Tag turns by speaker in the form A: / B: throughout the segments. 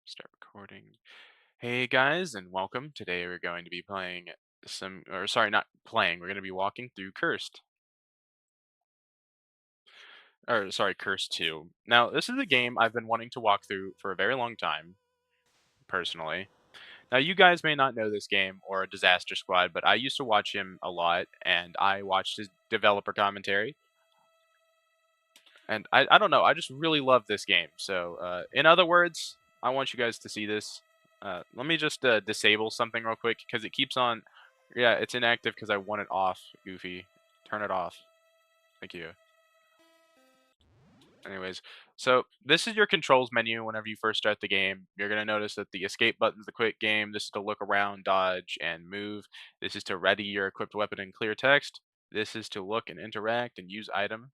A: Start recording. Hey guys, and welcome. Today we're going to be playing or sorry, not playing. We're going to be walking through Cursed, or sorry, Cursed 2. Now, this is a game I've been wanting to walk through for a very long time, personally. Now, you guys may not know this game or Disaster Squad, but I used to watch him a lot, and I watched his developer commentary. And I don't know, I just really love this game. So, in other words, I want you guys to see this. Let me just disable something real quick because it keeps on. Yeah, it's inactive because I want it off, Goofy. Turn it off. Thank you. Anyways, so this is your controls menu whenever you first start the game. You're going to notice that the escape button is the quick game. This is to look around, dodge, and move. This is to ready your equipped weapon and clear text. This is to look and interact and use item.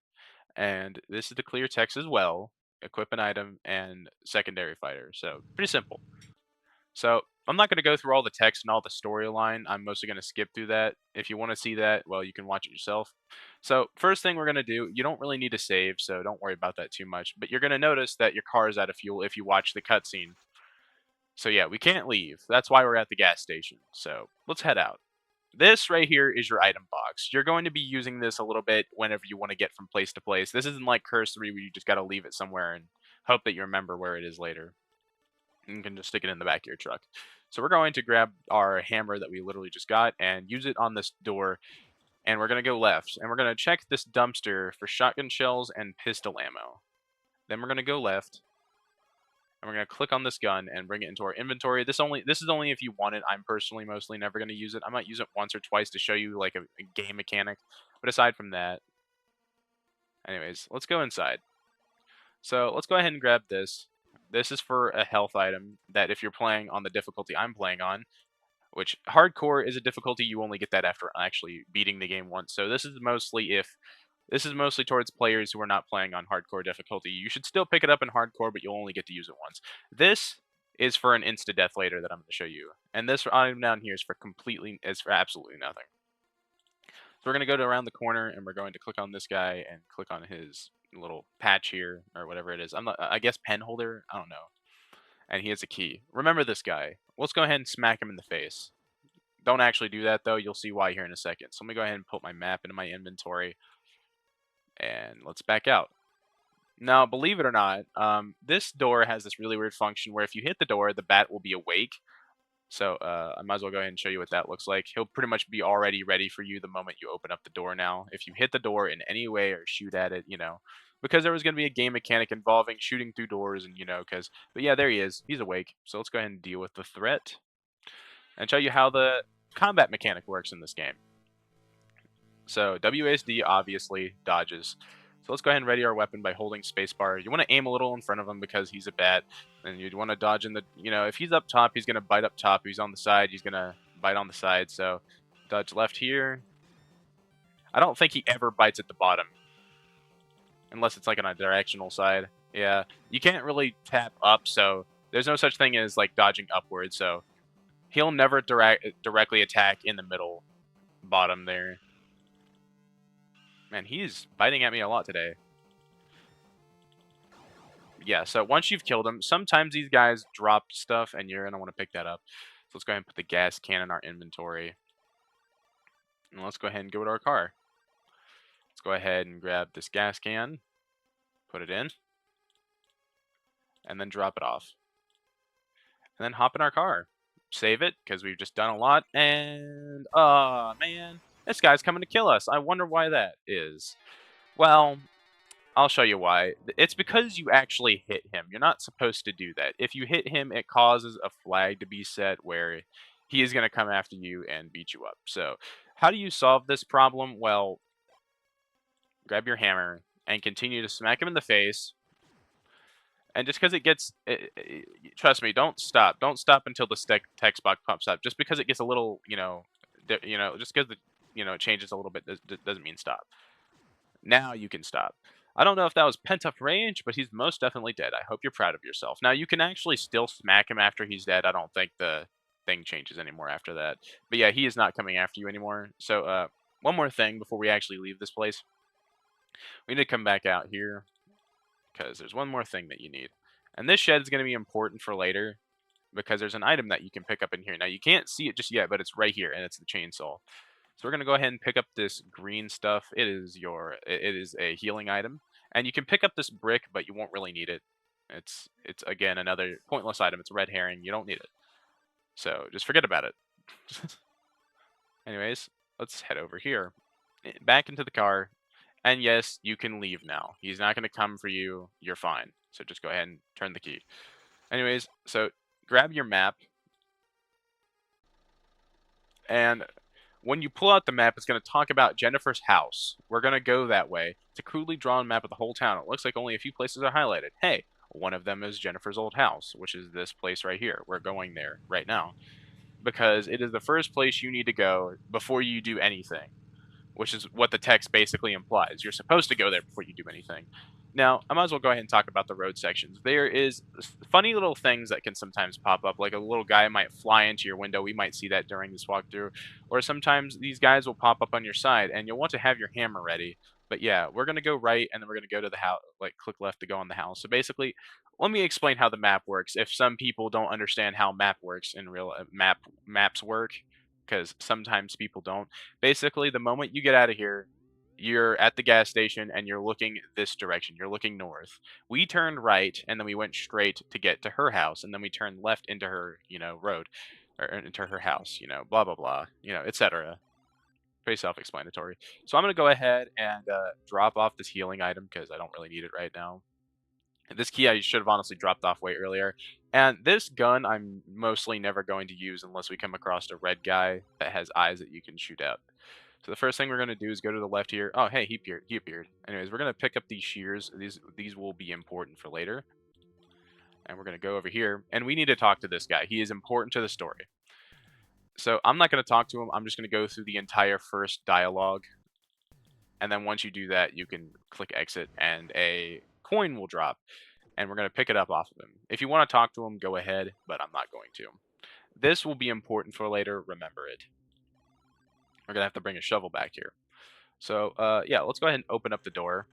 A: And this is the clear text as well, equip an item, and secondary fighter. So pretty simple. So I'm not going to go through all the text and all the storyline. I'm mostly going to skip through that. If you want to see that, well, you can watch it yourself. So first thing we're going to do, you don't really need to save, so don't worry about that too much. But you're going to notice that your car is out of fuel if you watch the cutscene. So yeah, we can't leave. That's why we're at the gas station. So let's head out. This right here is your item box. You're going to be using this a little bit whenever you want to get from place to place. This isn't like Curse 3 where you just got to leave it somewhere and hope that you remember where it is later. You can just stick it in the back of your truck. So we're going to grab our hammer that we literally just got and use it on this door. And we're going to go left. And we're going to check this dumpster for shotgun shells and pistol ammo. Then we're going to go left. And we're going to click on this gun and bring it into our inventory. This is only if you want it. I'm personally mostly never going to use it. I might use it once or twice to show you like a game mechanic. But aside from that, anyways, let's go inside. So let's go ahead and grab this. This is for a health item that if you're playing on the difficulty I'm playing on, which hardcore is a difficulty, you only get that after actually beating the game once. So this is mostly towards players who are not playing on hardcore difficulty. You should still pick it up in hardcore, but you'll only get to use it once. This is for an insta death later that I'm going to show you, and this item down here is for absolutely nothing. So we're going to go to around the corner, and we're going to click on this guy and click on his little patch here or whatever it is. I guess pen holder. I don't know. And he has a key. Remember this guy. Let's go ahead and smack him in the face. Don't actually do that though. You'll see why here in a second. So let me go ahead and put my map into my inventory, and let's back out. Now, believe it or not, this door has this really weird function where if you hit the door, the bat will be awake. So I might as well go ahead and show you what that looks like. He'll pretty much be already ready for you the moment you open up the door now. If you hit the door in any way or shoot at it, because there was going to be a game mechanic involving shooting through doors and, but yeah, there he is. He's awake. So let's go ahead and deal with the threat and show you how the combat mechanic works in this game. So WASD obviously dodges. So let's go ahead and ready our weapon by holding spacebar. You want to aim a little in front of him because he's a bat, and you'd want to dodge in the, if he's up top, he's going to bite up top. If he's on the side, he's going to bite on the side. So dodge left here. I don't think he ever bites at the bottom, unless it's like on a directional side. Yeah, you can't really tap up, so there's no such thing as like dodging upwards. So he'll never directly attack in the middle bottom there. Man, he's biting at me a lot today. Yeah, so once you've killed him, sometimes these guys drop stuff, and you're going to want to pick that up. So let's go ahead and put the gas can in our inventory. And let's go ahead and go to our car. Let's go ahead and grab this gas can, put it in, and then drop it off. And then hop in our car. Save it, because we've just done a lot, and, oh, man, this guy's coming to kill us. I wonder why that is. Well, I'll show you why. It's because you actually hit him. You're not supposed to do that. If you hit him, it causes a flag to be set where he is going to come after you and beat you up. So, how do you solve this problem? Well, grab your hammer and continue to smack him in the face. And just because it gets, trust me, don't stop. Don't stop until the text box pops up. Just because it gets a little, just because it changes a little bit doesn't mean stop. Now you can stop. I don't know if that was pent-up rage, but he's most definitely dead. I hope you're proud of yourself. Now, you can actually still smack him after he's dead. I don't think the thing changes anymore after that. But yeah, he is not coming after you anymore. So, one more thing before we actually leave this place. We need to come back out here, because there's one more thing that you need. And this shed is going to be important for later because there's an item that you can pick up in here. Now, you can't see it just yet, but it's right here, and it's the chainsaw. So we're going to go ahead and pick up this green stuff. It is a healing item. And you can pick up this brick, but you won't really need it. It's again another pointless item. It's a red herring. You don't need it. So just forget about it. Anyways, let's head over here. Back into the car. And yes, you can leave now. He's not going to come for you. You're fine. So just go ahead and turn the key. Anyways, so grab your map. And when you pull out the map, it's going to talk about Jennifer's house. We're going to go that way. It's a crudely drawn map of the whole town. It looks like only a few places are highlighted. Hey, one of them is Jennifer's old house, which is this place right here. We're going there right now because it is the first place you need to go before you do anything, which is what the text basically implies. You're supposed to go there before you do anything. Now, I might as well go ahead and talk about the road sections. There is funny little things that can sometimes pop up, like a little guy might fly into your window. We might see that during this walkthrough. Or sometimes these guys will pop up on your side, and you'll want to have your hammer ready. But yeah, we're going to go right, and then we're going to go to the house, like click left to go on the house. So basically, let me explain how the map works. If some people don't understand how map works in real maps work, because sometimes people don't. Basically, the moment you get out of here, you're at the gas station and you're looking this direction. You're looking north. We turned right and then we went straight to get to her house, and then we turned left into her, road, or into her house, blah blah blah, etc. Pretty self-explanatory. So I'm gonna go ahead and drop off this healing item because I don't really need it right now. This key I should have honestly dropped off way earlier. And this gun I'm mostly never going to use unless we come across a red guy that has eyes that you can shoot out. So the first thing we're going to do is go to the left here. Oh, hey, he appeared. Anyways, we're going to pick up these shears. These will be important for later. And we're going to go over here. And we need to talk to this guy. He is important to the story. So I'm not going to talk to him. I'm just going to go through the entire first dialogue. And then once you do that, you can click exit and a coin will drop. And we're going to pick it up off of him. If you want to talk to him, go ahead, but I'm not going to. This will be important for later. Remember it. We're going to have to bring a shovel back here. So, yeah, let's go ahead and open up the door.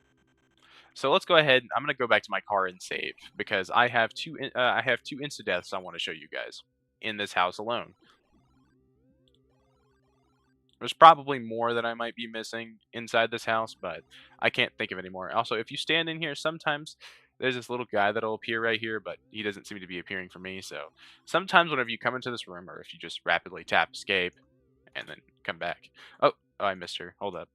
A: So let's go ahead. I'm going to go back to my car and save because I have two insta-deaths I want to show you guys in this house alone. There's probably more that I might be missing inside this house, but I can't think of any more. Also, if you stand in here, sometimes there's this little guy that'll appear right here, but he doesn't seem to be appearing for me. So sometimes whenever you come into this room, or if you just rapidly tap escape and then come back. Oh, I missed her. Hold up.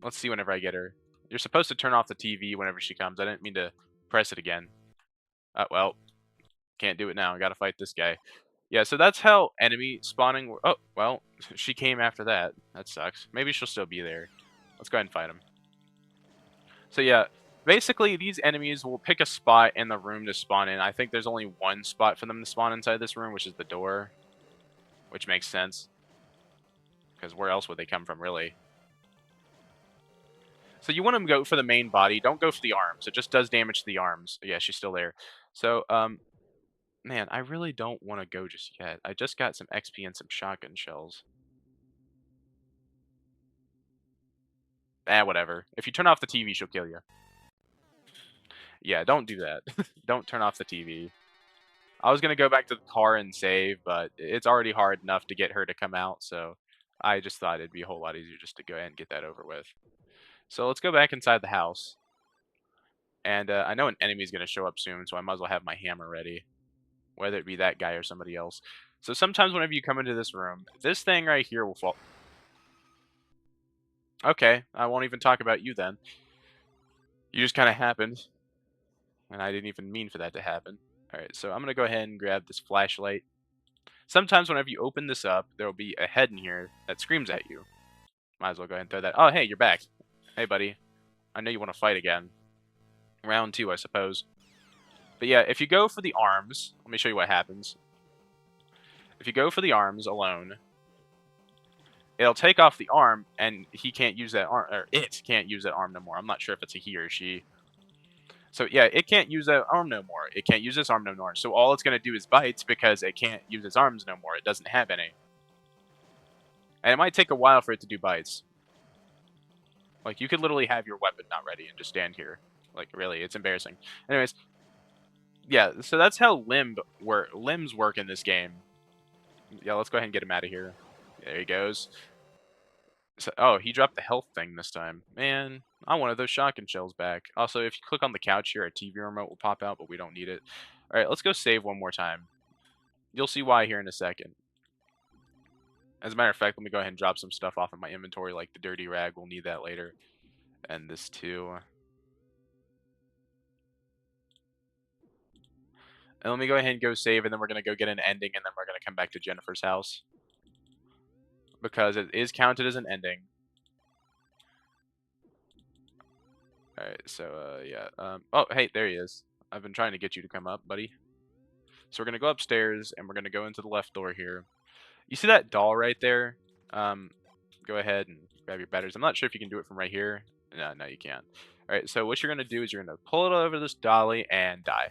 A: Let's see whenever I get her. You're supposed to turn off the TV whenever she comes. I didn't mean to press it again. Well, can't do it now. I gotta fight this guy. Yeah, so that's how enemy spawning. Oh, well, she came after that. That sucks. Maybe she'll still be there. Let's go ahead and fight him. So yeah, basically these enemies will pick a spot in the room to spawn in. I think there's only one spot for them to spawn inside this room, which is the door. Which makes sense. Because where else would they come from, really? So you want to go for the main body. Don't go for the arms. It just does damage to the arms. Yeah, she's still there. So, man, I really don't want to go just yet. I just got some XP and some shotgun shells. Whatever. If you turn off the TV, she'll kill you. Yeah, don't do that. Don't turn off the TV. I was going to go back to the car and save, but it's already hard enough to get her to come out, so I just thought it'd be a whole lot easier just to go ahead and get that over with. So let's go back inside the house. And I know an enemy's going to show up soon, so I might as well have my hammer ready. Whether it be that guy or somebody else. So sometimes whenever you come into this room, this thing right here will fall. Okay, I won't even talk about you then. You just kind of happened. And I didn't even mean for that to happen. Alright, so I'm going to go ahead and grab this flashlight. Sometimes whenever you open this up, there will be a head in here that screams at you. Might as well go ahead and throw that. Oh, hey, you're back. Hey, buddy. I know you want to fight again. Round 2, I suppose. But yeah, if you go for the arms, let me show you what happens. If you go for the arms alone, it'll take off the arm, and he can't use that arm, or it can't use that arm no more. I'm not sure if it's a he or she. So yeah, it can't use that arm no more. It can't use this arm no more. So all it's going to do is bites because it can't use its arms no more. It doesn't have any. And it might take a while for it to do bites. Like, you could literally have your weapon not ready and just stand here. Like, really, it's embarrassing. Anyways, yeah, so that's how limbs work in this game. Yeah, let's go ahead and get him out of here. There he goes. So, oh, he dropped the health thing this time. Man, I wanted those shotgun shells back. Also, if you click on the couch here, a TV remote will pop out, but we don't need it. All right, let's go save one more time. You'll see why here in a second. As a matter of fact, let me go ahead and drop some stuff off in my inventory, like the dirty rag. We'll need that later. And this too. And let me go ahead and go save, and then we're going to go get an ending, and then we're going to come back to Jennifer's house. Because it is counted as an ending. Alright, so, yeah. Oh, hey, there he is. I've been trying to get you to come up, buddy. So we're going to go upstairs, and we're going to go into the left door here. You see that doll right there? Go ahead and grab your batteries. I'm not sure if you can do it from right here. No, you can't. Alright, so what you're going to do is you're going to pull it over this dolly and die.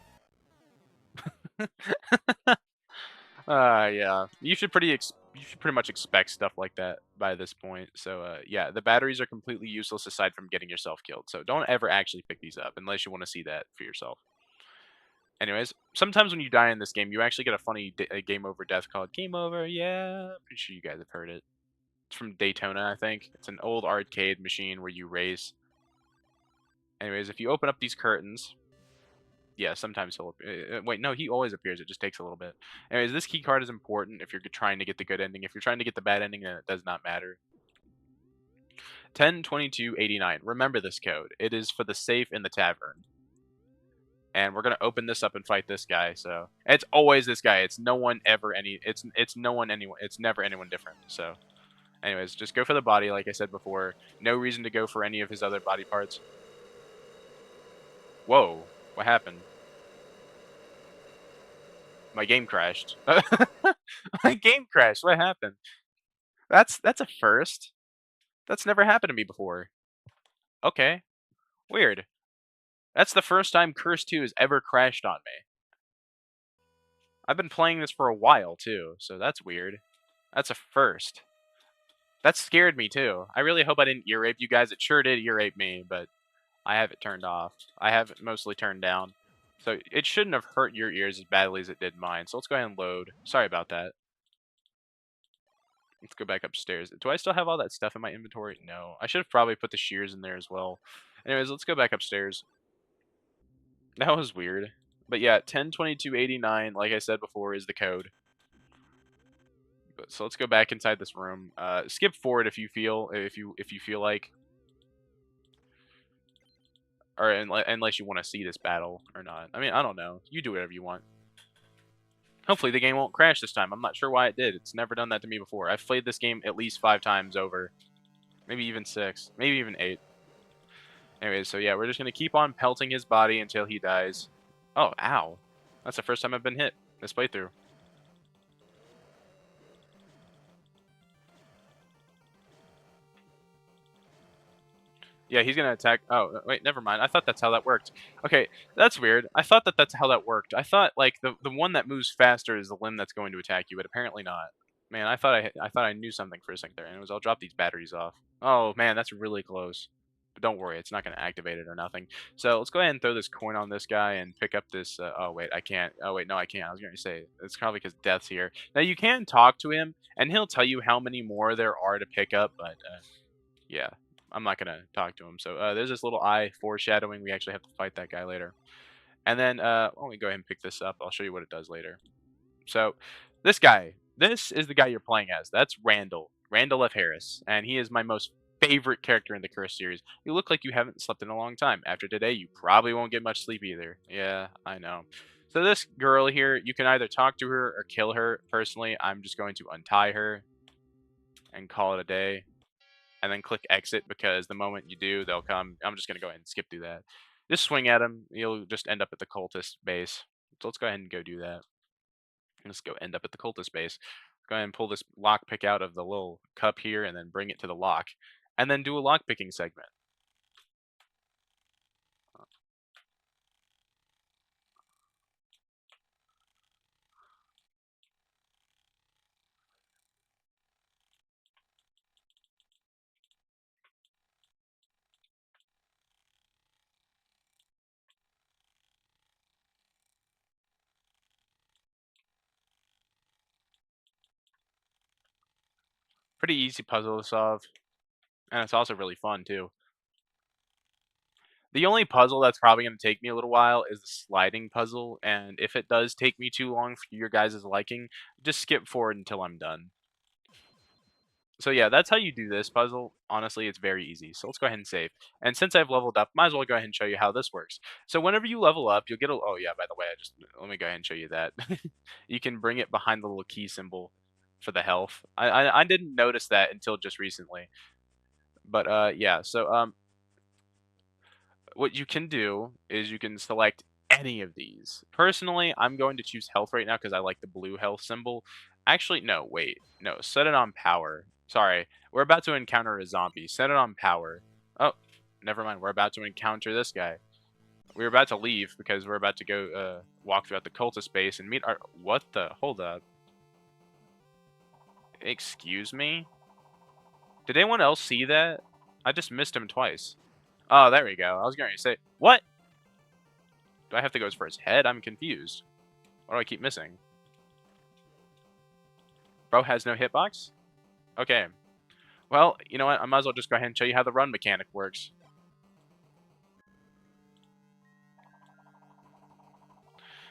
A: Yeah. You should pretty much expect stuff like that by this point. So, yeah, the batteries are completely useless aside from getting yourself killed. So don't ever actually pick these up unless you want to see that for yourself. Anyways, sometimes when you die in this game, you actually get a funny game over death called Game Over. Yeah, I'm pretty sure you guys have heard it. It's from Daytona, I think. It's an old arcade machine where you race. Anyways, if you open up these curtains, yeah, sometimes he'll wait, no, he always appears. It just takes a little bit. Anyways, this key card is important if you're trying to get the good ending. If you're trying to get the bad ending, then it does not matter. 102289. Remember this code. It is for the safe in the tavern. And we're gonna open this up and fight this guy. So it's always this guy. It's no one ever any. It's no one anyone. It's never anyone different. So, anyways, just go for the body, like I said before. No reason to go for any of his other body parts. Whoa, what happened? My game crashed. My game crashed. What happened? That's a first. That's never happened to me before. Okay, weird. That's the first time Curse 2 has ever crashed on me. I've been playing this for a while too, so that's weird. That's a first. That scared me too. I really hope I didn't ear rape you guys. It sure did ear rape me, but I have it turned off. I have it mostly turned down. So it shouldn't have hurt your ears as badly as it did mine. So let's go ahead and load. Sorry about that. Let's go back upstairs. Do I still have all that stuff in my inventory? No. I should have probably put the shears in there as well. Anyways, let's go back upstairs. That was weird. But yeah, 102289, like I said before, is the code. So let's go back inside this room. Skip forward if you feel like, or unless you want to see this battle or not. I mean, I don't know. You do whatever you want. Hopefully the game won't crash this time. I'm not sure why it did. It's never done that to me before. I've played this game at least 5 times over. Maybe even 6. Maybe even 8. Anyways, so yeah, we're just going to keep on pelting his body until he dies. Oh, ow. That's the first time I've been hit this playthrough. Yeah, he's gonna attack. Oh, wait, never mind. I thought that's how that worked. Okay, that's weird. I thought that's how that worked. I thought like the one that moves faster is the limb that's going to attack you, but apparently not. Man, I thought I knew something for a second there. Anyways, I'll drop these batteries off. Oh man, that's really close. But don't worry, it's not gonna activate it or nothing. So let's go ahead and throw this coin on this guy and pick up this. Oh wait, I can't. Oh wait, no, I can't. I was gonna say it's probably because Death's here. Now you can talk to him, and he'll tell you how many more there are to pick up, but. Yeah, I'm not gonna talk to him. So there's this little eye foreshadowing. We actually have to fight that guy later. And then let me go ahead and pick this up. I'll show you what it does later. So this guy, this is the guy you're playing as. That's Randall, Randall F. Harris, and he is my most favorite character in the Curse series. You look like you haven't slept in a long time. After today, you probably won't get much sleep either. Yeah, I know. So this girl here, you can either talk to her or kill her. Personally, I'm just going to untie her and call it a day and then click exit because the moment you do, they'll come. I'm just going to go ahead and skip through that. Just swing at them. You'll just end up at the cultist base. So let's go ahead and go do that. Let's go end up at the cultist base. Go ahead and pull this lock pick out of the little cup here and then bring it to the lock. And then do a lock picking segment. Pretty easy puzzle to solve, and it's also really fun too. The only puzzle that's probably gonna take me a little while is the sliding puzzle, and if it does take me too long for your guys' liking, just skip forward until I'm done. So yeah, that's how you do this puzzle. Honestly, it's very easy. So let's go ahead and save. And since I've leveled up, might as well go ahead and show you how this works. So whenever you level up, you'll get a oh yeah, by the way, let me go ahead and show you that. You can bring it behind the little key symbol for the health. I didn't notice that until just recently. But yeah, so what you can do is you can select any of these. Personally, I'm going to choose health right now because I like the blue health symbol. Actually, no, wait. No, set it on power. Sorry. We're about to encounter a zombie. Set it on power. Oh, never mind. We're about to encounter this guy. We were about to leave because we're about to go walk throughout the cultist base and meet our... What the? Hold up. Excuse me? Did anyone else see that? I just missed him twice. Oh, there we go. I was going to say... What? Do I have to go for his head? I'm confused. What do I keep missing? Bro has no hitbox? Okay. Well, you know what? I might as well just go ahead and show you how the run mechanic works.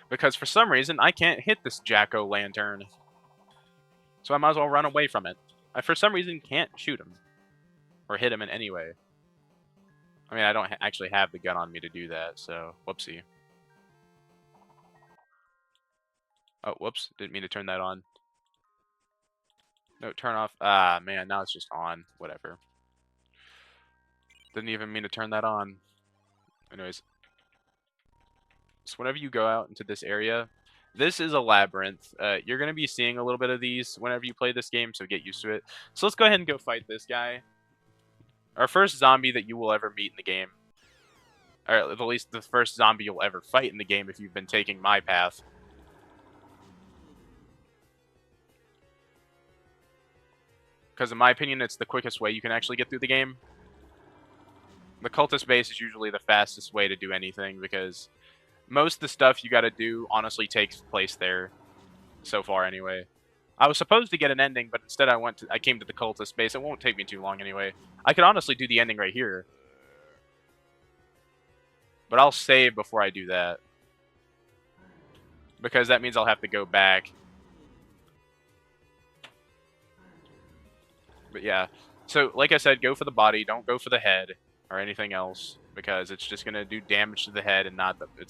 A: Because for some reason, I can't hit this jack-o'-lantern. So I might as well run away from it. I, for some reason, can't shoot him. Or hit him in any way. I mean, I don't actually have the gun on me to do that, so whoopsie. Oh, whoops. Didn't mean to turn that on. No, turn off. Ah, man, now it's just on. Whatever. Didn't even mean to turn that on. Anyways. So whenever you go out into this area, this is a labyrinth. You're going to be seeing a little bit of these whenever you play this game, so get used to it. So let's go ahead and go fight this guy. Our first zombie that you will ever meet in the game. Or at least the first zombie you'll ever fight in the game if you've been taking my path. Because in my opinion, it's the quickest way you can actually get through the game. The cultist base is usually the fastest way to do anything because most of the stuff you got to do honestly takes place there. So far, anyway. I was supposed to get an ending, but instead I came to the cultist base. It won't take me too long anyway. I could honestly do the ending right here. But I'll save before I do that. Because that means I'll have to go back. But yeah. So, like I said, go for the body. Don't go for the head or anything else. Because it's just going to do damage to the head and not the... I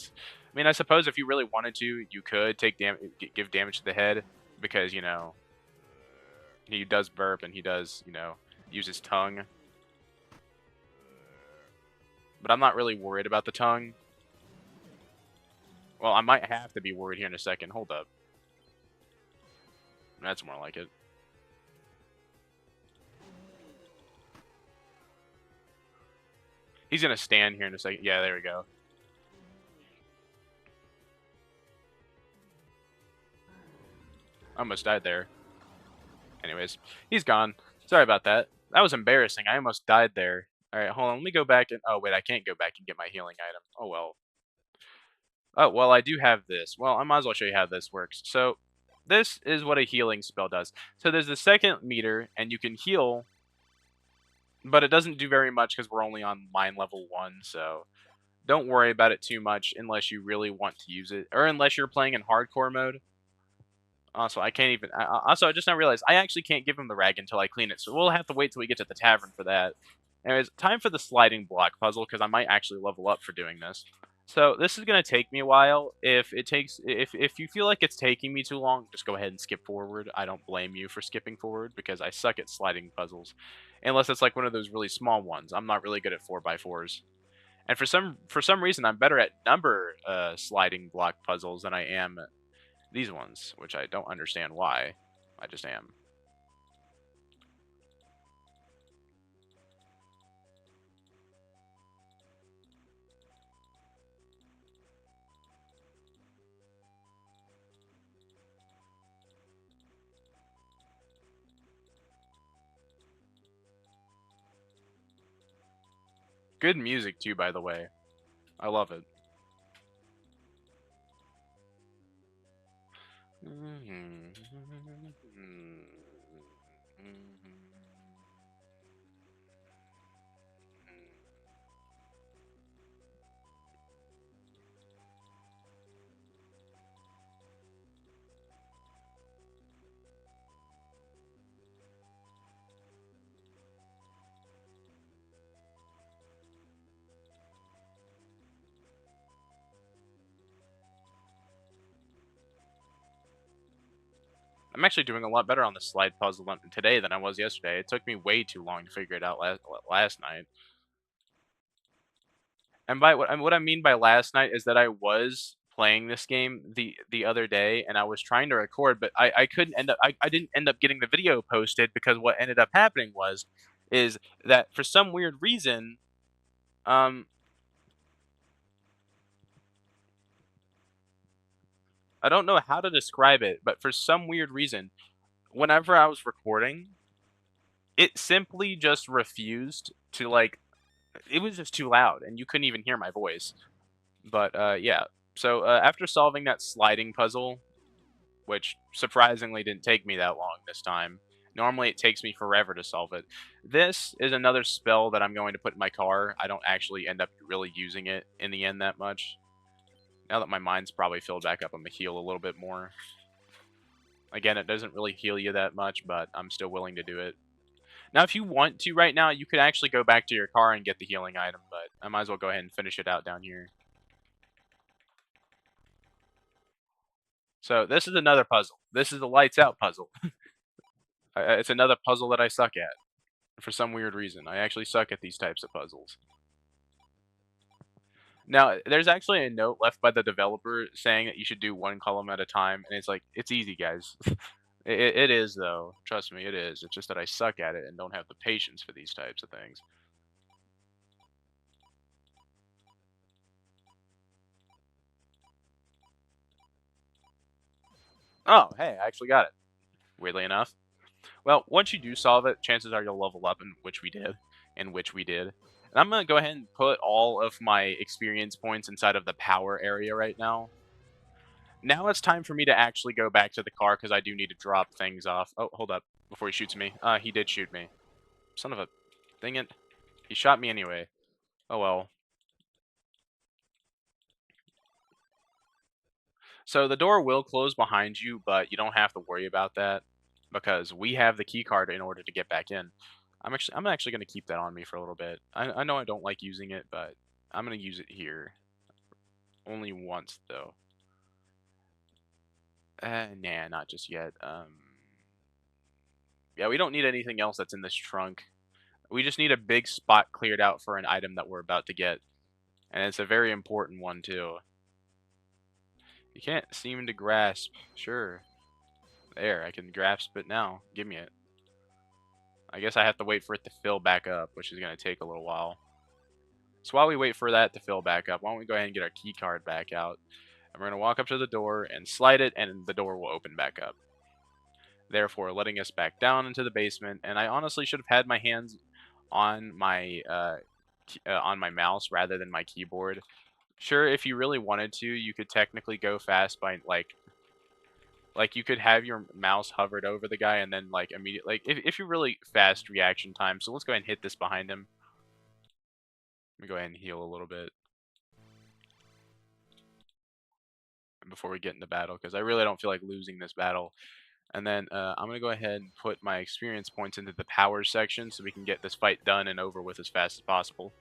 A: mean, I suppose if you really wanted to, you could give damage to the head. Because, you know, he does burp and he does, you know, use his tongue. But I'm not really worried about the tongue. Well, I might have to be worried here in a second. Hold up. That's more like it. He's going to stand here in a second. Yeah, there we go. Almost died there. Anyways, he's gone. Sorry about that. That was embarrassing. I almost died there. Alright, hold on. Let me go back and... Oh, wait, I can't go back and get my healing item. Oh, well. Oh, well, I do have this. Well, I might as well show you how this works. So, this is what a healing spell does. So, there's the second meter, and you can heal, but it doesn't do very much because we're only on mine level 1, so don't worry about it too much unless you really want to use it, or unless you're playing in hardcore mode. Also, I can't even... Also, I just now realized I actually can't give him the rag until I clean it, so we'll have to wait till we get to the tavern for that. Anyways, time for the sliding block puzzle, because I might actually level up for doing this. So, this is going to take me a while. If you feel like it's taking me too long, just go ahead and skip forward. I don't blame you for skipping forward, because I suck at sliding puzzles. Unless it's like one of those really small ones. I'm not really good at 4x4s. And for some reason, I'm better at number sliding block puzzles than I am these ones, which I don't understand why. I just am. Good music, too, by the way. I love it. I'm actually doing a lot better on the slide puzzle today than I was yesterday. It took me way too long to figure it out last night. And by what I mean by last night is that I was playing this game the other day, and I was trying to record, but I couldn't end up I didn't end up getting the video posted because what ended up happening is that for some weird reason, um, I don't know how to describe it, but for some weird reason, whenever I was recording, it simply just refused to, like, it was just too loud, and you couldn't even hear my voice. But, yeah. So, after solving that sliding puzzle, which surprisingly didn't take me that long this time. Normally, it takes me forever to solve it. This is another spell that I'm going to put in my car. I don't actually end up really using it in the end that much. Now that my mind's probably filled back up, I'm going to heal a little bit more. Again, it doesn't really heal you that much, but I'm still willing to do it. Now, if you want to right now, you could actually go back to your car and get the healing item, but I might as well go ahead and finish it out down here. So this is another puzzle. This is the lights out puzzle. It's another puzzle that I suck at. For some weird reason. I actually suck at these types of puzzles. Now, there's actually a note left by the developer saying that you should do one column at a time, and it's like, it's easy, guys. It is, though. Trust me, it is. It's just that I suck at it and don't have the patience for these types of things. Oh, hey, I actually got it. Weirdly enough. Well, once you do solve it, chances are you'll level up, in which we did. In which we did. And I'm going to go ahead and put all of my experience points inside of the power area right now. Now it's time for me to actually go back to the car because I do need to drop things off. Oh, hold up. Before he shoots me. He did shoot me. Son of a... Dang it. He shot me anyway. Oh well. So the door will close behind you, but you don't have to worry about that because we have the key card in order to get back in. I'm actually going to keep that on me for a little bit. I know I don't like using it, but I'm going to use it here. Only once, though. Nah, not just yet. Yeah, we don't need anything else that's in this trunk. We just need a big spot cleared out for an item that we're about to get. And it's a very important one, too. You can't seem to grasp. Sure. There, I can grasp it now. Give me it. I guess I have to wait for it to fill back up, which is going to take a little while. So while we wait for that to fill back up, why don't we go ahead and get our key card back out. And we're going to walk up to the door and slide it, and the door will open back up. Therefore, letting us back down into the basement. And I honestly should have had my hands on my mouse rather than my keyboard. Sure, if you really wanted to, you could technically go fast by like you could have your mouse hovered over the guy and then like immediately like if you're really fast reaction time. So let's go ahead and hit this behind him. Let me go ahead and heal a little bit before we get into battle because I really don't feel like losing this battle. And then I'm going to go ahead and put my experience points into the power section so we can get this fight done and over with as fast as possible.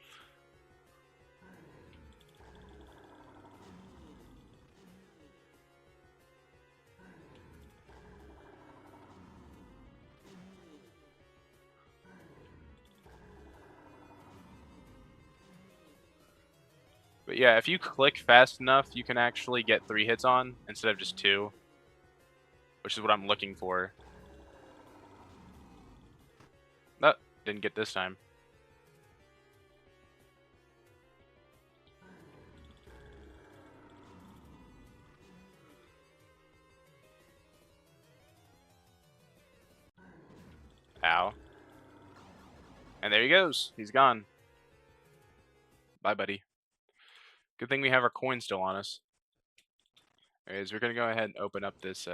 A: But yeah, if you click fast enough, you can actually get 3 hits on instead of just 2, which is what I'm looking for. No, didn't get this time. Ow. And there he goes. He's gone. Bye, buddy. Good thing we have our coin still on us. Anyways, we're gonna go ahead and open up this,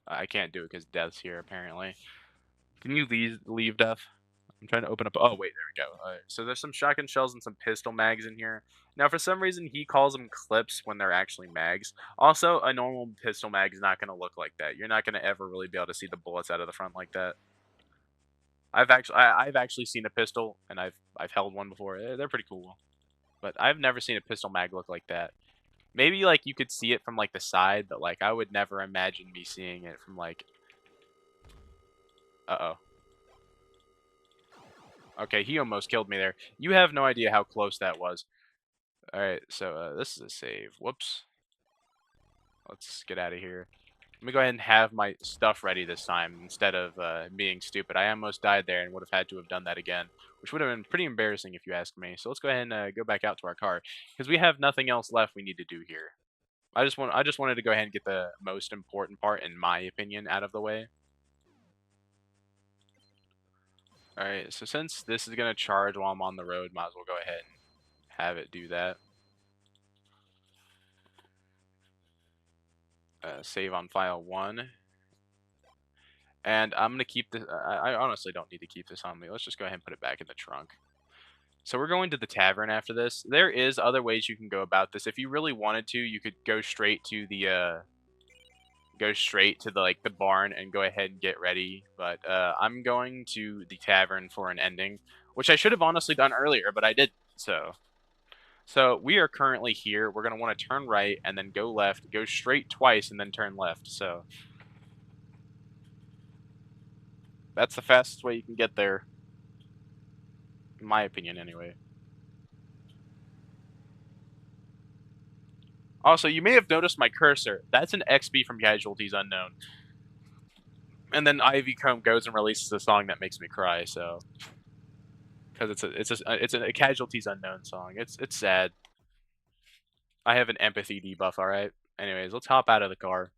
A: I can't do it because Death's here, apparently. Can you leave, Death? I'm trying to open up, oh wait, there we go. Alright, so there's some shotgun shells and some pistol mags in here. Now, for some reason, he calls them clips when they're actually mags. Also, a normal pistol mag is not gonna look like that. You're not gonna ever really be able to see the bullets out of the front like that. I've actually seen a pistol, and I've held one before. They're pretty cool. But I've never seen a pistol mag look like that. Maybe, like, you could see it from, like, the side, but, like, I would never imagine me seeing it from, like, Uh-oh. Okay, he almost killed me there. You have no idea how close that was. Alright, so this is a save. Whoops. Let's get out of here. Let me go ahead and have my stuff ready this time instead of being stupid. I almost died there and would have had to have done that again, which would have been pretty embarrassing if you ask me. So let's go ahead and go back out to our car because we have nothing else left we need to do here. I just wanted to go ahead and get the most important part, in my opinion, out of the way. All right, so since this is gonna charge while I'm on the road, might as well go ahead and have it do that. Save on file 1. And I'm gonna keep this. I honestly don't need to keep this on me. Let's just go ahead and put it back in the trunk. So we're going to the tavern after this. There is other ways you can go about this. If you really wanted to, you could go straight to the like the barn and go ahead and get ready. But I'm going to the tavern for an ending, which I should have honestly done earlier, but I didn't. So we are currently here. We're gonna want to turn right and then go left, go straight twice and then turn left. So that's the fastest way you can get there, in my opinion, anyway. Also, you may have noticed my cursor. That's an XP from Casualties Unknown. And then Ivy Comb goes and releases a song that makes me cry. So, because it's a Casualties Unknown song. It's sad. I have an empathy debuff. All right. Anyways, let's hop out of the car.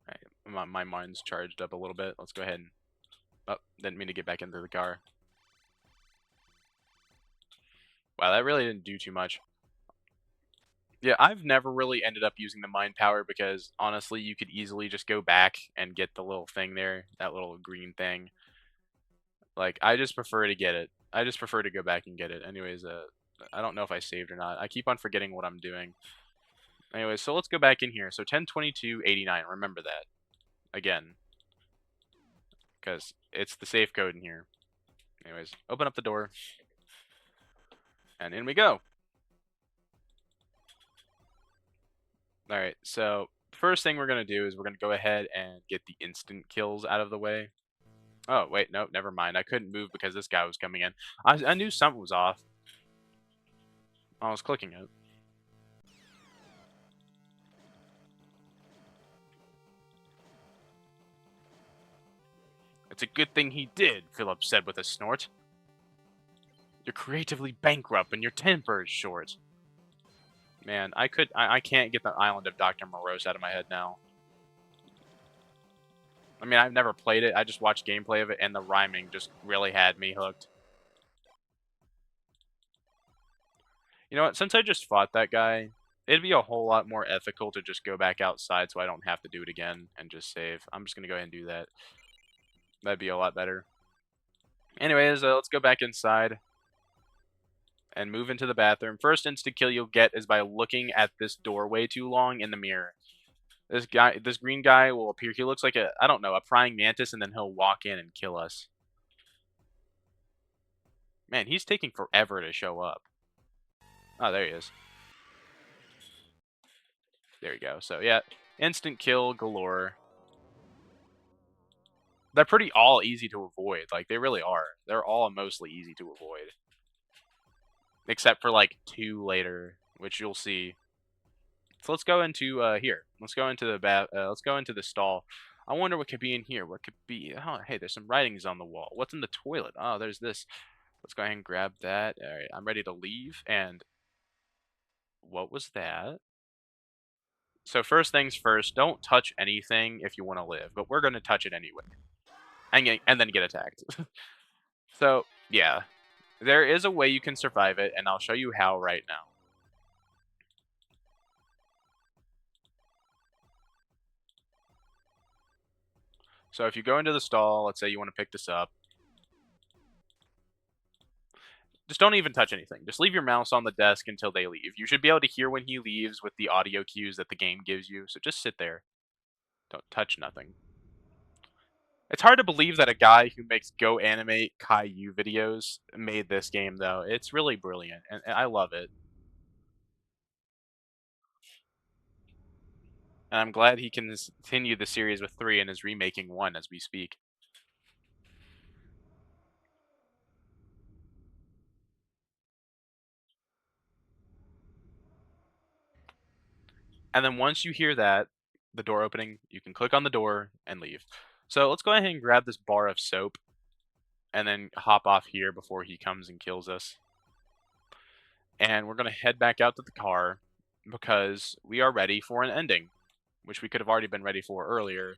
A: All right, my mind's charged up a little bit. Let's go ahead and. Oh, didn't mean to get back into the car. Wow, that really didn't do too much. Yeah, I've never really ended up using the mind power because honestly, you could easily just go back and get the little thing there, that little green thing. Like, I just prefer to get it. I just prefer to go back and get it. Anyways, I don't know if I saved or not. I keep on forgetting what I'm doing. Anyways, so let's go back in here. So 102289. Remember that again, because it's the safe code in here. Anyways, open up the door, and in we go. All right. So first thing we're gonna do is we're gonna go ahead and get the instant kills out of the way. Oh wait, no, never mind. I couldn't move because this guy was coming in. I knew something was off. I was clicking it. It's a good thing he did, Philip said with a snort. You're creatively bankrupt and your temper is short. Man, I can't get the Island of Dr. Morose out of my head now. I mean, I've never played it. I just watched gameplay of it, and the rhyming just really had me hooked. You know what? Since I just fought that guy, it'd be a whole lot more ethical to just go back outside so I don't have to do it again and just save. I'm just going to go ahead and do that. That'd be a lot better. Anyways, let's go back inside and move into the bathroom. First instant kill you'll get is by looking at this doorway too long in the mirror. This green guy will appear. He looks like I don't know, a praying mantis, and then he'll walk in and kill us. Man, he's taking forever to show up. Oh, there he is. There you go. So, yeah, instant kill galore. They're pretty all easy to avoid. Like, they really are. They're all mostly easy to avoid. Except for, like, 2 later, which you'll see. So let's go into, here. Let's go into the let's go into the stall. I wonder what could be in here. What could be... Oh, hey, there's some writings on the wall. What's in the toilet? Oh, there's this. Let's go ahead and grab that. All right, I'm ready to leave. And what was that? So first things first, don't touch anything if you want to live, but we're going to touch it anyway. And then get attacked. So, yeah. There is a way you can survive it, and I'll show you how right now. So if you go into the stall, let's say you want to pick this up, just don't even touch anything. Just leave your mouse on the desk until they leave. You should be able to hear when he leaves with the audio cues that the game gives you, so just sit there. Don't touch nothing. It's hard to believe that a guy who makes Go Animate Caillou videos made this game, though. It's really brilliant, and I love it. And I'm glad he can continue the series with 3 and is remaking 1 as we speak. And then once you hear that, the door opening, you can click on the door and leave. So let's go ahead and grab this bar of soap and then hop off here before he comes and kills us. And we're going to head back out to the car because we are ready for an ending, which we could have already been ready for earlier.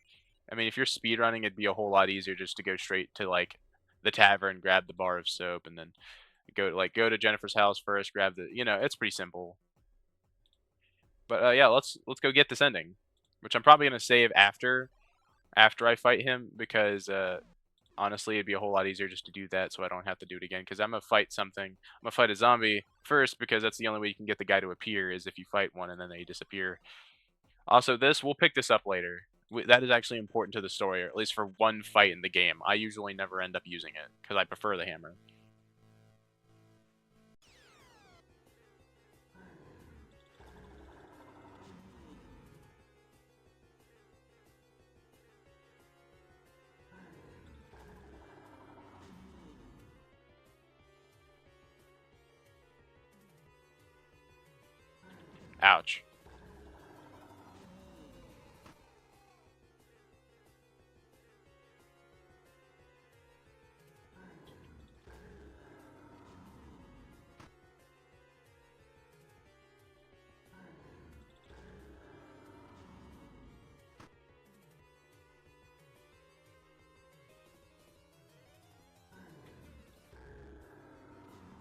A: I mean, if you're speedrunning, it'd be a whole lot easier just to go straight to like the tavern, grab the bar of soap, and then go to Jennifer's house first, grab the it's pretty simple. But yeah, let's go get this ending, which I'm probably gonna save after I fight him because honestly, it'd be a whole lot easier just to do that so I don't have to do it again. Because I'm gonna fight something. I'm gonna fight a zombie first because that's the only way you can get the guy to appear is if you fight one and then they disappear. Also, we'll pick this up later. That is actually important to the story, or at least for one fight in the game. I usually never end up using it because I prefer the hammer. Ouch.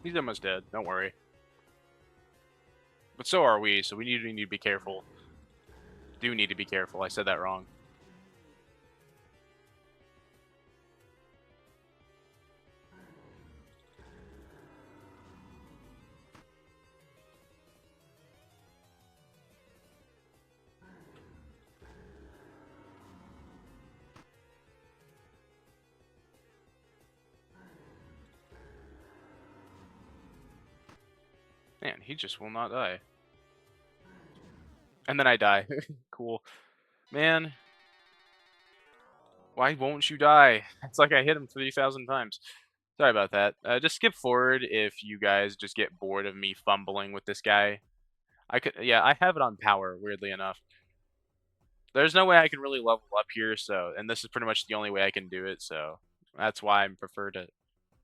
A: He's almost dead. Don't worry. But so are we, so we need to be careful. Do need to be careful. I said that wrong. Man, he just will not die. And then I die. Cool. Man, why won't you die? It's like I hit him 3,000 times. Sorry about that. Just skip forward if you guys just get bored of me fumbling with this guy. Yeah, I have it on power, weirdly enough. There's no way I can really level up here, and this is pretty much the only way I can do it, so that's why I prefer to.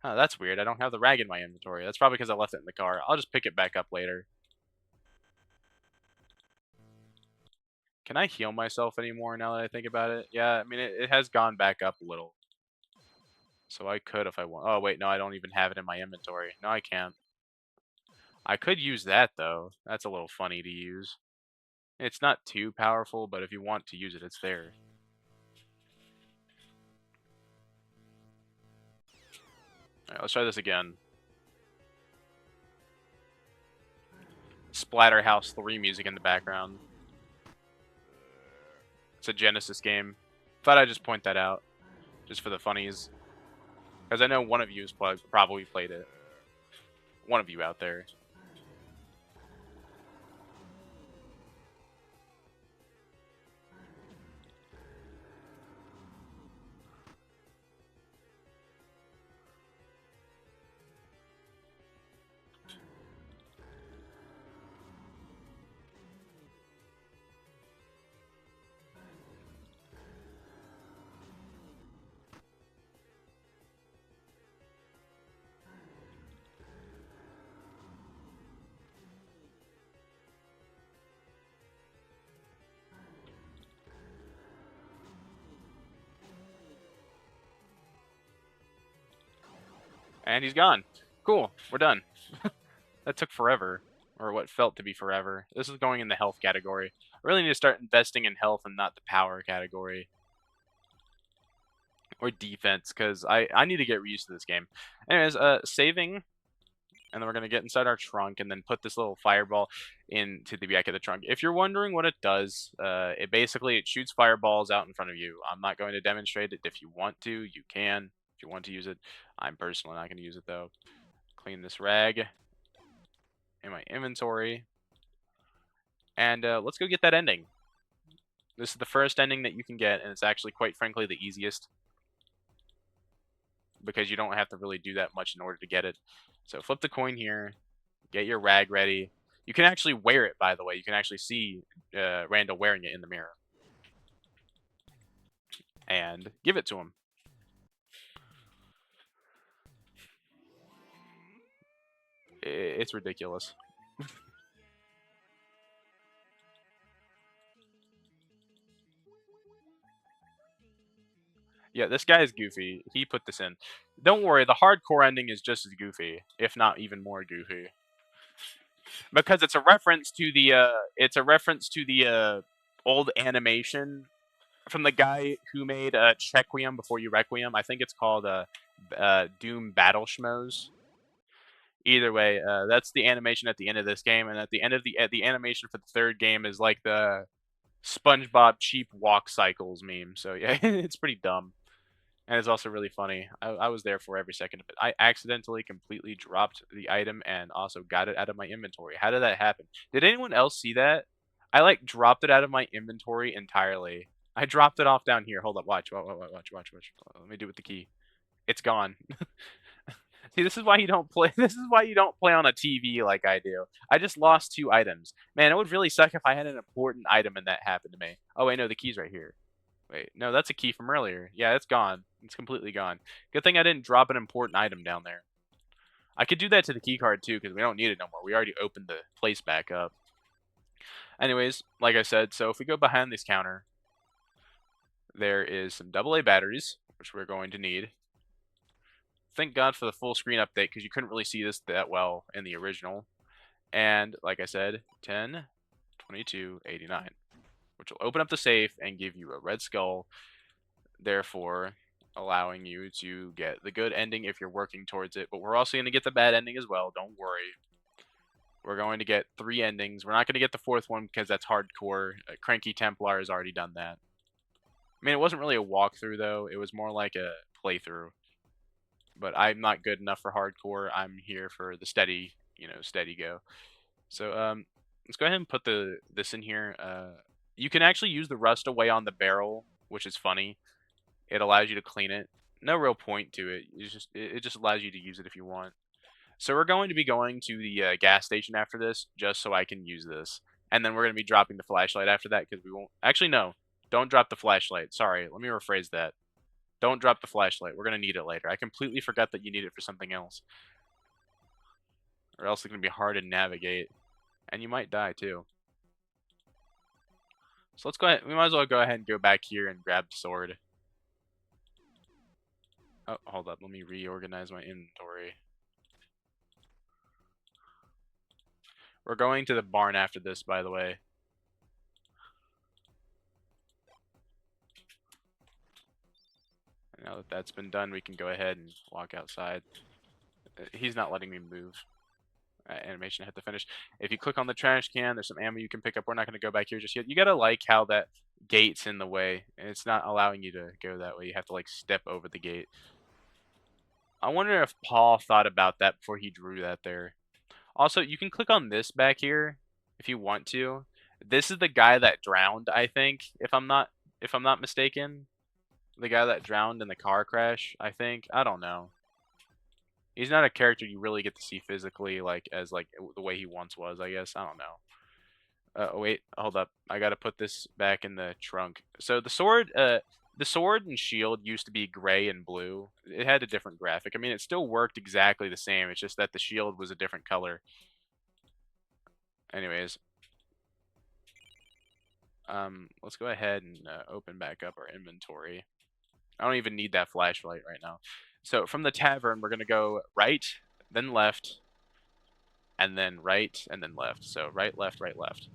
A: Huh, that's weird. I don't have the rag in my inventory. That's probably because I left it in the car. I'll just pick it back up later. Can I heal myself anymore now that I think about it? Yeah, I mean, it has gone back up a little. So I could if I want. Oh, wait, no, I don't even have it in my inventory. No, I can't. I could use that, though. That's a little funny to use. It's not too powerful, but if you want to use it, it's there. Alright, let's try this again. Splatterhouse 3 music in the background. It's a Genesis game. Thought I'd just point that out. Just for the funnies. Because I know one of you has probably played it. One of you out there. And he's gone. Cool. We're done. That took forever. Or what felt to be forever. This is going in the health category. I really need to start investing in health and not the power category. Or defense, because I need to get used to this game. Anyways, saving. And then we're going to get inside our trunk and then put this little fireball into the back of the trunk. If you're wondering what it does, it shoots fireballs out in front of you. I'm not going to demonstrate it. If you want to, you can. If you want to use it. I'm personally not going to use it, though. Clean this rag in my inventory. And let's go get that ending. This is the first ending that you can get, and it's actually, quite frankly, the easiest. Because you don't have to really do that much in order to get it. So flip the coin here. Get your rag ready. You can actually wear it, by the way. You can actually see Randall wearing it in the mirror and give it to him. It's ridiculous. Yeah, this guy is goofy. He put this in. Don't worry, the hardcore ending is just as goofy, if not even more goofy, because it's a reference to the old animation from the guy who made Chequiem Before You Requiem. I think it's called Doom Battle Schmoes. Either way, that's the animation at the end of this game, and at the end of the animation for the third game is like the SpongeBob cheap walk cycles meme. So yeah, it's pretty dumb. And it's also really funny. I was there for every second of it. I accidentally completely dropped the item and also got it out of my inventory. How did that happen? Did anyone else see that? I like dropped it out of my inventory entirely. I dropped it off down here. Hold up, watch, watch. Let me do it with the key. It's gone. See, this is why you don't play. This is why you don't play on a TV like I do. I just lost 2 items. Man, it would really suck if I had an important item and that happened to me. Oh wait, no, the key's right here. Wait, no, that's a key from earlier. Yeah, it's gone. It's completely gone. Good thing I didn't drop an important item down there. I could do that to the key card too, because we don't need it no more. We already opened the place back up. Anyways, like I said, so if we go behind this counter, there is some AA batteries, which we're going to need. Thank God for the full screen update, because you couldn't really see this that well in the original. And, like I said, 10, 22, 89, which will open up the safe and give you a red skull, therefore allowing you to get the good ending if you're working towards it. But we're also going to get the bad ending as well, don't worry. We're going to get 3 endings. We're not going to get the 4th one because that's hardcore. Cranky Templar has already done that. I mean, it wasn't really a walkthrough, though. It was more like a playthrough. But I'm not good enough for hardcore. I'm here for the steady, steady go. So let's go ahead and put this in here. You can actually use the rust away on the barrel, which is funny. It allows you to clean it. No real point to it. It just allows you to use it if you want. So we're going to be going to the gas station after this, just so I can use this. And then we're going to be dropping the flashlight after that, because we won't... Actually, no. Don't drop the flashlight. Sorry, let me rephrase that. Don't drop the flashlight. We're going to need it later. I completely forgot that you need it for something else. Or else it's going to be hard to navigate. And you might die, too. So let's go ahead. We might as well go ahead and go back here and grab the sword. Oh, hold up. Let me reorganize my inventory. We're going to the barn after this, by the way. Now that that's been done, we can go ahead and walk outside. He's not letting me move. Animation I have to finish. If you click on the trash can, there's some ammo you can pick up. We're not going to go back here just yet. You got to like how that gate's in the way. And it's not allowing you to go that way. You have to like step over the gate. I wonder if Paul thought about that before he drew that there. Also, you can click on this back here if you want to. This is the guy that drowned, I think, if I'm not mistaken. The guy that drowned in the car crash, I think. I don't know. He's not a character you really get to see physically, like as like the way he once was, I guess. I don't know. Oh wait, hold up. I gotta put this back in the trunk. So the sword and shield used to be gray and blue. It had a different graphic. I mean, it still worked exactly the same. It's just that the shield was a different color. Anyways, let's go ahead and open back up our inventory. I don't even need that flashlight right now. So from the tavern, we're gonna go right, then left, and then right, and then left. So right, left, right, left.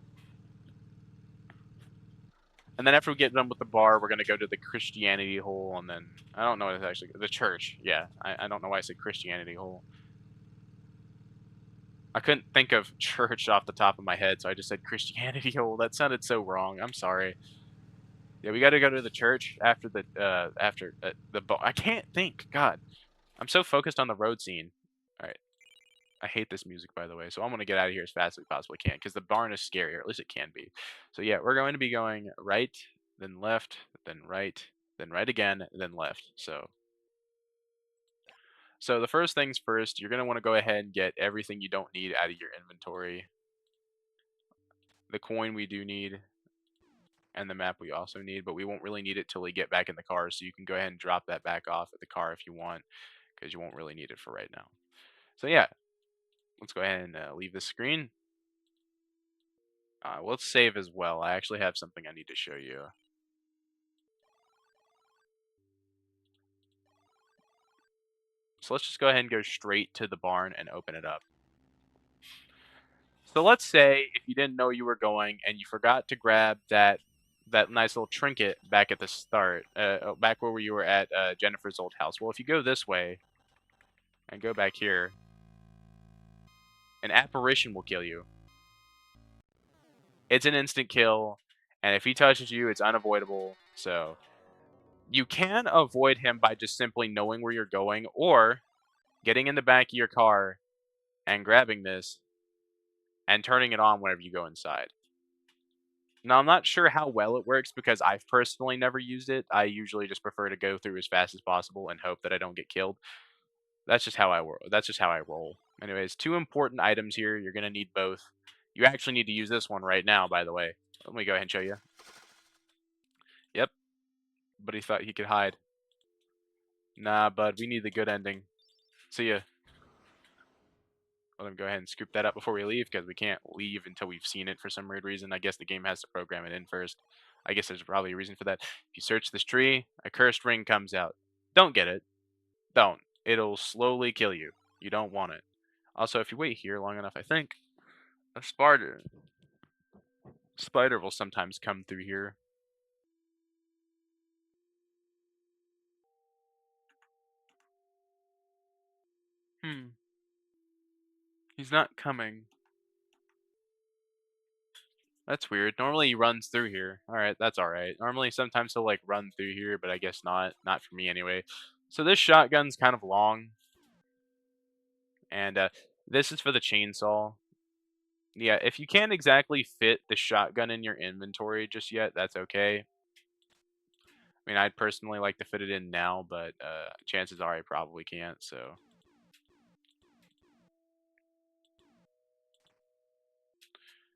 A: And then after we get done with the bar, we're gonna go to the Christianity hole, and then I don't know what it's actually the church. Yeah, I don't know why I said Christianity hole. I couldn't think of church off the top of my head, so I just said Christianity hole. That sounded so wrong. I'm sorry. Yeah, we got to go to the church after the bar. I can't think. God, I'm so focused on the road scene. All right. I hate this music, by the way, so I'm going to get out of here as fast as we possibly can, because the barn is scary, or at least it can be. So yeah, we're going to be going right, then left, then right again, then left. So the first things first, you're going to want to go ahead and get everything you don't need out of your inventory. The coin we do need, and the map we also need, but we won't really need it till we get back in the car, so you can go ahead and drop that back off at the car if you want, because you won't really need it for right now. So yeah, let's go ahead and leave the screen. Let's save as well. I actually have something I need to show you. So let's just go ahead and go straight to the barn and open it up. So let's say if you didn't know you were going and you forgot to grab that nice little trinket back at the start, back where you were at Jennifer's old house. Well, if you go this way and go back here, an apparition will kill you. It's an instant kill, and if he touches you, it's unavoidable. So you can avoid him by just simply knowing where you're going or getting in the back of your car and grabbing this and turning it on whenever you go inside. Now, I'm not sure how well it works because I've personally never used it. I usually just prefer to go through as fast as possible and hope that I don't get killed. That's just how I roll. That's just how I roll. Anyways, two important items here. You're gonna need both. You actually need to use this one right now, by the way. Let me go ahead and show you. Yep, but he thought he could hide. Nah, bud, we need the good ending. See ya. Let him go ahead and scoop that up before we leave because we can't leave until we've seen it for some weird reason. I guess the game has to program it in first. I guess there's probably a reason for that. If you search this tree, a cursed ring comes out. Don't get it. Don't. It'll slowly kill you. You don't want it. Also, if you wait here long enough, I think a spider will sometimes come through here. He's not coming. That's weird. Normally he runs through here. Alright, that's alright. Normally sometimes he'll like run through here, but I guess not. Not for me anyway. So this shotgun's kind of long. And this is for the chainsaw. Yeah, if you can't exactly fit the shotgun in your inventory just yet, that's okay. I mean, I'd personally like to fit it in now, but chances are I probably can't, so.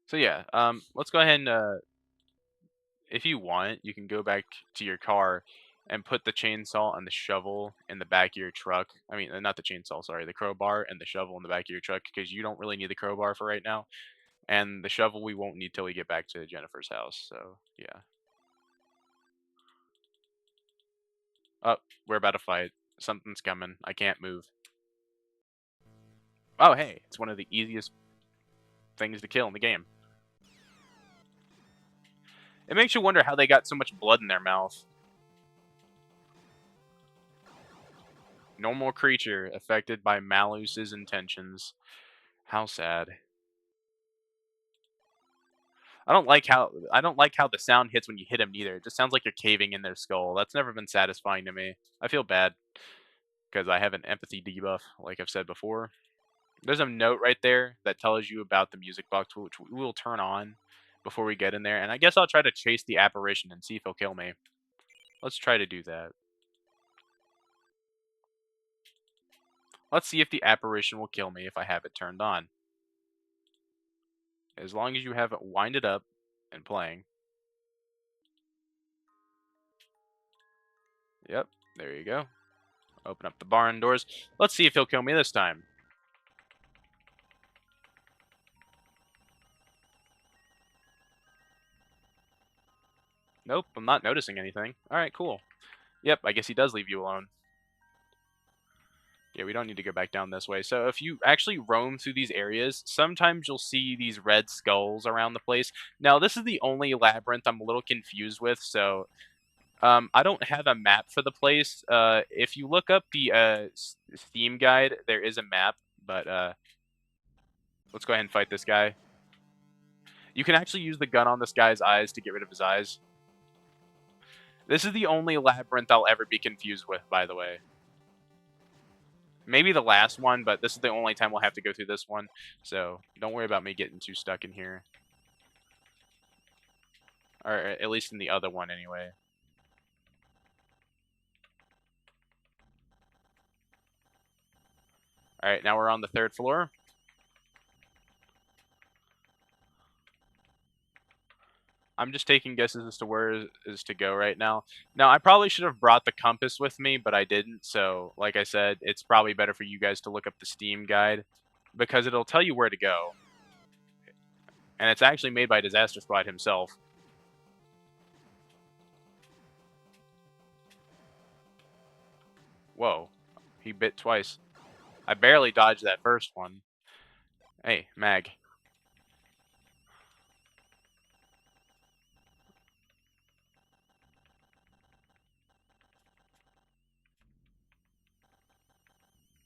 A: So yeah, let's go ahead and, if you want, you can go back to your car and put the chainsaw and the shovel in the back of your truck. I mean, not the chainsaw, sorry, the crowbar and the shovel in the back of your truck because you don't really need the crowbar for right now. And the shovel we won't need till we get back to Jennifer's house, so yeah. Oh, we're about to fight. Something's coming. I can't move. Oh, hey, it's one of the easiest things to kill in the game. It makes you wonder how they got so much blood in their mouth. Normal creature affected by Malus's intentions. How sad. I don't like how the sound hits when you hit him either. It just sounds like you're caving in their skull. That's never been satisfying to me. I feel bad because I have an empathy debuff, like I've said before. There's a note right there that tells you about the music box, which we will turn on before we get in there. And I guess I'll try to chase the apparition and see if he'll kill me. Let's try to do that. Let's see if the apparition will kill me if I have it turned on. As long as you have it winded up and playing. Yep, there you go. Open up the barn doors. Let's see if he'll kill me this time. Nope, I'm not noticing anything. Alright, cool. Yep, I guess he does leave you alone. Yeah, we don't need to go back down this way. So if you actually roam through these areas, sometimes you'll see these red skulls around the place. Now, this is the only labyrinth I'm a little confused with, so I don't have a map for the place. If you look up the Steam guide, there is a map, but let's go ahead and fight this guy. You can actually use the gun on this guy's eyes to get rid of his eyes. This is the only labyrinth I'll ever be confused with, by the way. Maybe the last one, but this is the only time we'll have to go through this one. So don't worry about me getting too stuck in here. Or at least in the other one anyway. Alright, now we're on the 3rd floor. I'm just taking guesses as to where is to go right now. Now, I probably should have brought the compass with me, but I didn't. So, like I said, it's probably better for you guys to look up the Steam guide because it'll tell you where to go. And it's actually made by Disaster Squad himself. Whoa, he bit twice. I barely dodged that first one. Hey, Mag.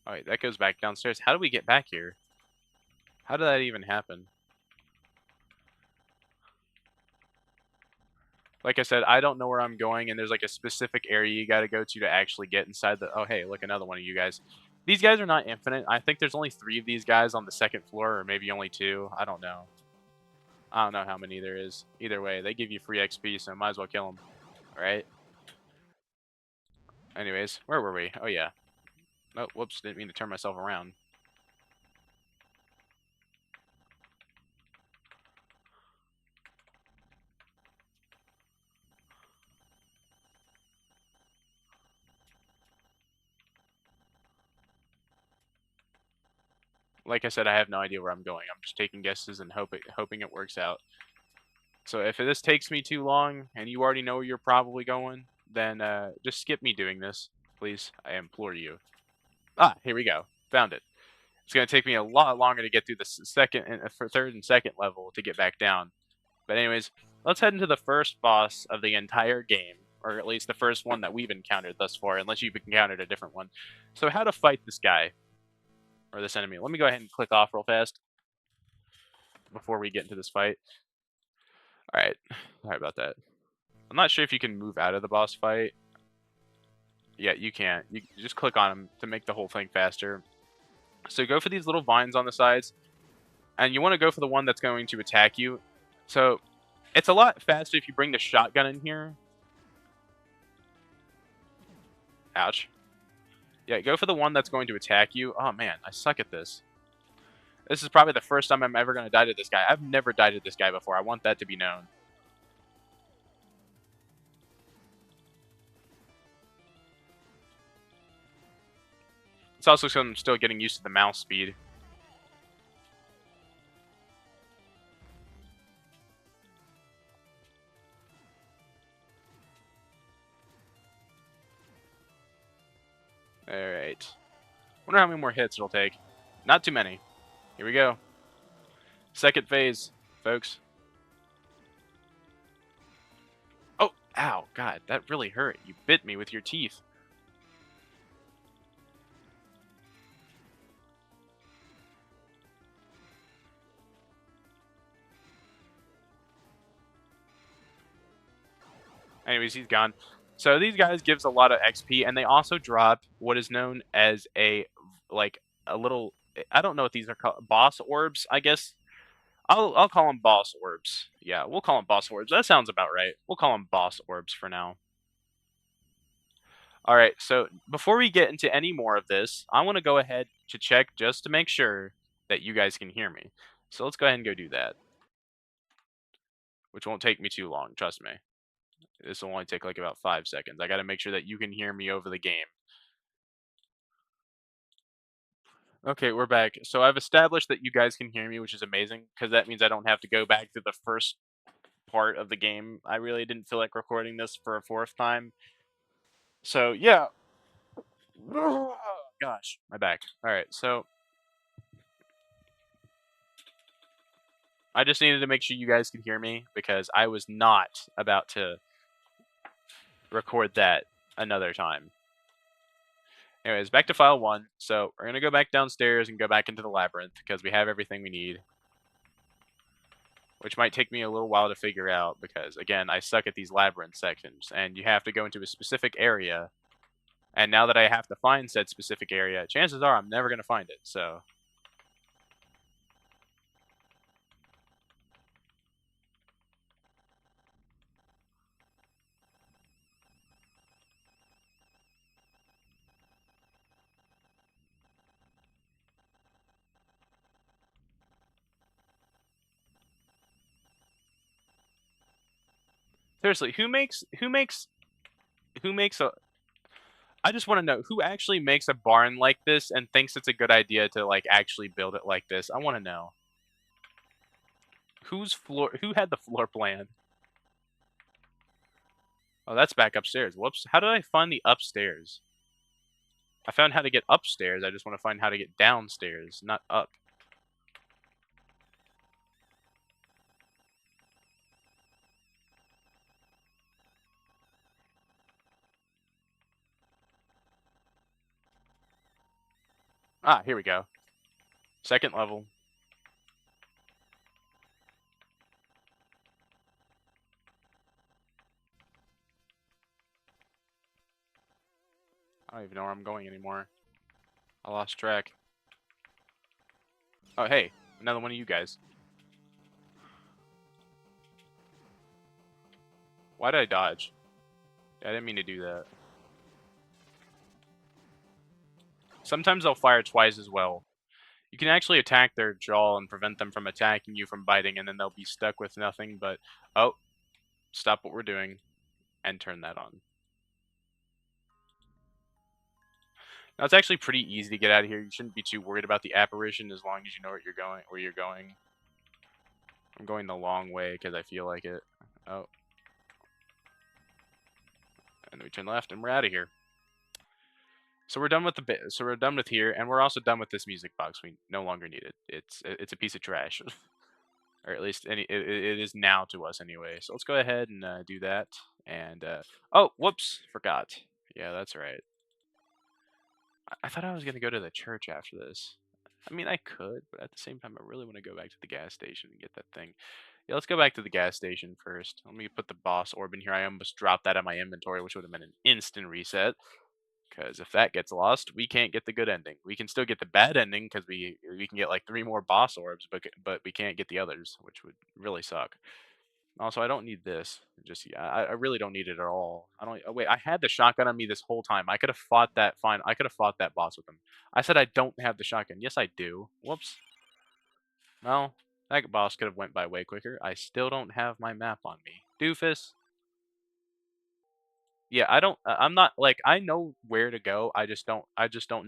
A: Alright, that goes back downstairs. How do we get back here? How did that even happen? Like I said, I don't know where I'm going, and there's like a specific area you got to go to actually get inside the. Oh, hey, look, another one of you guys. These guys are not infinite. I think there's only 3 of these guys on the second floor, or maybe only 2. I don't know. I don't know how many there is. Either way, they give you free XP, so might as well kill them. All right. Anyways, where were we? Oh yeah. Oh, whoops! Didn't mean to turn myself around. Like I said, I have no idea where I'm going. I'm just taking guesses and hoping it works out. So if this takes me too long and you already know where you're probably going, then just skip me doing this, please. I implore you. Ah, here we go. Found it. It's going to take me a lot longer to get through the second and for third and second level to get back down. But anyways, let's head into the first boss of the entire game, or at least the first one that we've encountered thus far, unless you've encountered a different one. So how to fight this guy, or this enemy. Let me go ahead and click off real fast before we get into this fight. Alright, sorry about that. I'm not sure if you can move out of the boss fight. Yeah, you can't. You just click on them to make the whole thing faster. So go for these little vines on the sides, and you want to go for the one that's going to attack you. So it's a lot faster if you bring the shotgun in here. Ouch. Yeah, go for the one that's going to attack you. Oh man, I suck at this. This is probably the first time I'm ever going to die to this guy. I've never died to this guy before. I want that to be known. It's also because I'm still getting used to the mouse speed. Alright. Wonder how many more hits it'll take. Not too many. Here we go. Second phase, folks. Oh, ow, God, that really hurt. You bit me with your teeth. Anyways, he's gone. So these guys gives a lot of XP, and they also drop what is known as like a little. I don't know what these are called. Boss orbs, I guess. I'll call them boss orbs. Yeah, we'll call them boss orbs. That sounds about right. We'll call them boss orbs for now. All right. So before we get into any more of this, I want to go ahead to check just to make sure that you guys can hear me. So let's go ahead and go do that, which won't take me too long. Trust me. This will only take like about 5 seconds. I got to make sure that you can hear me over the game. Okay, we're back. So I've established that you guys can hear me, which is amazing because that means I don't have to go back to the first part of the game. I really didn't feel like recording this for a 4th time. So yeah. Gosh, my back. All right, so I just needed to make sure you guys could hear me because I was not about to record that another time. Anyways, back to file 1. So we're going to go back downstairs and go back into the labyrinth because we have everything we need. Which might take me a little while to figure out because, again, I suck at these labyrinth sections. And you have to go into a specific area. And now that I have to find said specific area, chances are I'm never going to find it. So Seriously, who makes a I just wanna know, who actually makes a barn like this and thinks it's a good idea to, like, actually build it like this? I wanna know. Who had the floor plan? Oh, that's back upstairs. Whoops. How did I find the upstairs? I found how to get upstairs, I just wanna find how to get downstairs, not up. Ah, here we go. Second level. I don't even know where I'm going anymore. I lost track. Oh, hey, another one of you guys. Why did I dodge? I didn't mean to do that. Sometimes they'll fire twice as well. You can actually attack their jaw and prevent them from attacking you from biting, and then they'll be stuck with nothing but, oh, stop what we're doing and turn that on. Now it's actually pretty easy to get out of here. You shouldn't be too worried about the apparition as long as you know where you're going. I'm going the long way because I feel like it. Oh, and we turn left and we're out of here. So we're done with the bit. So we're done with here, and we're also done with this music box. We no longer need it. It's a piece of trash, or at least it is now to us anyway. So let's go ahead and do that. And oh, whoops, forgot. Yeah, that's right. I thought I was gonna go to the church after this. I mean, I could, but at the same time, I really want to go back to the gas station and get that thing. Yeah, let's go back to the gas station first. Let me put the boss orb in here. I almost dropped that in my inventory, which would have been an instant reset. Because if that gets lost, we can't get the good ending. We can still get the bad ending because we can get like 3 more boss orbs, but we can't get the others, which would really suck. Also, I don't need this. Just yeah, I really don't need it at all. I don't. Oh, wait, I had the shotgun on me this whole time. I could have fought that fine. I could have fought that boss with him. I said I don't have the shotgun. Yes, I do. Whoops. Well, that boss could have went by way quicker. I still don't have my map on me. Doofus. Yeah, I don't I'm not like I know where to go. I just don't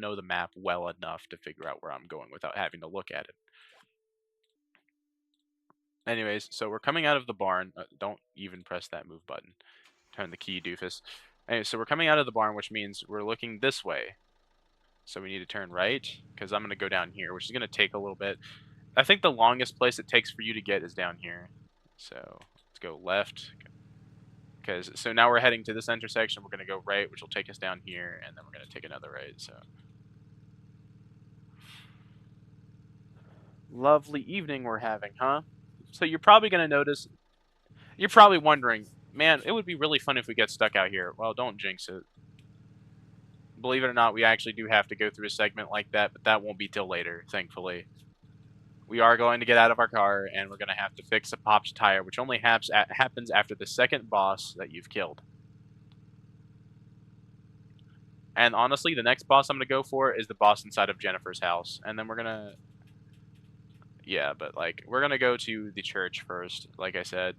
A: know the map well enough to figure out where I'm going without having to look at it. Anyways, so we're coming out of the barn. Don't even press that move button. Turn the key, doofus. Anyway, so we're coming out of the barn, which means we're looking this way. So we need to turn right because I'm going to go down here, which is going to take a little bit. I think the longest place it takes for you to get is down here. So let's go left. Because so now we're heading to this intersection. We're going to go right, which will take us down here, and then we're going to take another right. So lovely evening we're having, huh? So you're probably going to notice. You're probably wondering, man, it would be really fun if we get stuck out here. Well, don't jinx it. Believe it or not, we actually do have to go through a segment like that, but that won't be till later, thankfully. We are going to get out of our car, and we're going to have to fix a popped tire, which only happens after the second boss that you've killed. And honestly, the next boss I'm going to go for is the boss inside of Jennifer's house. And then we're going to... Yeah, but, like, we're going to go to the church first, like I said.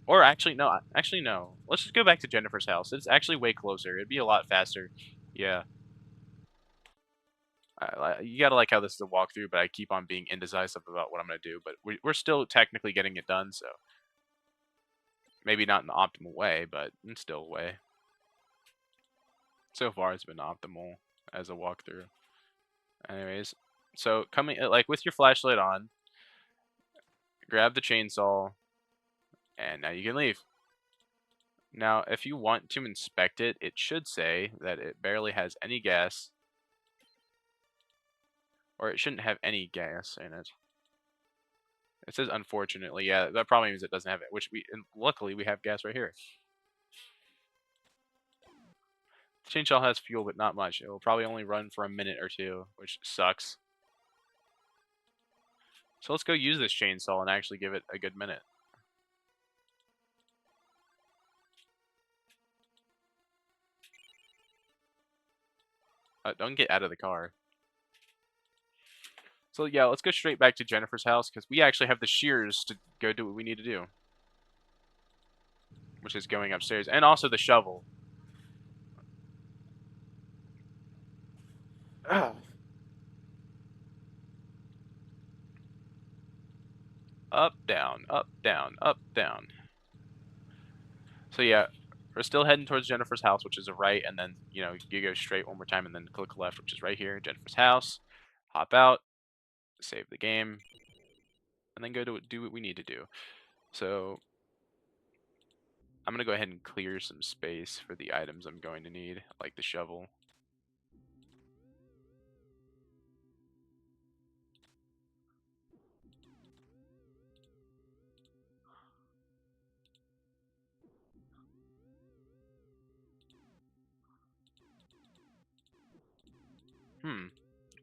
A: Or actually, no. Actually, no. Let's just go back to Jennifer's house. It's actually way closer. It'd be a lot faster. Yeah. You gotta like how this is a walkthrough, but I keep on being indecisive about what I'm gonna do. But we're still technically getting it done, so maybe not in the optimal way, but in still a way. So far, it's been optimal as a walkthrough. Anyways, so coming like with your flashlight on, grab the chainsaw, and now you can leave. Now, if you want to inspect it, it should say that it barely has any gas, or it shouldn't have any gas in it. It says unfortunately, yeah, that probably means it doesn't have it, which and luckily we have gas right here. The chainsaw has fuel, but not much. It will probably only run for a minute or two, which sucks. So let's go use this chainsaw and actually give it a good minute. Don't get out of the car. So yeah, let's go straight back to Jennifer's house because we actually have the shears to go do what we need to do. which is going upstairs, and also the shovel. Ugh. Up, down, up, down, up, down. So yeah, we're still heading towards Jennifer's house, which is a right, and then, you know, you go straight one more time and then click left, which is right here, Jennifer's house. Hop out, save the game, and then go to do what we need to do. So I'm going to go ahead and clear some space for the items I'm going to need, like the shovel.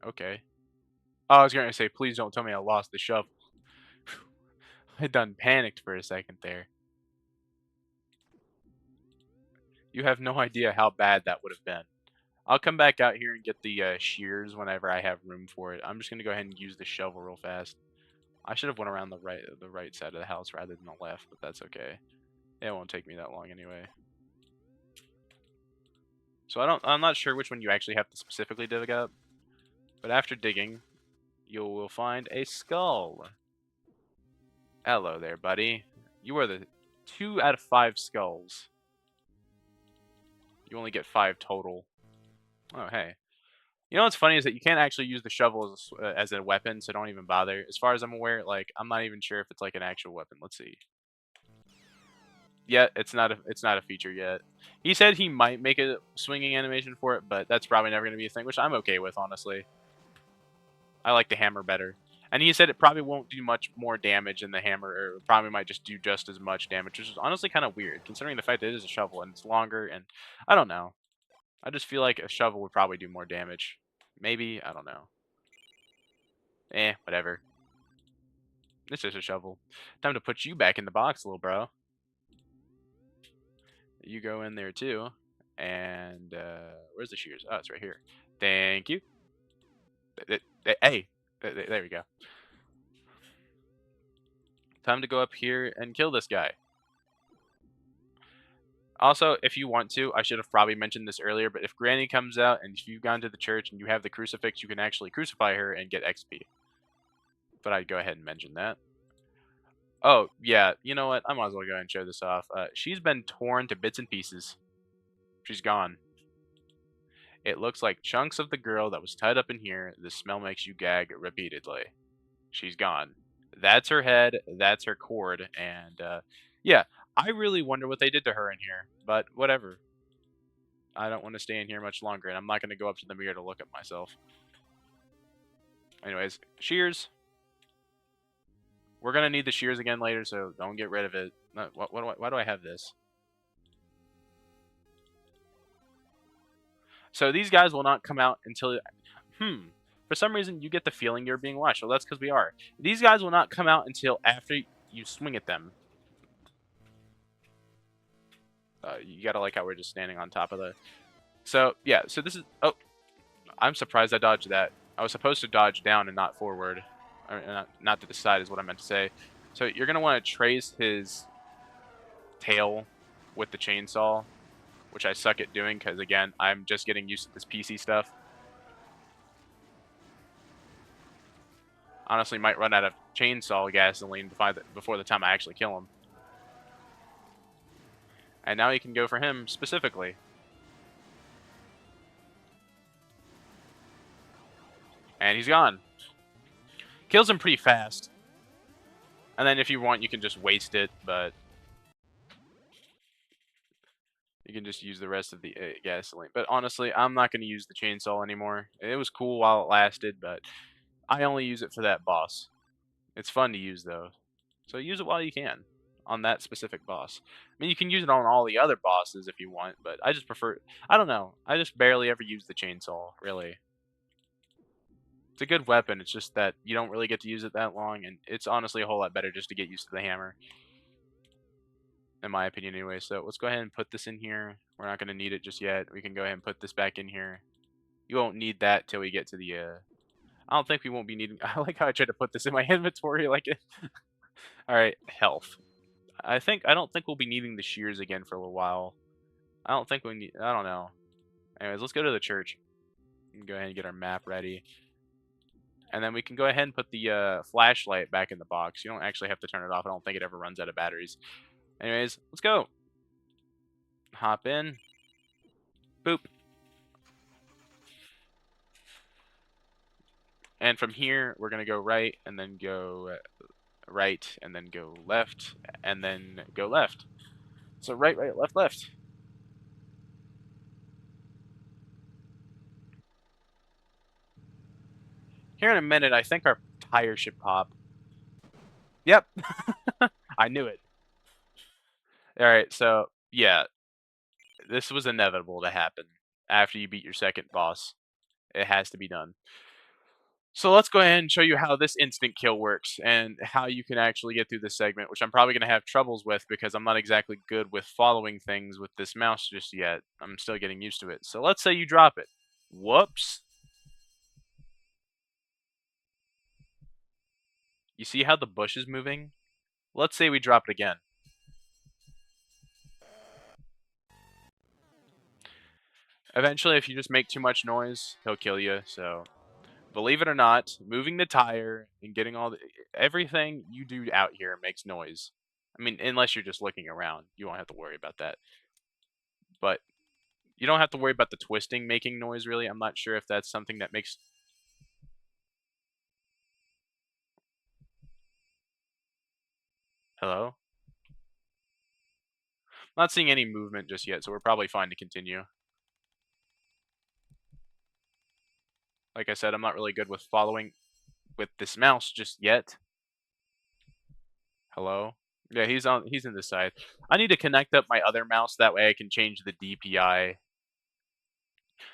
A: Okay. Oh, I was going to say, please don't tell me I lost the shovel. I done panicked for a second there. You have no idea how bad that would have been. I'll come back out here and get the shears whenever I have room for it. I'm just gonna go ahead and use the shovel real fast. I should have went around the right side of the house rather than the left, but that's okay. It won't take me that long anyway. So I'm not sure which one you actually have to specifically dig up, but after digging, you will find a skull. Hello there, buddy. You are the 2 out of 5 skulls. You only get 5 total. Oh, hey. You know what's funny is that you can't actually use the shovel as a weapon, so don't even bother. As far as I'm aware, like, I'm not even sure if it's like an actual weapon. Let's see. Yeah, it's not a feature yet. He said he might make a swinging animation for it, but that's probably never going to be a thing, which I'm okay with, honestly. I like the hammer better. And he said it probably won't do much more damage than the hammer, or it probably might just do just as much damage, which is honestly kind of weird, considering the fact that it is a shovel and it's longer, and I don't know. I just feel like a shovel would probably do more damage. Maybe, I don't know. Whatever. It's just a shovel. Time to put you back in the box, little bro. You go in there too. And where's the shears? Oh, it's right here. Thank you. Hey, there we go. Time to go up here and kill this guy. Also, if you want to, I should have probably mentioned this earlier, but if Granny comes out and if you've gone to the church and you have the crucifix, you can actually crucify her and get XP. But I'd go ahead and mention that. Oh, yeah, you know what? I might as well go ahead and show this off. She's been torn to bits and pieces. She's gone. It looks like chunks of the girl that was tied up in here. The smell makes you gag repeatedly. She's gone. That's her head. That's her cord. And yeah, I really wonder what they did to her in here. But whatever. I don't want to stay in here much longer, and I'm not going to go up to the mirror to look at myself. Anyways, shears. We're going to need the shears again later, so don't get rid of it. Why do I have this? So these guys will not come out until... For some reason, you get the feeling you're being watched. Well, that's because we are. These guys will not come out until after you swing at them. You gotta like how we're just standing on top of the... So, yeah. So this is... Oh. I'm surprised I dodged that. I was supposed to dodge down and not forward. Or not to the side is what I meant to say. So you're going to want to trace his tail with the chainsaw, which I suck at doing because, again, I'm just getting used to this PC stuff. Honestly, might run out of chainsaw gasoline before the time I actually kill him. And now you can go for him specifically. And he's gone. Kills him pretty fast. And then if you want, you can just waste it, but you can just use the rest of the gasoline. But honestly, I'm not going to use the chainsaw anymore. It was cool while it lasted, but I only use it for that boss. It's fun to use, though. So use it while you can on that specific boss. I mean, you can use it on all the other bosses if you want, but I just prefer... I don't know. I just barely ever use the chainsaw, really. It's a good weapon. It's just that you don't really get to use it that long, and it's honestly a whole lot better just to get used to the hammer. In my opinion, anyway. So let's go ahead and put this in here. We're not going to need it just yet. We can go ahead and put this back in here. You won't need that till we get to the... I don't think we won't be needing... I like how I tried to put this in my inventory like it. Alright, health. I don't think we'll be needing the shears again for a little while. I don't think we need. I don't know. Anyways, let's go to the church and go ahead and get our map ready. And then we can go ahead and put the flashlight back in the box. You don't actually have to turn it off. I don't think it ever runs out of batteries. Anyways, let's go. Hop in. Boop. And from here, we're going to go right and then go right and then go left and then go left. So right, right, left, left. Here in a minute, I think our tire should pop. Yep. I knew it. All right, so yeah, this was inevitable to happen after you beat your second boss. It has to be done. So let's go ahead and show you how this instant kill works and how you can actually get through this segment, which I'm probably going to have troubles with because I'm not exactly good with following things with this mouse just yet. I'm still getting used to it. So let's say you drop it. Whoops. You see how the bush is moving? Let's say we drop it again. Eventually, if you just make too much noise, he'll kill you. So believe it or not, moving the tire and getting everything you do out here makes noise. I mean, unless you're just looking around, you won't have to worry about that. But you don't have to worry about the twisting making noise, really. I'm not sure if that's something that makes... Hello? I'm not seeing any movement just yet, so we're probably fine to continue. Like I said, I'm not really good with following with this mouse just yet. Hello? Yeah, he's in this side. I need to connect up my other mouse, that way I can change the DPI.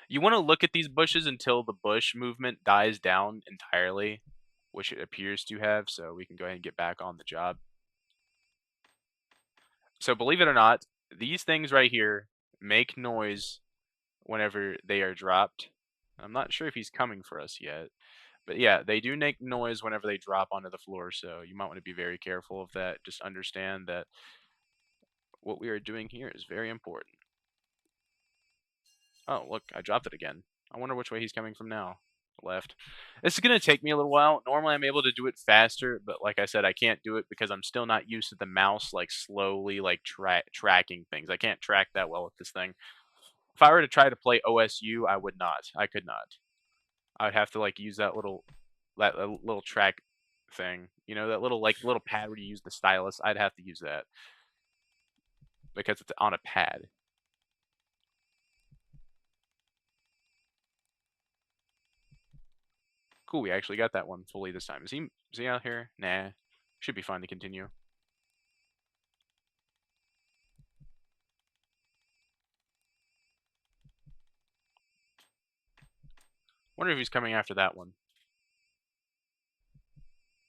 A: You want to look at these bushes until the bush movement dies down entirely, which it appears to have, so we can go ahead and get back on the job. So believe it or not, these things right here make noise whenever they are dropped. I'm not sure if he's coming for us yet, but yeah, they do make noise whenever they drop onto the floor, so you might want to be very careful of that. Just understand that what we are doing here is very important. Oh, look, I dropped it again. I wonder which way he's coming from now. Left. This is going to take me a little while. Normally, I'm able to do it faster, but like I said, I can't do it because I'm still not used to the mouse, like, slowly, like, tracking things. I can't track that well with this thing. If I were to try to play OSU, I would not. I could not. I would have to, like, use that little track thing. You know, that little pad where you use the stylus. I'd have to use that because it's on a pad. Cool, we actually got that one fully this time. Is he out here? Nah. Should be fine to continue. Wonder if he's coming after that one.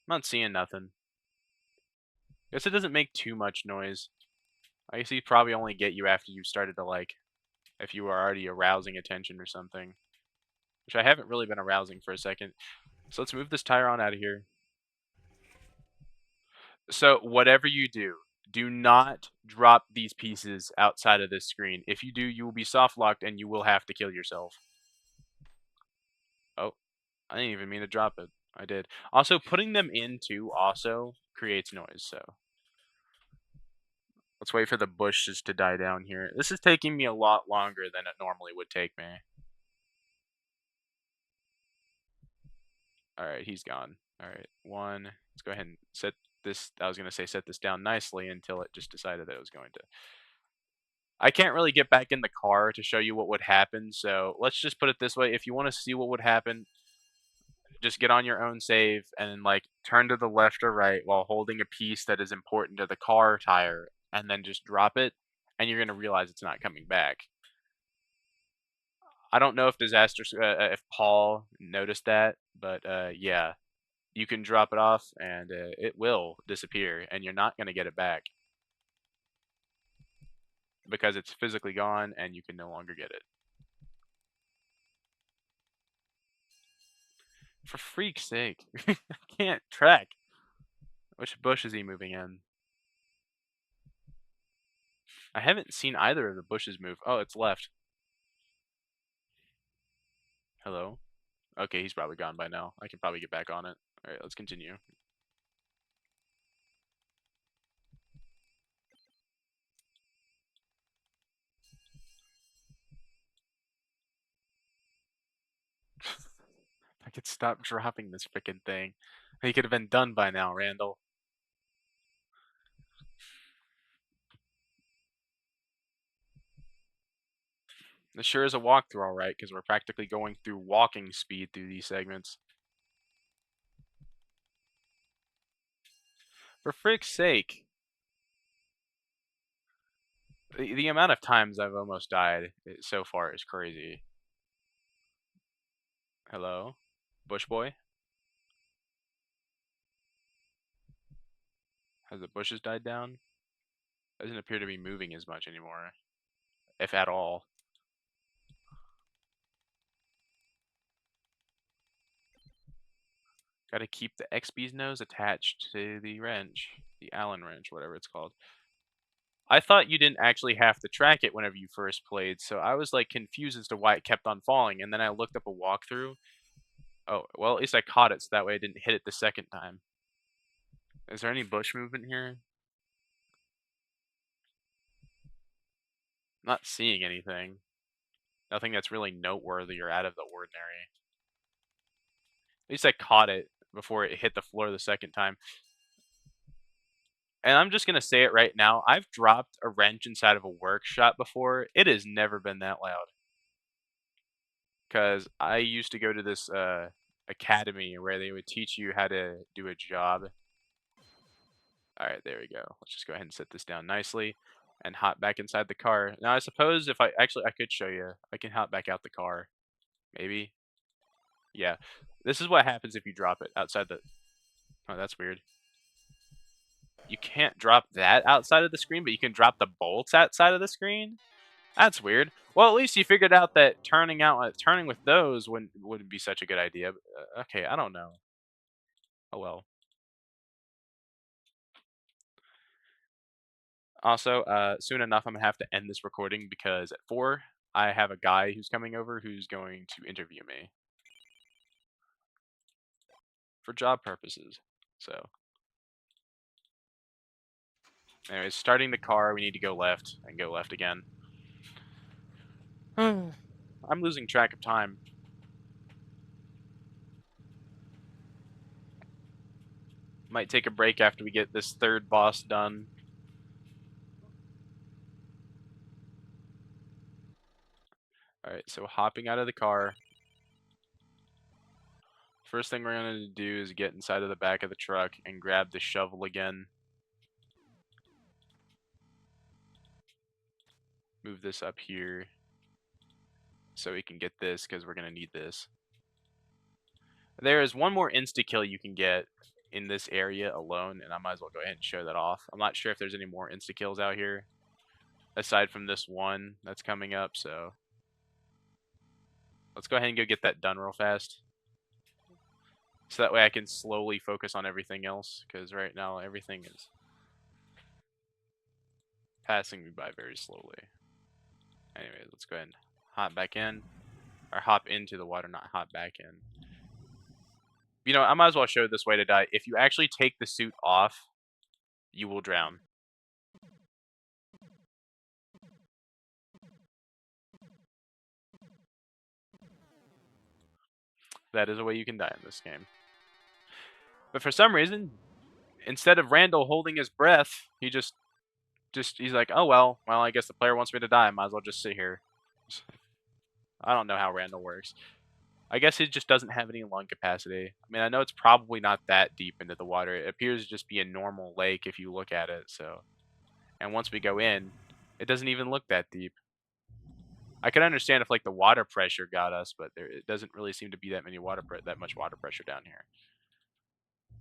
A: I'm not seeing nothing. Guess it doesn't make too much noise. I guess he'd probably only get you after you started to, like, if you were already arousing attention or something. Which I haven't really been arousing for a second. So let's move this tire on out of here. So whatever you do not drop these pieces outside of this screen. If you do, you will be soft locked and you will have to kill yourself. Oh, I didn't even mean to drop it. I did. Also, putting them in too also creates noise, so let's wait for the bushes to die down here. This is taking me a lot longer than it normally would take me. Alright, he's gone. Alright, one. Let's go ahead and set this. I was going to say set this down nicely until it just decided that it was going to. I can't really get back in the car to show you what would happen, so let's just put it this way. If you want to see what would happen, just get on your own save and, like, turn to the left or right while holding a piece that is important to the car tire, and then just drop it, and you're going to realize it's not coming back. I don't know if if Paul noticed that, but yeah, you can drop it off and it will disappear, and you're not going to get it back because it's physically gone and you can no longer get it. For freak's sake, I can't track. Which bush is he moving in? I haven't seen either of the bushes move. Oh, it's left. Hello? Okay, he's probably gone by now. I can probably get back on it. Alright, let's continue. I could stop dropping this freaking thing. He could have been done by now, Randall. This sure is a walkthrough, alright, because we're practically going through walking speed through these segments. For frick's sake. The amount of times I've almost died so far is crazy. Hello? Bush boy? Has the bushes died down? Doesn't appear to be moving as much anymore. If at all. Gotta keep the XB's nose attached to the wrench. The Allen wrench, whatever it's called. I thought you didn't actually have to track it whenever you first played, so I was like confused as to why it kept on falling, and then I looked up a walkthrough. Oh, well, at least I caught it so that way I didn't hit it the second time. Is there any bush movement here? Not seeing anything. Nothing that's really noteworthy or out of the ordinary. At least I caught it before it hit the floor the second time. And I'm just gonna say it right now, I've dropped a wrench inside of a workshop before. It has never been that loud. Because I used to go to this academy where they would teach you how to do a job. Alright, there we go. Let's just go ahead and set this down nicely and hop back inside the car. Now I suppose if I actually I could show you. I can hop back out the car. Maybe. Yeah. This is what happens if you drop it outside the. Oh, that's weird. You can't drop that outside of the screen, but you can drop the bolts outside of the screen? That's weird. Well, at least you figured out that turning with those wouldn't be such a good idea. Okay, I don't know. Oh well. Also, soon enough, I'm gonna have to end this recording because at 4, I have a guy who's coming over who's going to interview me for job purposes. So, anyways, starting the car, we need to go left and go left again. I'm losing track of time. Might take a break after we get this third boss done. Alright, so hopping out of the car. First thing we're going to do is get inside of the back of the truck and grab the shovel again. Move this up here so we can get this because we're going to need this. There is one more insta-kill you can get in this area alone, and I might as well go ahead and show that off. I'm not sure if there's any more insta-kills out here aside from this one that's coming up, so let's go ahead and go get that done real fast. So that way I can slowly focus on everything else, because right now everything is passing me by very slowly. Anyway, let's go ahead and hop back in. Or hop into the water, not hop back in. You know, I might as well show this way to die. If you actually take the suit off, you will drown. That is a way you can die in this game. But for some reason, instead of Randall holding his breath, he's like, oh well, I guess the player wants me to die. I might as well just sit here. I don't know how Randall works. I guess he just doesn't have any lung capacity. I mean, I know it's probably not that deep into the water. It appears to just be a normal lake if you look at it. So, and once we go in, it doesn't even look that deep. I can understand if like the water pressure got us, but it doesn't really seem to be that much water pressure down here.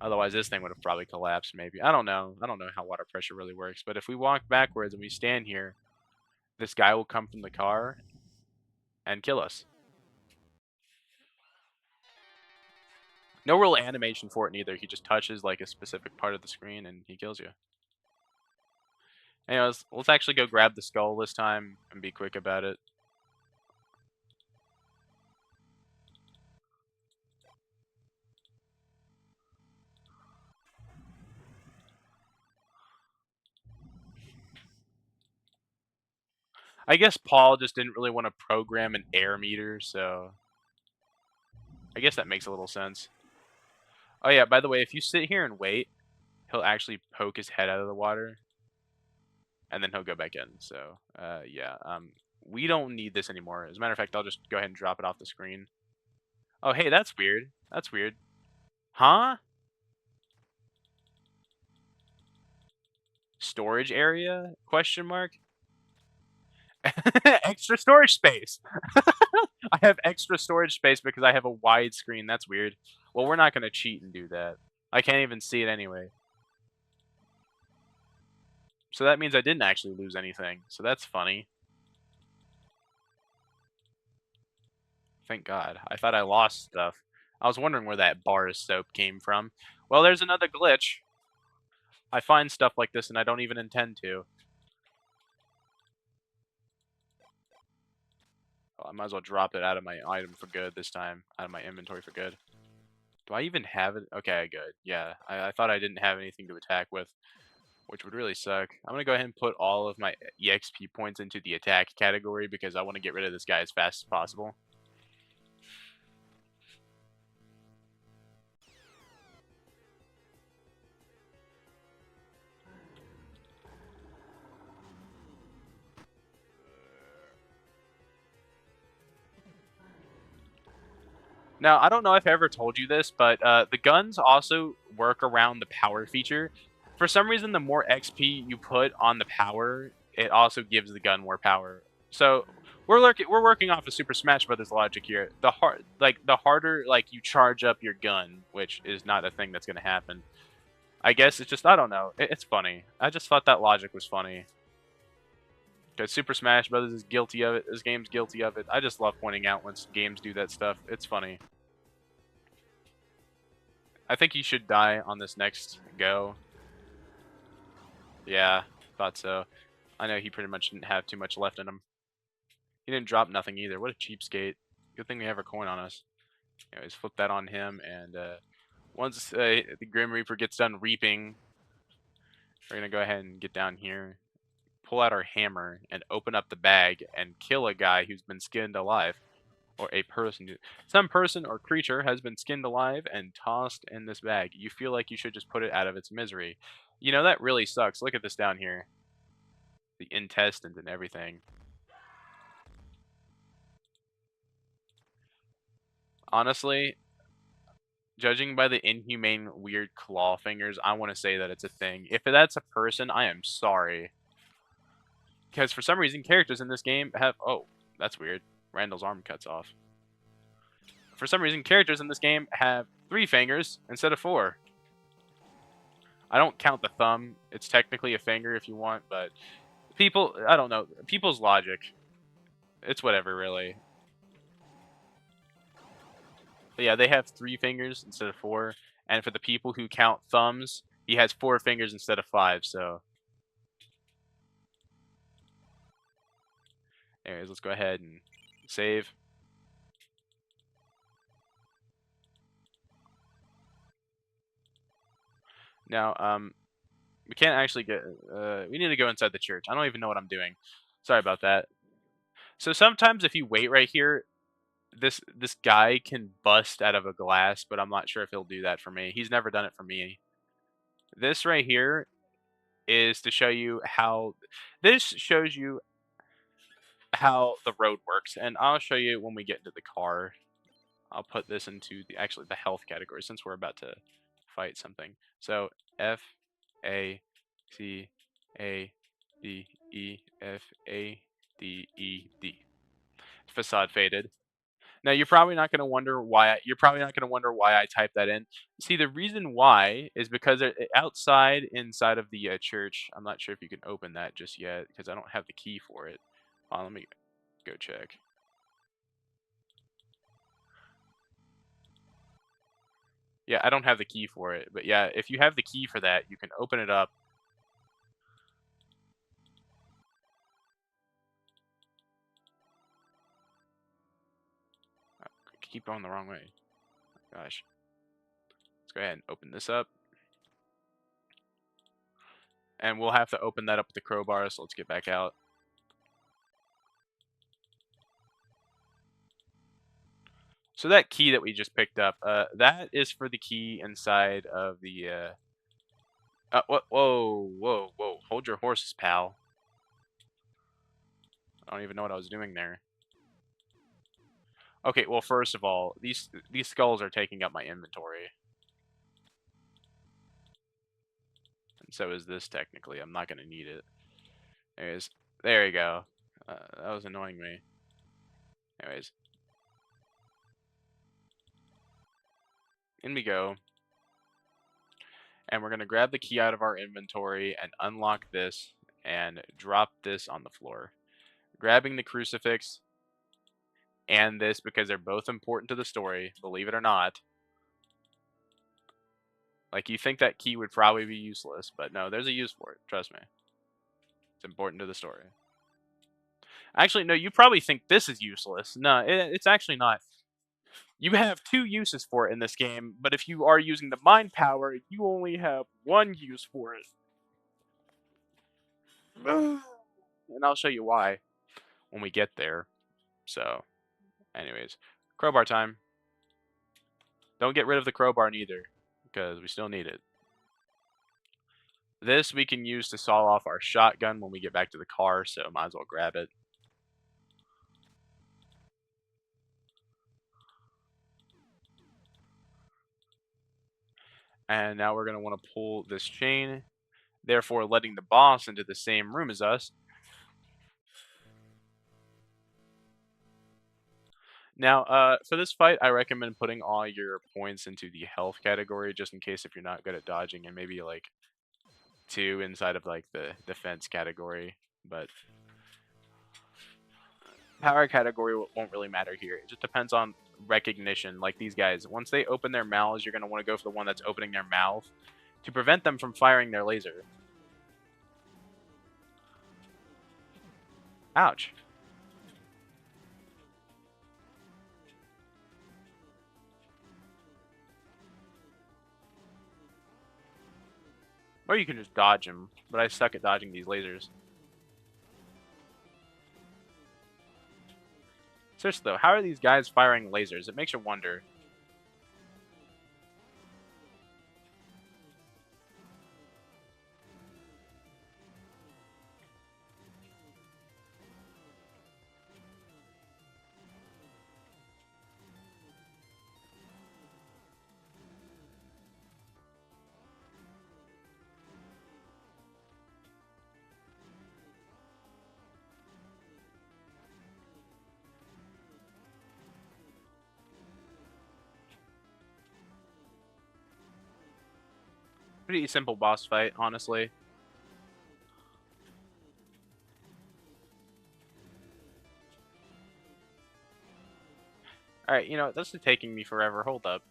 A: Otherwise, this thing would have probably collapsed. Maybe I don't know. I don't know how water pressure really works. But if we walk backwards and we stand here, this guy will come from the car and kill us. No real animation for it neither. He just touches like a specific part of the screen and he kills you. Anyways, let's actually go grab the skull this time and be quick about it. I guess Paul just didn't really want to program an air meter, so I guess that makes a little sense. Oh yeah, by the way, if you sit here and wait, he'll actually poke his head out of the water, and then he'll go back in. So, yeah, we don't need this anymore. As a matter of fact, I'll just go ahead and drop it off the screen. Oh, hey, that's weird. That's weird. Huh? Storage area? Question mark? Extra storage space. I have extra storage space because I have a wide screen. That's weird. Well, we're not going to cheat and do that. I can't even see it anyway. So that means I didn't actually lose anything. So that's funny. Thank God. I thought I lost stuff. I was wondering where that bar of soap came from. Well, there's another glitch. I find stuff like this and I don't even intend to. Well, I might as well drop it out of my item for good this time. Out of my inventory for good. Do I even have it? Okay, good. Yeah, I thought I didn't have anything to attack with, which would really suck. I'm going to go ahead and put all of my EXP points into the attack category because I want to get rid of this guy as fast as possible. Now, I don't know if I ever told you this, but the guns also work around the power feature. For some reason, the more XP you put on the power, it also gives the gun more power. So we're working off of Super Smash Brothers logic here. The harder you charge up your gun, which is not a thing that's gonna happen. I guess it's just I don't know. It's funny. I just thought that logic was funny. Because Super Smash Brothers is guilty of it. This game's guilty of it. I just love pointing out when games do that stuff. It's funny. I think he should die on this next go. Yeah, thought so. I know he pretty much didn't have too much left in him. He didn't drop nothing either. What a cheapskate. Good thing we have a coin on us. Anyways, flip that on him, and once the Grim Reaper gets done reaping, we're going to go ahead and get down here, pull out our hammer, and open up the bag and kill a guy who's been skinned alive. Or a person. Some person or creature has been skinned alive and tossed in this bag. You feel like you should just put it out of its misery. You know, that really sucks. Look at this down here. The intestines and everything. Honestly, judging by the inhumane, weird claw fingers, I want to say that it's a thing. If that's a person, I am sorry. Because for some reason, characters in this game have... Oh, that's weird. Randall's arm cuts off. For some reason, characters in this game have 3 fingers instead of 4. I don't count the thumb. It's technically a finger if you want, but people, I don't know. People's logic. It's whatever, really. But yeah, they have 3 fingers instead of 4. And for the people who count thumbs, he has 4 fingers instead of 5, so. Anyways, let's go ahead and save. Now, we can't actually get, we need to go inside the church. I don't even know what I'm doing. Sorry about that. So sometimes if you wait right here, this guy can bust out of a glass, but I'm not sure if he'll do that for me. He's never done it for me. This right here is to show you how this shows you how the road works, and I'll show you when we get into the car. I'll put this into the health category since we're about to fight something. So F A C A D E F A D E D. Facade faded. Now you're probably not going to wonder why. I typed that in. See, the reason why is because inside of the church. I'm not sure if you can open that just yet because I don't have the key for it. Let me go check. Yeah, I don't have the key for it, but yeah, if you have the key for that, you can open it up. keep going the wrong way. Gosh. Let's go ahead and open this up. And we'll have to open that up with the crowbar, so let's get back out. So that key that we just picked up, that is for the key inside of the, what? Whoa, whoa, whoa. Hold your horses, pal. I don't even know what I was doing there. Okay, well, first of all, these skulls are taking up my inventory. And so is this, technically. I'm not going to need it. Anyways, there you go. That was annoying me. Anyways. In we go. And we're going to grab the key out of our inventory and unlock this and drop this on the floor. Grabbing the crucifix and this because they're both important to the story, believe it or not. Like, you think that key would probably be useless, but no, there's a use for it. Trust me. It's important to the story. Actually, no, you probably think this is useless. No, it's actually not. You have 2 uses for it in this game, but if you are using the mind power, you only have 1 use for it. And I'll show you why when we get there. So, anyways, crowbar time. Don't get rid of the crowbar neither, because we still need it. This we can use to saw off our shotgun when we get back to the car, so might as well grab it. And now we're going to want to pull this chain, therefore letting the boss into the same room as us. Now, for this fight, I recommend putting all your points into the health category, just in case if you're not good at dodging, and maybe like 2 inside of like the defense category. But power category won't really matter here. It just depends on recognition. Like these guys, once they open their mouths, you're going to want to go for the one that's opening their mouth to prevent them from firing their laser. Ouch. Or you can just dodge them, but I suck at dodging these lasers. Seriously though, how are these guys firing lasers? It makes you wonder. Pretty simple boss fight, honestly. Alright, you know, this is taking me forever. Hold up.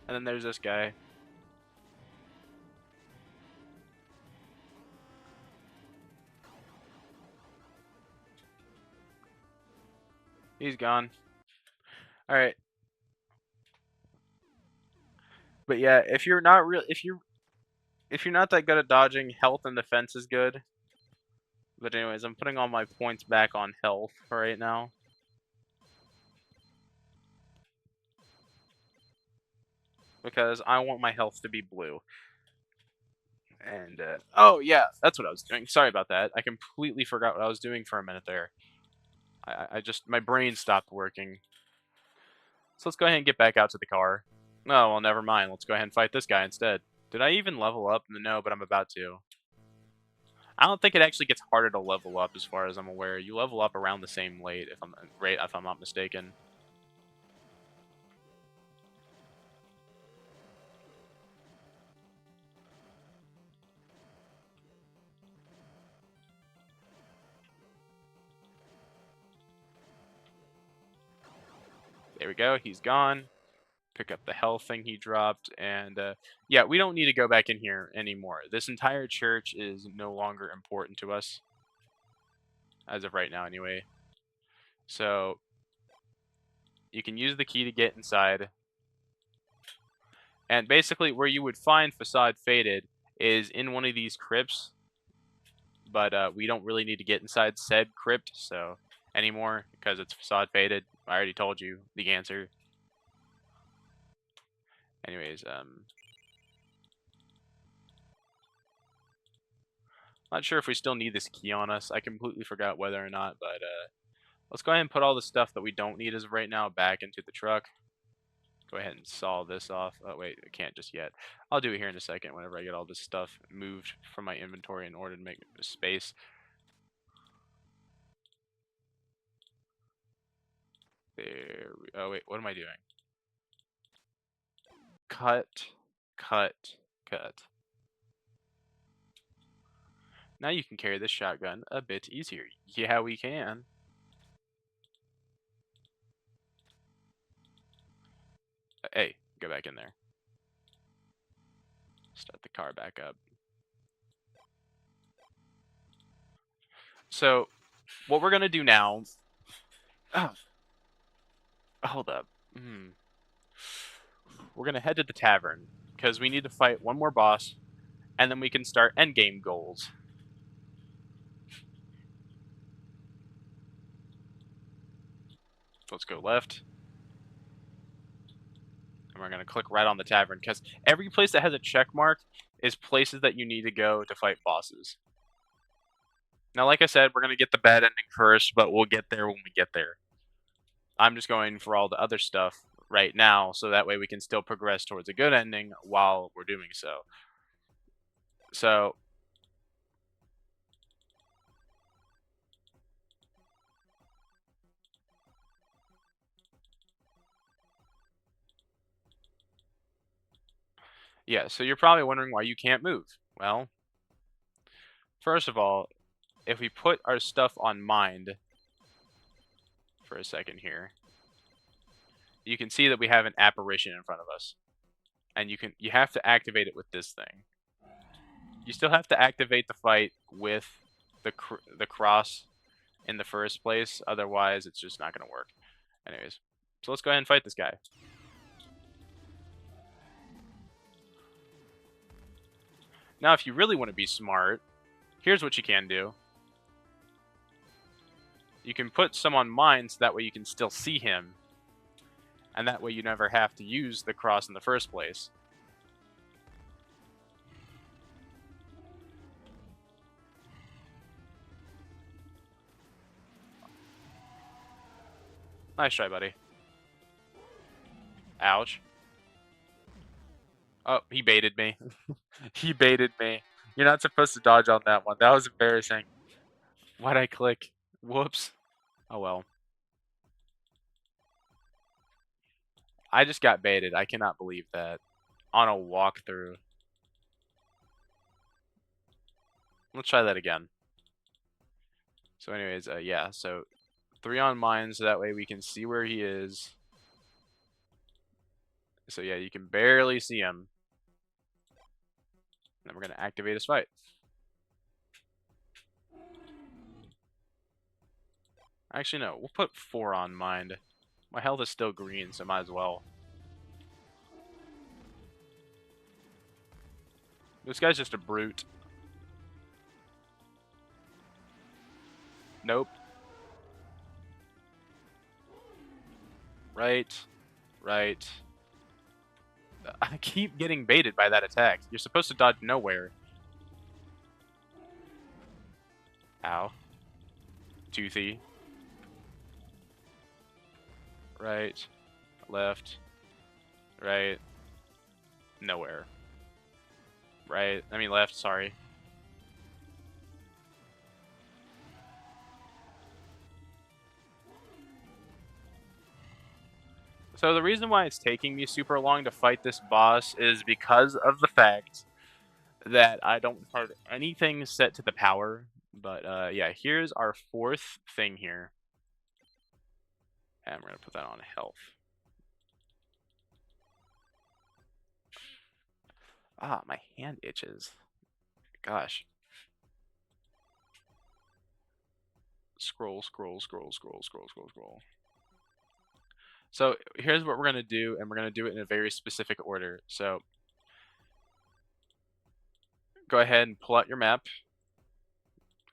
A: And then there's this guy. He's gone. Alright. But yeah, if you're not if you're not that good at dodging, health and defense is good. But anyways, I'm putting all my points back on health right now. Because I want my health to be blue. And, oh yeah, that's what I was doing. Sorry about that. I completely forgot what I was doing for a minute there. I just, my brain stopped working. So let's go ahead and get back out to the car. No, well, never mind. Let's go ahead and fight this guy instead. Did I even level up? No, but I'm about to. I don't think it actually gets harder to level up as far as I'm aware. You level up around the same rate if I'm not mistaken. There we go. He's gone. Pick up the health thing he dropped, and yeah, we don't need to go back in here anymore. This entire church is no longer important to us, as of right now anyway. So you can use the key to get inside, and basically where you would find Facade Faded is in one of these crypts, but we don't really need to get inside said crypt so anymore because it's Facade Faded. I already told you the answer. Anyways, not sure if we still need this key on us. I completely forgot whether or not, but let's go ahead and put all the stuff that we don't need as of right now back into the truck. Go ahead and saw this off. Oh wait, I can't just yet. I'll do it here in a second whenever I get all this stuff moved from my inventory in order to make space. There we, oh wait, what am I doing? Cut, cut, cut. Now you can carry this shotgun a bit easier. Yeah, we can. Hey, go back in there. Start the car back up. So, what we're gonna do now... Oh, hold up. We're gonna head to the tavern, because we need to fight one more boss, and then we can start endgame goals. Let's go left. And we're gonna click right on the tavern, because every place that has a check mark is places that you need to go to fight bosses. Now, like I said, we're gonna get the bad ending first, but we'll get there when we get there. I'm just going for all the other stuff right now, so that way we can still progress towards a good ending while we're doing so. So, yeah, so you're probably wondering why you can't move. Well, first of all, if we put our stuff on mind for a second here, you can see that we have an apparition in front of us. And you have to activate it with this thing. You still have to activate the fight with the cross in the first place, otherwise it's just not going to work. Anyways, so let's go ahead and fight this guy. Now, if you really want to be smart, here's what you can do. You can put some on mine so that way you can still see him. And that way you never have to use the cross in the first place. Nice try, buddy. Ouch. Oh, he baited me. He baited me. You're not supposed to dodge on that one. That was embarrassing. Why'd I click? Whoops. Oh well. I just got baited. I cannot believe that. On a walkthrough. Let's try that again. So anyways, yeah, so 3 on mine, so that way we can see where he is. So yeah, you can barely see him. Then we're going to activate his fight. Actually, no, we'll put 4 on mine. My health is still green, so might as well. This guy's just a brute. Nope. Right. Right. I keep getting baited by that attack. You're supposed to dodge nowhere. Ow. Toothy. Right. Left. Right. Nowhere. Right. I mean left, sorry. So the reason why it's taking me super long to fight this boss is because of the fact that I don't have anything set to the power. But yeah, here's our 4th thing here. And we're going to put that on health. Ah, my hand itches. Gosh. Scroll, scroll, scroll, scroll, scroll, scroll, scroll. So here's what we're gonna do, and we're gonna do it in a very specific order. So go ahead and pull out your map,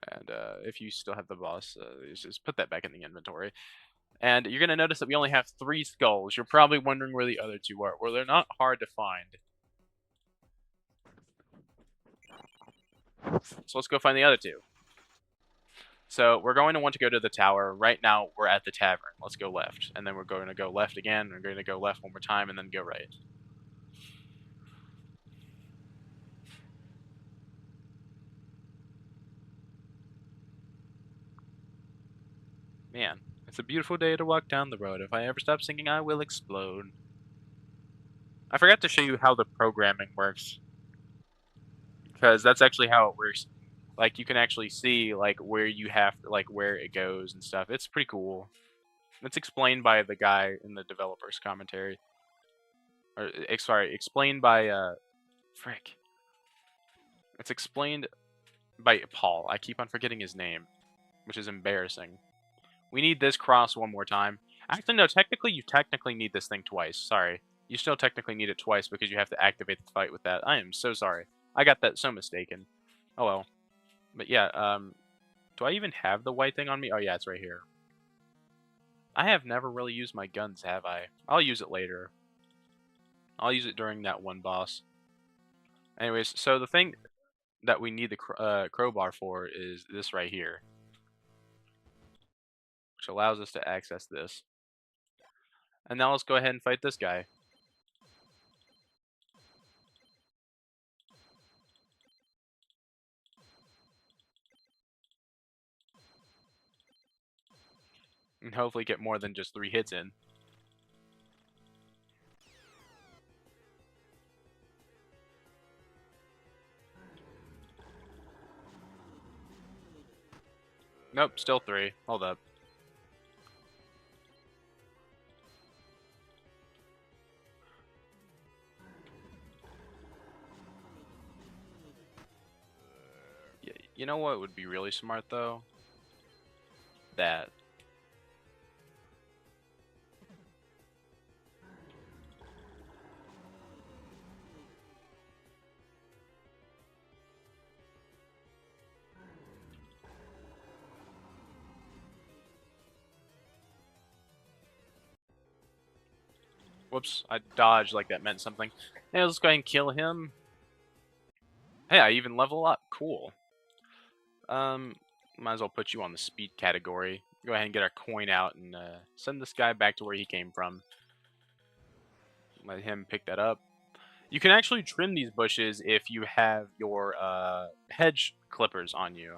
A: and if you still have the boss, just put that back in the inventory. And you're gonna notice that we only have 3 skulls. You're probably wondering where the other 2 are. Well, they're not hard to find. So let's go find the other 2. So we're going to want to go to the tower. Right now, we're at the tavern. Let's go left. And then we're going to go left again. We're going to go left one more time, and then go right. Man, it's a beautiful day to walk down the road. If I ever stop singing, I will explode. I forgot to show you how the programming works, because that's actually how it works. Like, you can actually see, like, where you have, like, where it goes and stuff. It's pretty cool. It's explained by the guy in the developer's commentary. Or, sorry, explained by, frick. It's explained by Paul. I keep on forgetting his name, which is embarrassing. We need this cross one more time. Actually, no, technically, you technically need this thing twice. Sorry. You still technically need it twice because you have to activate the fight with that. I am so sorry. I got that so mistaken. Oh well. But yeah, do I even have the white thing on me? Oh yeah, it's right here. I have never really used my guns, have I? I'll use it later. I'll use it during that one boss. Anyways, so the thing that we need the crowbar for is this right here, which allows us to access this. And now let's go ahead and fight this guy. And hopefully get more than just 3 hits in. Nope, still 3. Hold up. You know what would be really smart, though? That. Whoops, I dodged like that meant something. Hey, let's go ahead and kill him. Hey, I even level up. Cool. Might as well put you on the speed category. Go ahead and get our coin out and send this guy back to where he came from. Let him pick that up. You can actually trim these bushes if you have your hedge clippers on you.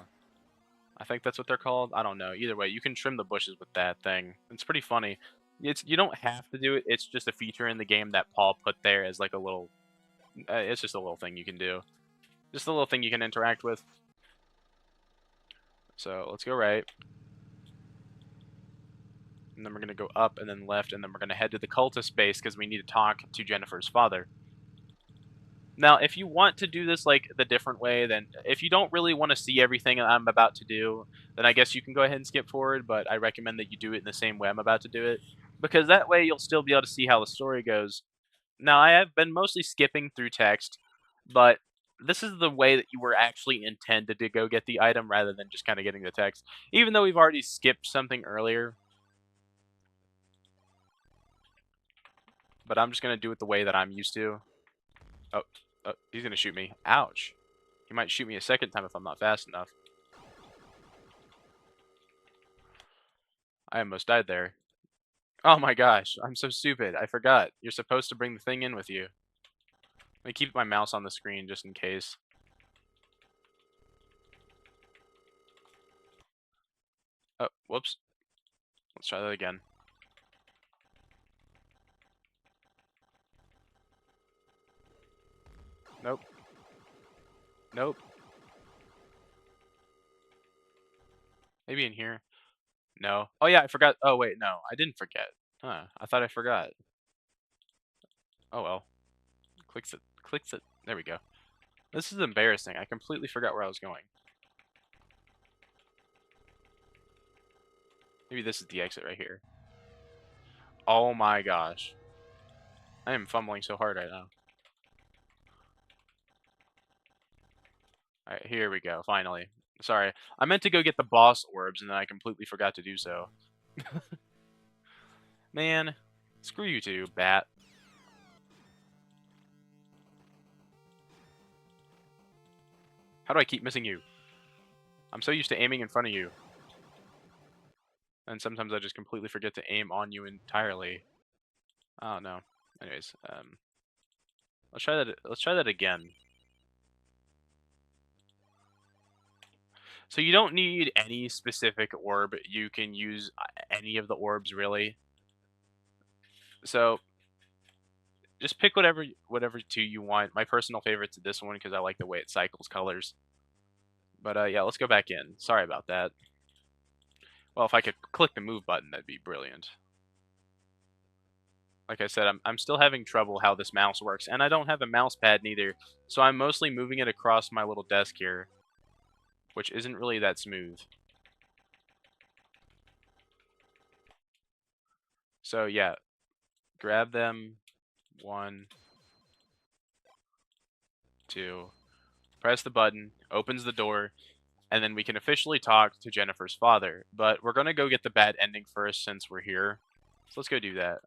A: I think that's what they're called. I don't know. Either way, you can trim the bushes with that thing. It's pretty funny. You don't have to do it. It's just a feature in the game that Paul put there as like a little. It's just a little thing you can do. Just a little thing you can interact with. So let's go right. And then we're gonna go up and then left, and then we're gonna head to the cultist base because we need to talk to Jennifer's father. Now, if you want to do this like the different way, then if you don't really want to see everything I'm about to do, then I guess you can go ahead and skip forward, but I recommend that you do it in the same way I'm about to do it, because that way you'll still be able to see how the story goes. Now, I have been mostly skipping through text, but this is the way that you were actually intended to go get the item rather than just kind of getting the text. Even though we've already skipped something earlier, but I'm just going to do it the way that I'm used to. Oh, he's going to shoot me. Ouch. He might shoot me a second time if I'm not fast enough. I almost died there. Oh my gosh, I'm so stupid. I forgot. You're supposed to bring the thing in with you. Let me keep my mouse on the screen just in case. Oh, whoops. Let's try that again. Nope. Nope. Maybe in here. No. Oh yeah, I forgot. Oh wait, no. I didn't forget. Huh. I thought I forgot. Oh well. Clicks it. Clicks it. There we go. This is embarrassing. I completely forgot where I was going. Maybe this is the exit right here. Oh my gosh. I am fumbling so hard right now. Alright, here we go, finally. Sorry. I meant to go get the boss orbs, and then I completely forgot to do so. Man, screw you too, bat. How do I keep missing you? I'm so used to aiming in front of you. And sometimes I just completely forget to aim on you entirely. Oh no. Anyways, let's try that again. So you don't need any specific orb. You can use any of the orbs really. So just pick whatever two you want. My personal favorite's this one because I like the way it cycles colors. But yeah, let's go back in. Sorry about that. Well, if I could click the move button, that'd be brilliant. Like I said, I'm still having trouble how this mouse works, and I don't have a mouse pad neither, so I'm mostly moving it across my little desk here, which isn't really that smooth. So yeah, grab them. 1, 2. Press the button, opens the door, and then we can officially talk to Jennifer's father. But we're gonna go get the bad ending first since we're here. So let's go do that.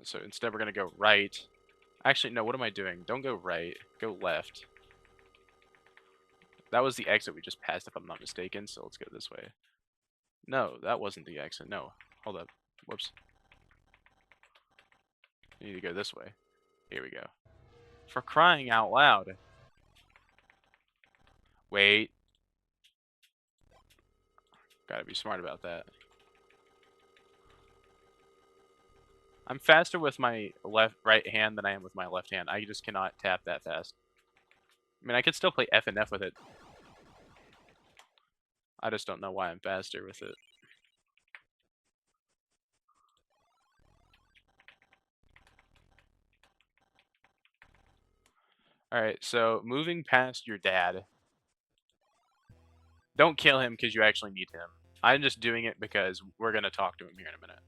A: So instead we're gonna go right. Actually, no, what am I doing? Don't go right. Go left. That was the exit we just passed, if I'm not mistaken, so let's go this way. No, that wasn't the exit. No. Hold up. Whoops. I need to go this way. Here we go. For crying out loud. Wait. Gotta be smart about that. I'm faster with my right hand than I am with my left hand. I just cannot tap that fast. I mean, I could still play F and F with it. I just don't know why I'm faster with it. Alright, so moving past your dad. Don't kill him because you actually need him. I'm just doing it because we're going to talk to him here in a minute.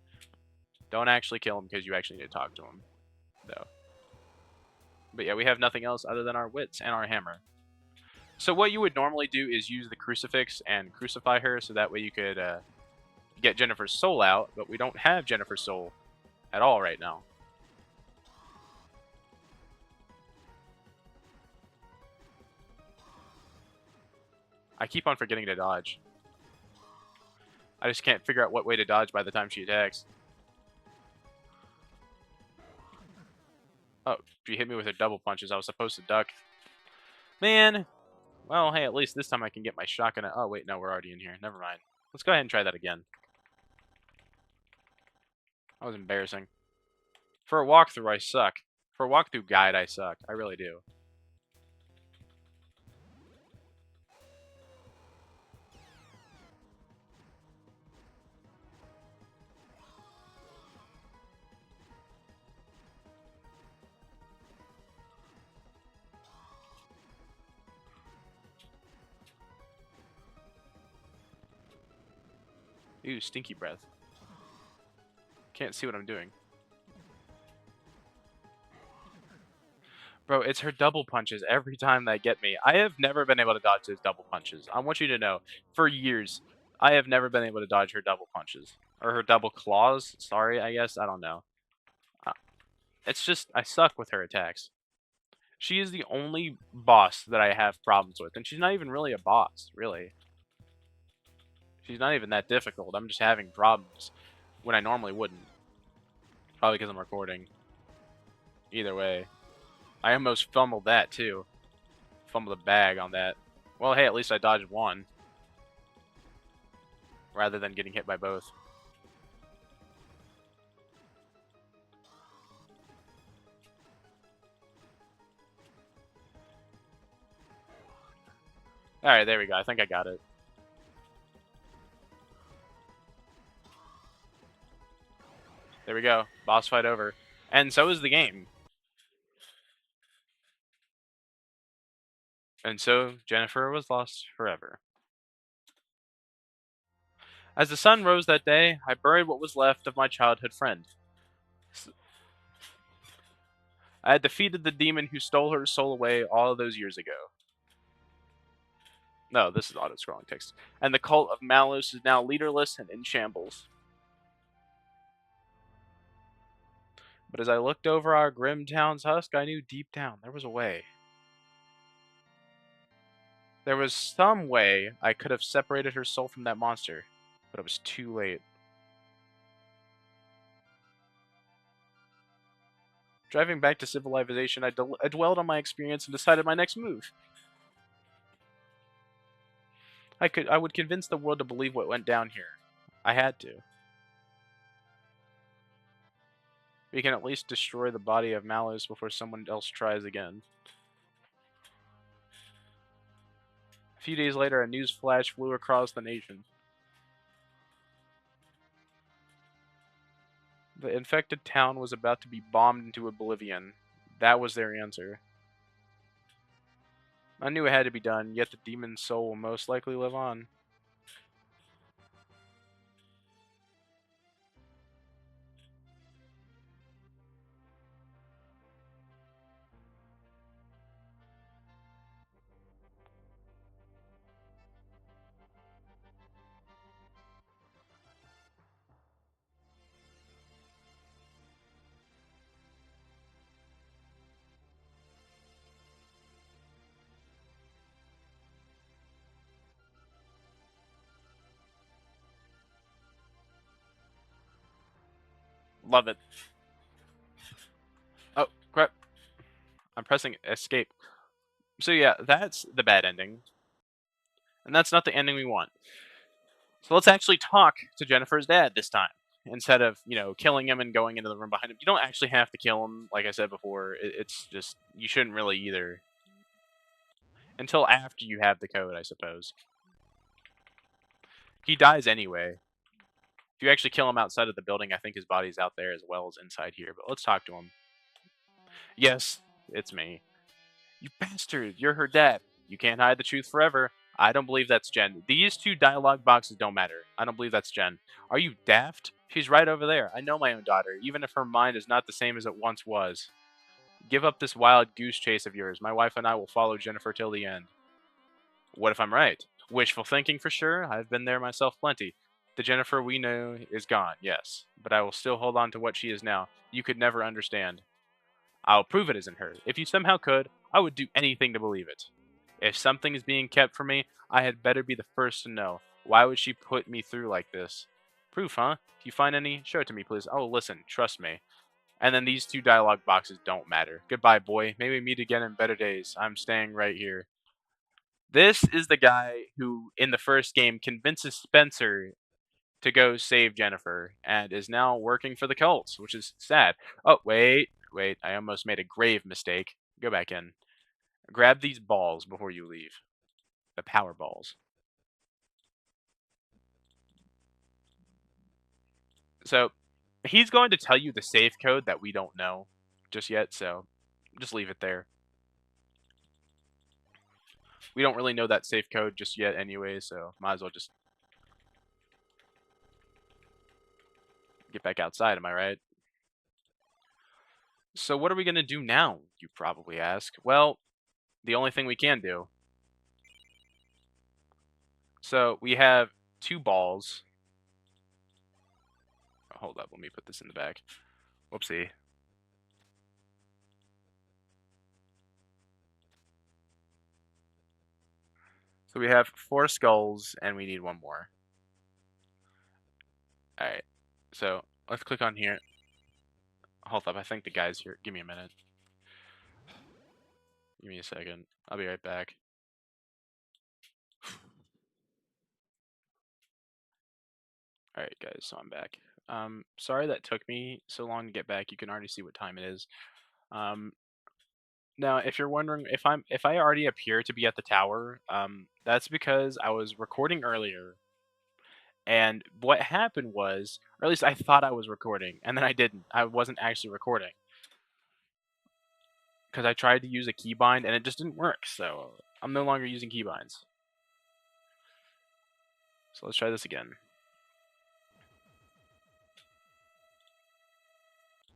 A: Don't actually kill him because you actually need to talk to him, though. But yeah, we have nothing else other than our wits and our hammer. So what you would normally do is use the crucifix and crucify her, so that way you could get Jennifer's soul out, but we don't have Jennifer's soul at all right now. I keep on forgetting to dodge. I just can't figure out what way to dodge by the time she attacks. Oh, she hit me with her double punches. I was supposed to duck. Man! Well, hey, at least this time I can get my shotgun. Oh, wait, no, we're already in here. Never mind. Let's go ahead and try that again. That was embarrassing. For a walkthrough, I suck. For a walkthrough guide, I suck. I really do. Ew, stinky breath. Can't see what I'm doing. Bro, it's her double punches every time they get me. I have never been able to dodge those double punches. I want you to know, for years, I have never been able to dodge her double punches. Or her double claws. Sorry, I guess. I don't know. It's just, I suck with her attacks. She is the only boss that I have problems with. And she's not even really a boss, really. She's not even that difficult. I'm just having problems when I normally wouldn't. Probably because I'm recording. Either way. I almost fumbled that, too. Fumbled the bag on that. Well, hey, at least I dodged one. Rather than getting hit by both. Alright, there we go. I think I got it. There we go. Boss fight over. And so is the game. And so Jennifer was lost forever. As the sun rose that day, I buried what was left of my childhood friend. I had defeated the demon who stole her soul away all those years ago. No, this is auto-scrolling text. And the cult of Malus is now leaderless and in shambles. But as I looked over our grim town's husk, I knew deep down there was a way. There was some way I could have separated her soul from that monster, but it was too late. Driving back to civilization, I dwelled on my experience and decided my next move. I would convince the world to believe what went down here. I had to. We can at least destroy the body of Malus before someone else tries again. A few days later, a news flash flew across the nation. The infected town was about to be bombed into oblivion. That was their answer. I knew it had to be done, yet the demon's soul will most likely live on. Love it. Oh, crap. I'm pressing escape. So yeah, that's the bad ending. And that's not the ending we want. So let's actually talk to Jennifer's dad this time. Instead of, killing him and going into the room behind him. You don't actually have to kill him, like I said before. It's just, you shouldn't really either. Until after you have the code, I suppose. He dies anyway. If you actually kill him outside of the building, I think his body's out there as well as inside here. But let's talk to him. Yes, it's me. You bastard, you're her dad. You can't hide the truth forever. I don't believe that's Jen. These two dialogue boxes don't matter. I don't believe that's Jen. Are you daft? She's right over there. I know my own daughter, even if her mind is not the same as it once was. Give up this wild goose chase of yours. My wife and I will follow Jennifer till the end. What if I'm right? Wishful thinking for sure. I've been there myself plenty. The Jennifer we know is gone, yes, but I will still hold on to what she is now. You could never understand. I'll prove it isn't her. If you somehow could, I would do anything to believe it. If something is being kept from me, I had better be the first to know. Why would she put me through like this? Proof, huh? If you find any, show it to me, please. Oh, listen, trust me. And then these two dialogue boxes don't matter. Goodbye, boy. Maybe meet again in better days. I'm staying right here. This is the guy who, in the first game, convinces Spencer to go save Jennifer and is now working for the cults, which is sad. Oh, wait. I almost made a grave mistake. Go back in. Grab these balls before you leave. The power balls. So, he's going to tell you the safe code that we don't know just yet, so just leave it there. We don't really know that safe code just yet anyway, so might as well just get back outside, am I right? So what are we going to do now, you probably ask? Well, the only thing we can do. So we have two balls. Oh, hold up, let me put this in the back. Whoopsie. So we have 4 skulls, and we need 1 more. Alright, so let's click on here. Hold up, I think the guy's here. Give me a minute. Give me a second. I'll be right back. Alright guys, so I'm back. Sorry that took me so long to get back. You can already see what time it is. Now, if you're wondering if I already appear to be at the tower, that's because I was recording earlier, And what happened was, or at least I thought I was recording, and then I didn't. I wasn't actually recording because I tried to use a keybind and it just didn't work. So I'm no longer using keybinds. So let's try this again.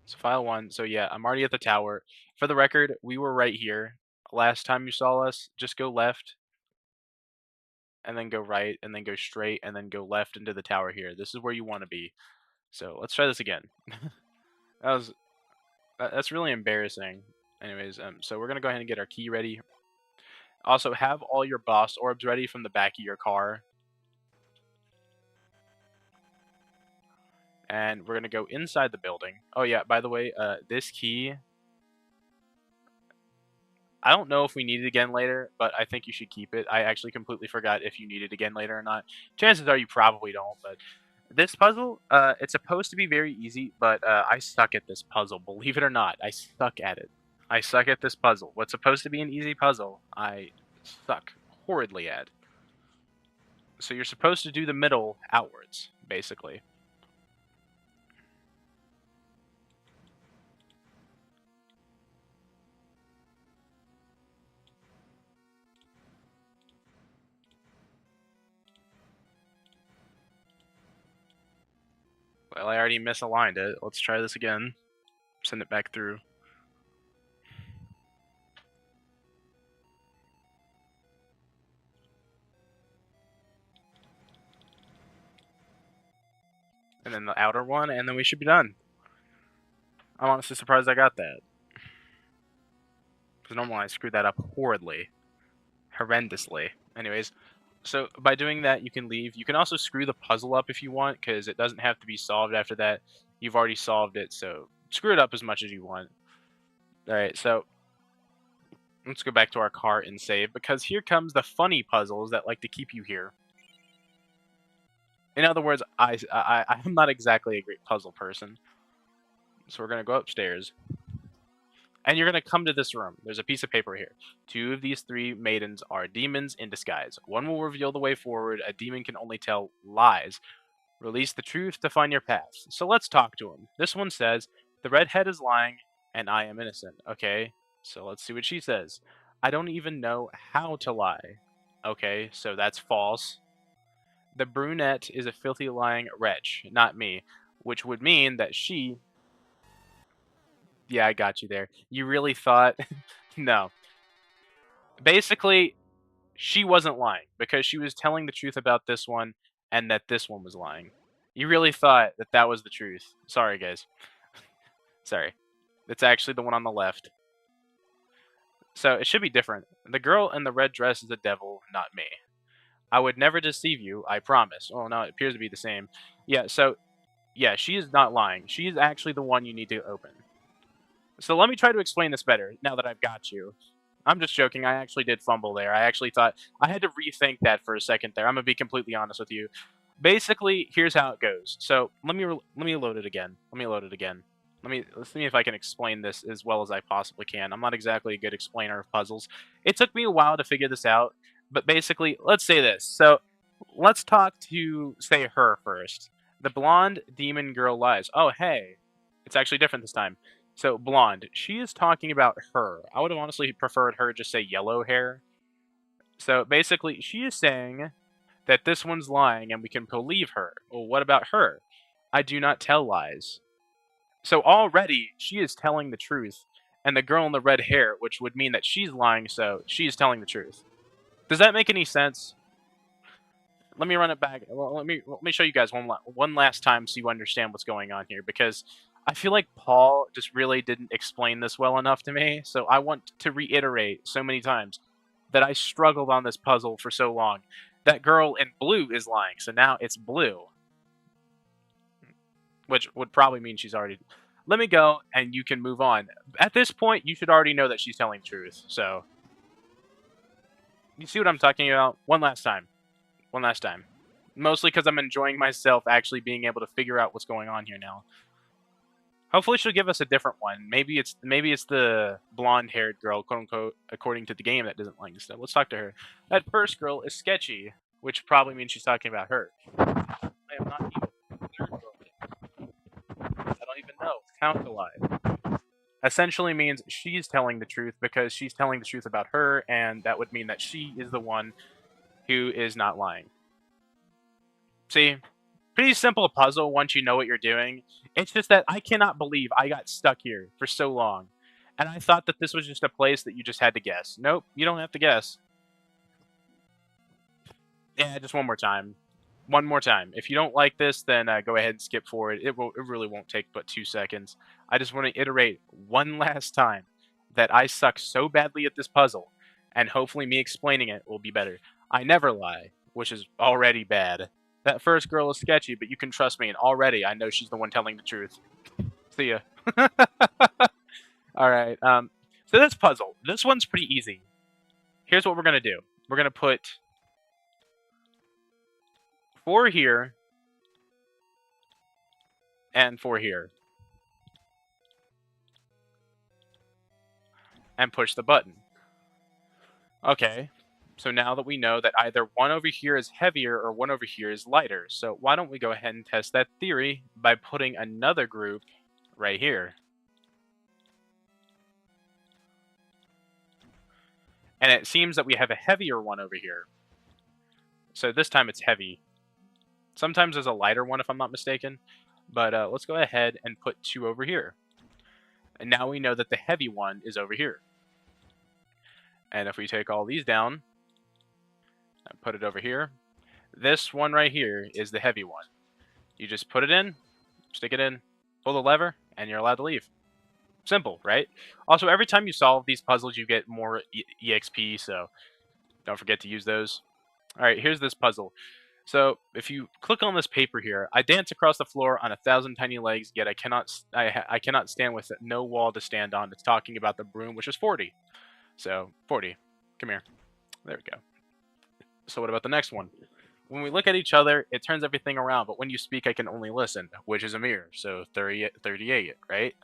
A: So file 1. So yeah, I'm already at the tower. For the record, we were right here. Last time you saw us, just go left and then go right and then go straight and then go left into the tower here. This is where you want to be. So let's try this again. That's really embarrassing. Anyways, so we're gonna go ahead and get our key ready. Also, have all your boss orbs ready from the back of your car. And we're gonna go inside the building. Oh yeah, by the way, this key, I don't know if we need it again later, but I think you should keep it. I actually completely forgot if you need it again later or not. Chances are you probably don't, but this puzzle, it's supposed to be very easy, but I suck at this puzzle. Believe it or not, I suck at it. I suck at this puzzle. What's supposed to be an easy puzzle, I suck horridly at. So you're supposed to do the middle outwards, basically. Well, I already misaligned it. Let's try this again. Send it back through. And then the outer one, and then we should be done. I'm honestly surprised I got that. Because normally I screwed that up horridly. Horrendously. Anyways, so by doing that, you can leave. You can also screw the puzzle up if you want, because it doesn't have to be solved after that. You've already solved it, so screw it up as much as you want. Alright, so let's go back to our car and save, because here comes the funny puzzles that like to keep you here. In other words, I'm not exactly a great puzzle person. So we're going to go upstairs. And you're going to come to this room. There's a piece of paper here. 2 of these 3 maidens are demons in disguise. One will reveal the way forward. A demon can only tell lies. Release the truth to find your path. So let's talk to him. This one says, the redhead is lying and I am innocent. Okay, so let's see what she says. I don't even know how to lie. Okay, so that's false. The brunette is a filthy lying wretch, not me. Which would mean that she... Yeah, I got you there. You really thought... No. Basically, she wasn't lying, because she was telling the truth about this one, and that this one was lying. You really thought that that was the truth. Sorry, guys. Sorry. It's actually the one on the left. So, it should be different. The girl in the red dress is the devil, not me. I would never deceive you, I promise. Oh, no, it appears to be the same. Yeah, so... Yeah, she is not lying. She is actually the one you need to open. So let me try to explain this better, now that I've got you. I'm just joking, I actually did fumble there. I actually thought... I had to rethink that for a second there. I'm gonna be completely honest with you. Basically, here's how it goes. So, let me load it again. Let's see if I can explain this as well as I possibly can. I'm not exactly a good explainer of puzzles. It took me a while to figure this out, but basically, let's say this. So, let's talk to, say, her first. The blonde demon girl lies. Oh, hey. It's actually different this time. So, blonde. She is talking about her. I would have honestly preferred her just say yellow hair. So, basically, she is saying that this one's lying and we can believe her. Well, what about her? I do not tell lies. So, already, she is telling the truth. And the girl in the red hair, which would mean that she's lying, so she's telling the truth. Does that make any sense? Let me run it back. Well, let me show you guys one last time so you understand what's going on here, because I feel like Paul just really didn't explain this well enough to me. So I want to reiterate so many times that I struggled on this puzzle for so long. That girl in blue is lying, so now it's blue, which would probably mean she's already... Let me go, and you can move on. At this point, you should already know that she's telling the truth, so... You see what I'm talking about? One last time. One last time. Mostly because I'm enjoying myself actually being able to figure out what's going on here now. Hopefully she'll give us a different one. Maybe it's the blonde-haired girl, quote-unquote, according to the game, that doesn't like this stuff. Let's talk to her. That first girl is sketchy, which probably means she's talking about her. am not evil. Third girl is. I don't even know. Count a lie. Essentially means she's telling the truth because she's telling the truth about her, and that would mean that she is the one who is not lying. See? Pretty simple puzzle once you know what you're doing. It's just that I cannot believe I got stuck here for so long. And I thought that this was just a place that you just had to guess. Nope, you don't have to guess. Yeah, just one more time. One more time. If you don't like this, then go ahead and skip forward. It really won't take but 2 seconds. I just want to iterate one last time that I suck so badly at this puzzle, and hopefully me explaining it will be better. I never lie, which is already bad. That first girl is sketchy, but you can trust me, and already I know she's the one telling the truth. See ya. All right. So this puzzle, this one's pretty easy. Here's what we're gonna do. We're gonna put 4 here and 4 here, and push the button. Okay. So now that we know that either one over here is heavier or one over here is lighter, so why don't we go ahead and test that theory by putting another group right here. And it seems that we have a heavier one over here. So this time it's heavy. Sometimes there's a lighter one if I'm not mistaken. But let's go ahead and put 2 over here. And now we know that the heavy one is over here. And if we take all these down and put it over here, this one right here is the heavy one. You just put it in, stick it in, pull the lever, and you're allowed to leave. Simple, right? Also, every time you solve these puzzles, you get more EXP, so don't forget to use those. All right, here's this puzzle. So if you click on this paper here, I dance across the floor on 1,000 tiny legs, yet I cannot stand with it, no wall to stand on. It's talking about the broom, which is 40. So 40, come here. There we go. So what about the next one? When we look at each other, it turns everything around, but when you speak, I can only listen, which is a mirror. So 38, right?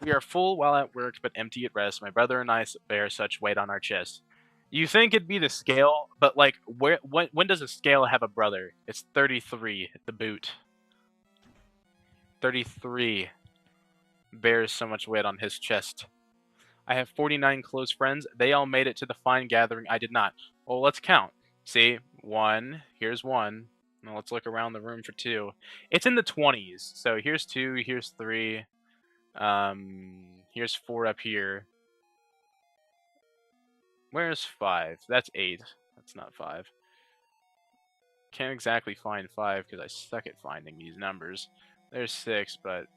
A: We are full while at work, but empty at rest. My brother and I bear such weight on our chest. You think it'd be the scale, but like, when does a scale have a brother? It's 33 at the boot. 33 bears so much weight on his chest. I have 49 close friends. They all made it to the fine gathering. I did not. Well, let's count. See, 1. Here's 1. Now let's look around the room for 2. It's in the 20s. So here's 2. Here's 3. Here's 4 up here. Where's 5? That's 8. That's not 5. Can't exactly find 5 because I suck at finding these numbers. There's 6, but...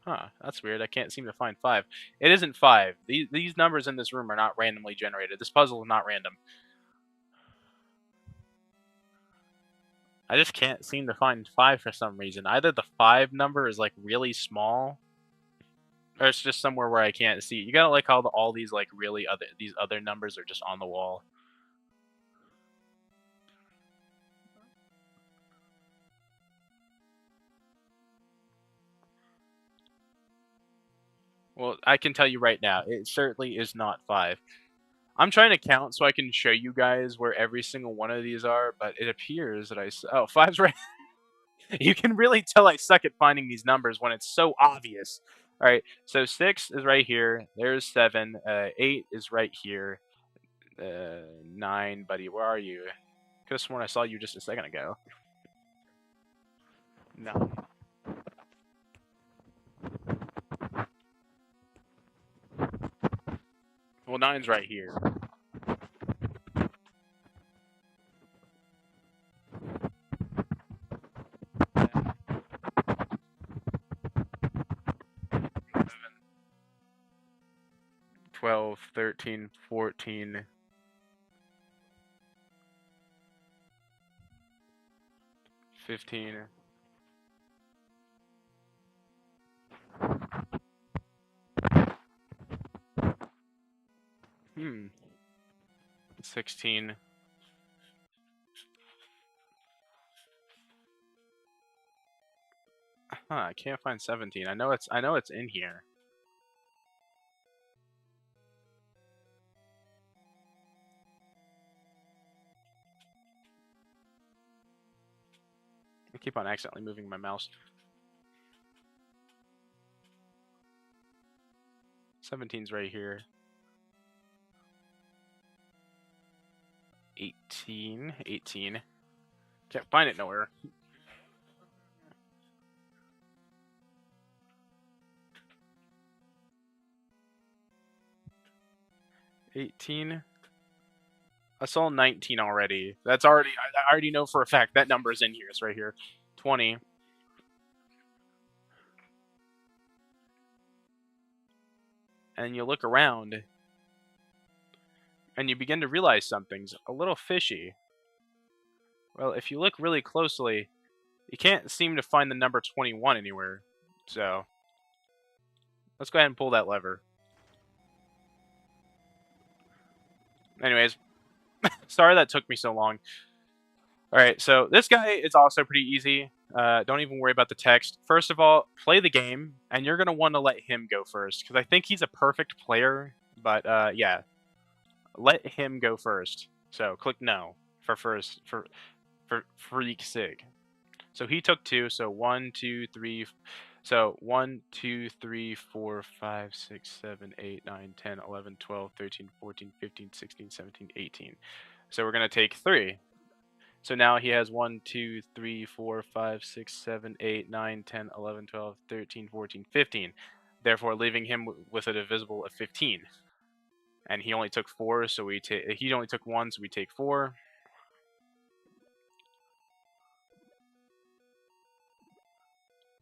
A: Huh, that's weird. I can't seem to find 5. It isn't 5. These numbers in this room are not randomly generated. This puzzle is not random. I just can't seem to find 5 for some reason. Either the 5 number is like really small, or it's just somewhere where I can't see. You gotta like how all these like these other numbers are just on the wall. Well, I can tell you right now, it certainly is not 5. I'm trying to count so I can show you guys where every single one of these are, but it appears that oh, 5's right. You can really tell I suck at finding these numbers when it's so obvious. All right, so 6 is right here. There's 7. 8 is right here. 9, buddy, where are you? Could have sworn I saw you just a second ago. 9. Well, 9's right here. Twelve, 13, 14, 15. Hmm. 16. Huh, I can't find 17. I know it's in here. Keep on accidentally moving my mouse. 17's right here. 18. Can't find it nowhere. 18. I saw 19 already. That's already, I already know for a fact that number is in here. It's right here. 20. And you look around and you begin to realize something's a little fishy. Well, if you look really closely, you can't seem to find the number 21 anywhere. So, let's go ahead and pull that lever. Anyways, sorry that took me so long. Alright, so this guy is also pretty easy. Don't even worry about the text. First of all, play the game, and you're going to want to let him go first, because I think he's a perfect player, but yeah. Let him go first. So, click no for freak sig. So he took 2, so 1, 2, 3, so 1, 2, 3, 4, 5, 6, 7, 8, 9, 10, 11, 12, 13, 14, 15, 16, 17, 18. So we're going to take 3. So now he has 1, 2, 3, 4, 5, 6, 7, 8, 9, 10, 11, 12, 13, 14, 15. Therefore, leaving him with a divisible of 15. And he only took 4, so he only took 1, so we take 4.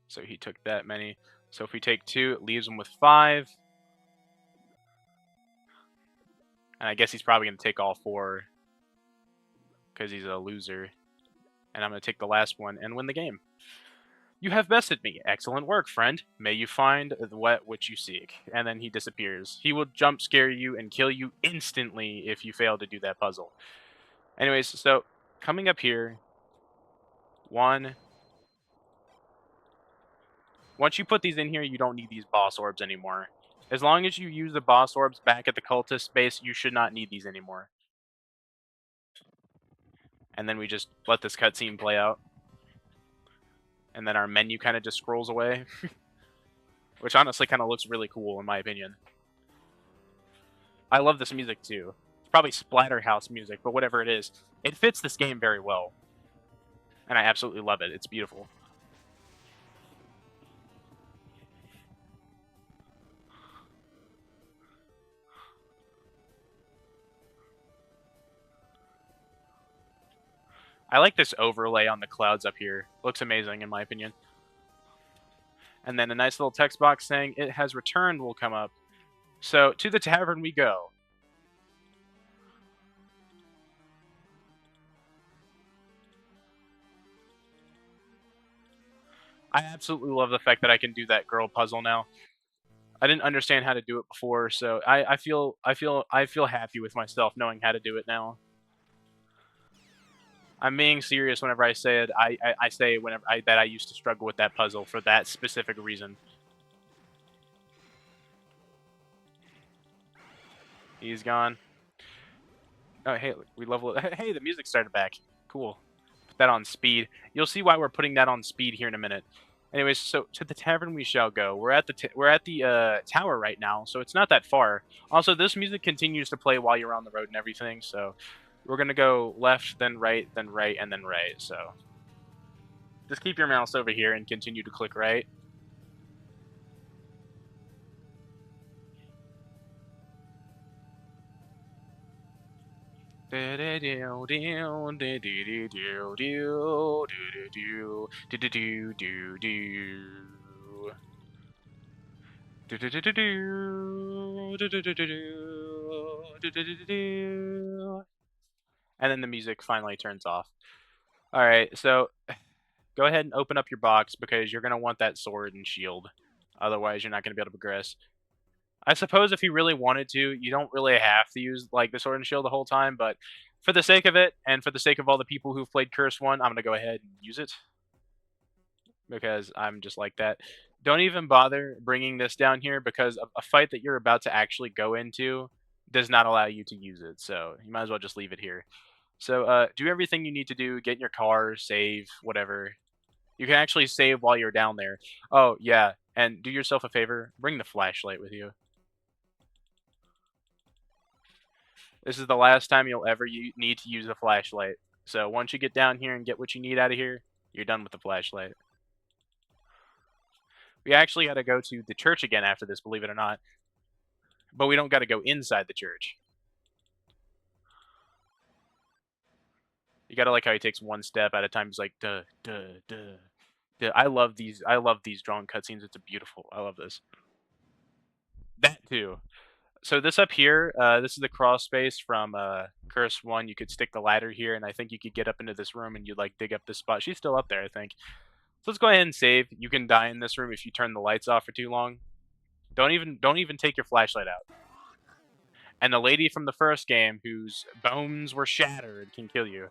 A: So he took that many. So if we take 2, it leaves him with 5. And I guess he's probably going to take all 4 because he's a loser. And I'm going to take the last one and win the game. You have bested me. Excellent work, friend. May you find what which you seek. And then he disappears. He will jump scare you and kill you instantly if you fail to do that puzzle. Anyways, so coming up here, 1. Once you put these in here, you don't need these boss orbs anymore. As long as you use the boss orbs back at the cultist base, you should not need these anymore. And then we just let this cutscene play out. And then our menu kind of just scrolls away. Which honestly kind of looks really cool, in my opinion. I love this music, too. It's probably Splatterhouse music, but whatever it is, it fits this game very well. And I absolutely love it. It's beautiful. I like this overlay on the clouds up here. Looks amazing, in my opinion. And then a nice little text box saying, "It has returned," will come up. So, to the tavern we go. I absolutely love the fact that I can do that girl puzzle now. I didn't understand how to do it before, so I feel happy with myself knowing how to do it now. I'm being serious whenever I say it. I say whenever that I used to struggle with that puzzle for that specific reason. He's gone. Oh, hey, we level it. Hey, the music started back. Cool. Put that on speed. You'll see why we're putting that on speed here in a minute. Anyways, so to the tavern we shall go. We're at the tower right now, so it's not that far. Also, this music continues to play while you're on the road and everything, so we're gonna go left, then right, and then right. So just keep your mouse over here and continue to click right. And then the music finally turns off. Alright, so go ahead and open up your box because you're going to want that sword and shield. Otherwise, you're not going to be able to progress. I suppose if you really wanted to, you don't really have to use like the sword and shield the whole time, but for the sake of it, and for the sake of all the people who've played Curse 1, I'm going to go ahead and use it. Because I'm just like that. Don't even bother bringing this down here because a fight that you're about to actually go into does not allow you to use it. So you might as well just leave it here. So do everything you need to do. Get in your car, save, whatever. You can actually save while you're down there. Oh, yeah, and do yourself a favor, bring the flashlight with you. This is the last time you'll ever need to use a flashlight. So once you get down here and get what you need out of here, you're done with the flashlight. We actually gotta go to the church again after this, believe it or not. But we don't gotta go inside the church. You gotta like how he takes one step at a time. He's like, duh, duh, duh. Duh. I love these drawn cutscenes. It's beautiful. I love this. That too. So this up here, this is the crawl space from Curse 1. You could stick the ladder here, and I think you could get up into this room and you'd like dig up this spot. She's still up there, I think. So let's go ahead and save. You can die in this room if you turn the lights off for too long. Don't even take your flashlight out. And the lady from the first game whose bones were shattered can kill you.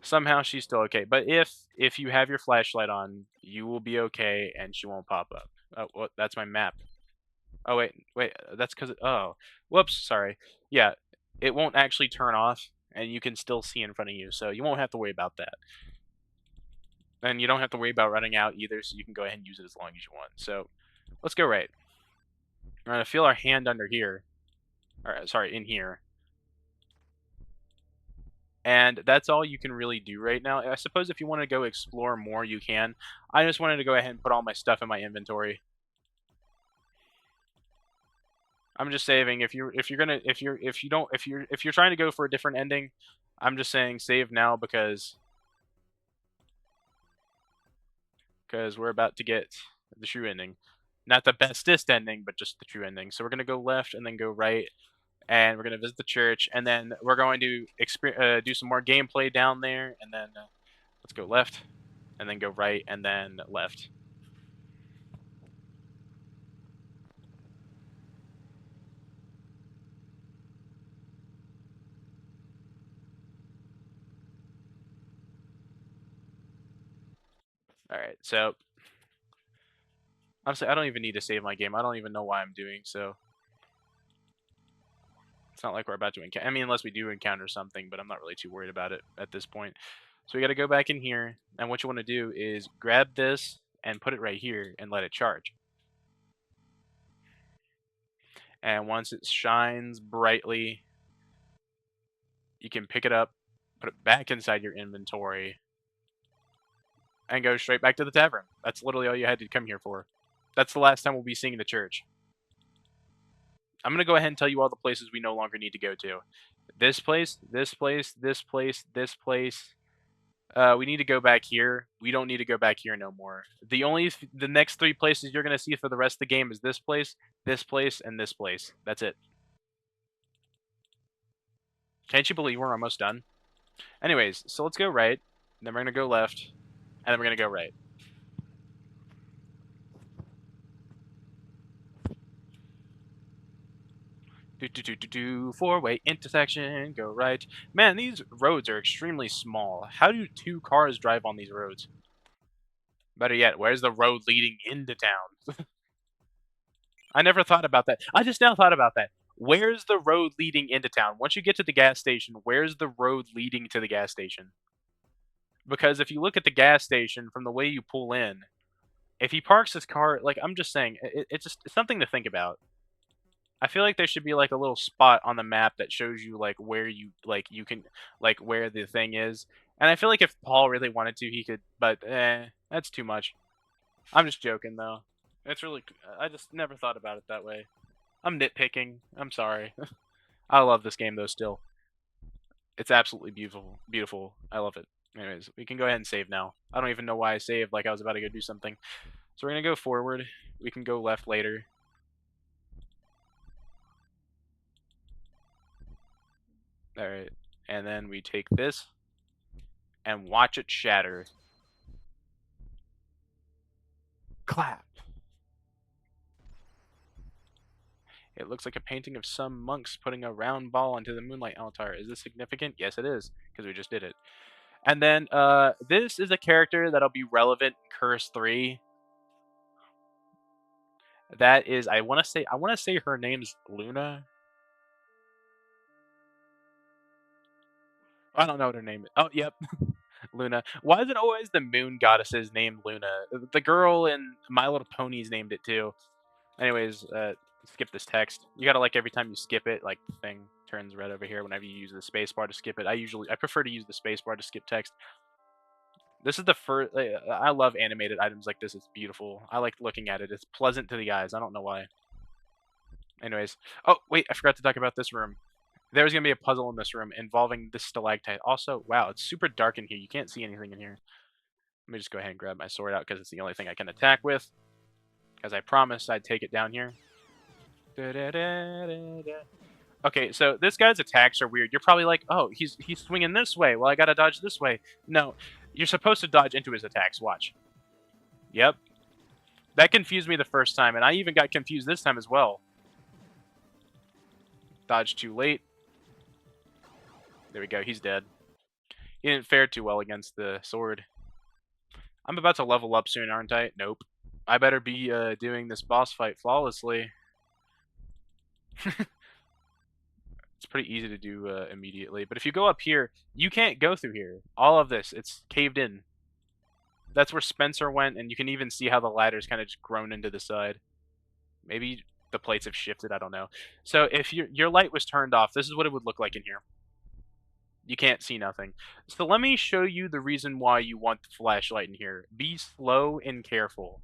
A: Somehow she's still okay. But if you have your flashlight on, you will be okay and she won't pop up. Oh, what? That's my map. Oh wait, that's because oh, whoops, sorry. Yeah, it won't actually turn off, and you can still see in front of you, so you won't have to worry about that. And you don't have to worry about running out either, so you can go ahead and use it as long as you want. So let's go right. We're gonna feel our hand under here, or sorry, in here, and that's all you can really do right now. I suppose if you want to go explore more, you can. I just wanted to go ahead and put all my stuff in my inventory. I'm just saving. If you're trying to go for a different ending, I'm just saying save now because we're about to get the true ending. Not the bestest ending, but just the true ending. So we're gonna go left and then go right, and we're gonna visit the church, and then we're going to do some more gameplay down there, and then let's go left, and then go right, and then left. All right. So honestly, I don't even need to save my game. I don't even know why I'm doing so. It's not like we're about to encounter. I mean, unless we do encounter something, but I'm not really too worried about it at this point. So we got to go back in here, and what you want to do is grab this and put it right here and let it charge. And once it shines brightly, you can pick it up, put it back inside your inventory, and go straight back to the tavern. That's literally all you had to come here for. That's the last time we'll be seeing the church. I'm going to go ahead and tell you all the places we no longer need to go to. This place, this place, this place, this place. We need to go back here. We don't need to go back here no more. The next three places you're going to see for the rest of the game is this place, and this place. That's it. Can't you believe we're almost done? Anyways, so let's go right, then we're going to go left, and then we're going to go right. Four-way intersection, go right. Man, these roads are extremely small. How do two cars drive on these roads? Better yet, where's the road leading into town? I never thought about that. I just now thought about that. Where's the road leading into town? Once you get to the gas station, where's the road leading to the gas station? Because if you look at the gas station from the way you pull in, if he parks his car, like I'm just saying, it's something to think about. I feel like there should be like a little spot on the map that shows you like where you can like where the thing is. And I feel like if Paul really wanted to, he could, but that's too much. I'm just joking though. It's really I just never thought about it that way. I'm nitpicking. I'm sorry. I love this game though still. It's absolutely beautiful. Beautiful. I love it. Anyways, we can go ahead and save now. I don't even know why I saved like I was about to go do something. So we're going to go forward. We can go left later. All right. And then we take this and watch it shatter. Clap. It looks like a painting of some monks putting a round ball onto the moonlight altar. Is this significant? Yes, it is, because we just did it. And then this is a character that'll be relevant in Curse 3. That is, I want to say her name's Luna. I don't know what her name is. Oh, yep. Luna. Why is it always the moon goddesses named Luna? The girl in My Little Ponies named it too. Anyways, skip this text. You gotta like every time you skip it, like the thing turns red over here whenever you use the space bar to skip it. I prefer to use the space bar to skip text. This is the first. I love animated items like this. It's beautiful. I like looking at it. It's pleasant to the eyes. I don't know why. Anyways, oh wait, I forgot to talk about this room. There's gonna be a puzzle in this room involving this stalactite. Also, wow, it's super dark in here. You can't see anything in here. Let me just go ahead and grab my sword out because it's the only thing I can attack with. As I promised, I'd take it down here. Okay, so this guy's attacks are weird. You're probably like, oh, he's swinging this way. Well, I gotta dodge this way. No, you're supposed to dodge into his attacks. Watch. Yep. That confused me the first time, and I even got confused this time as well. Dodge too late. There we go. He's dead. He didn't fare too well against the sword. I'm about to level up soon, aren't I? Nope. I better be doing this boss fight flawlessly. It's pretty easy to do immediately. But if you go up here, you can't go through here. All of this, it's caved in. That's where Spencer went, and you can even see how the ladder's kind of just grown into the side. Maybe the plates have shifted, I don't know. So if your light was turned off, this is what it would look like in here. You can't see nothing. So let me show you the reason why you want the flashlight in here. Be slow and careful.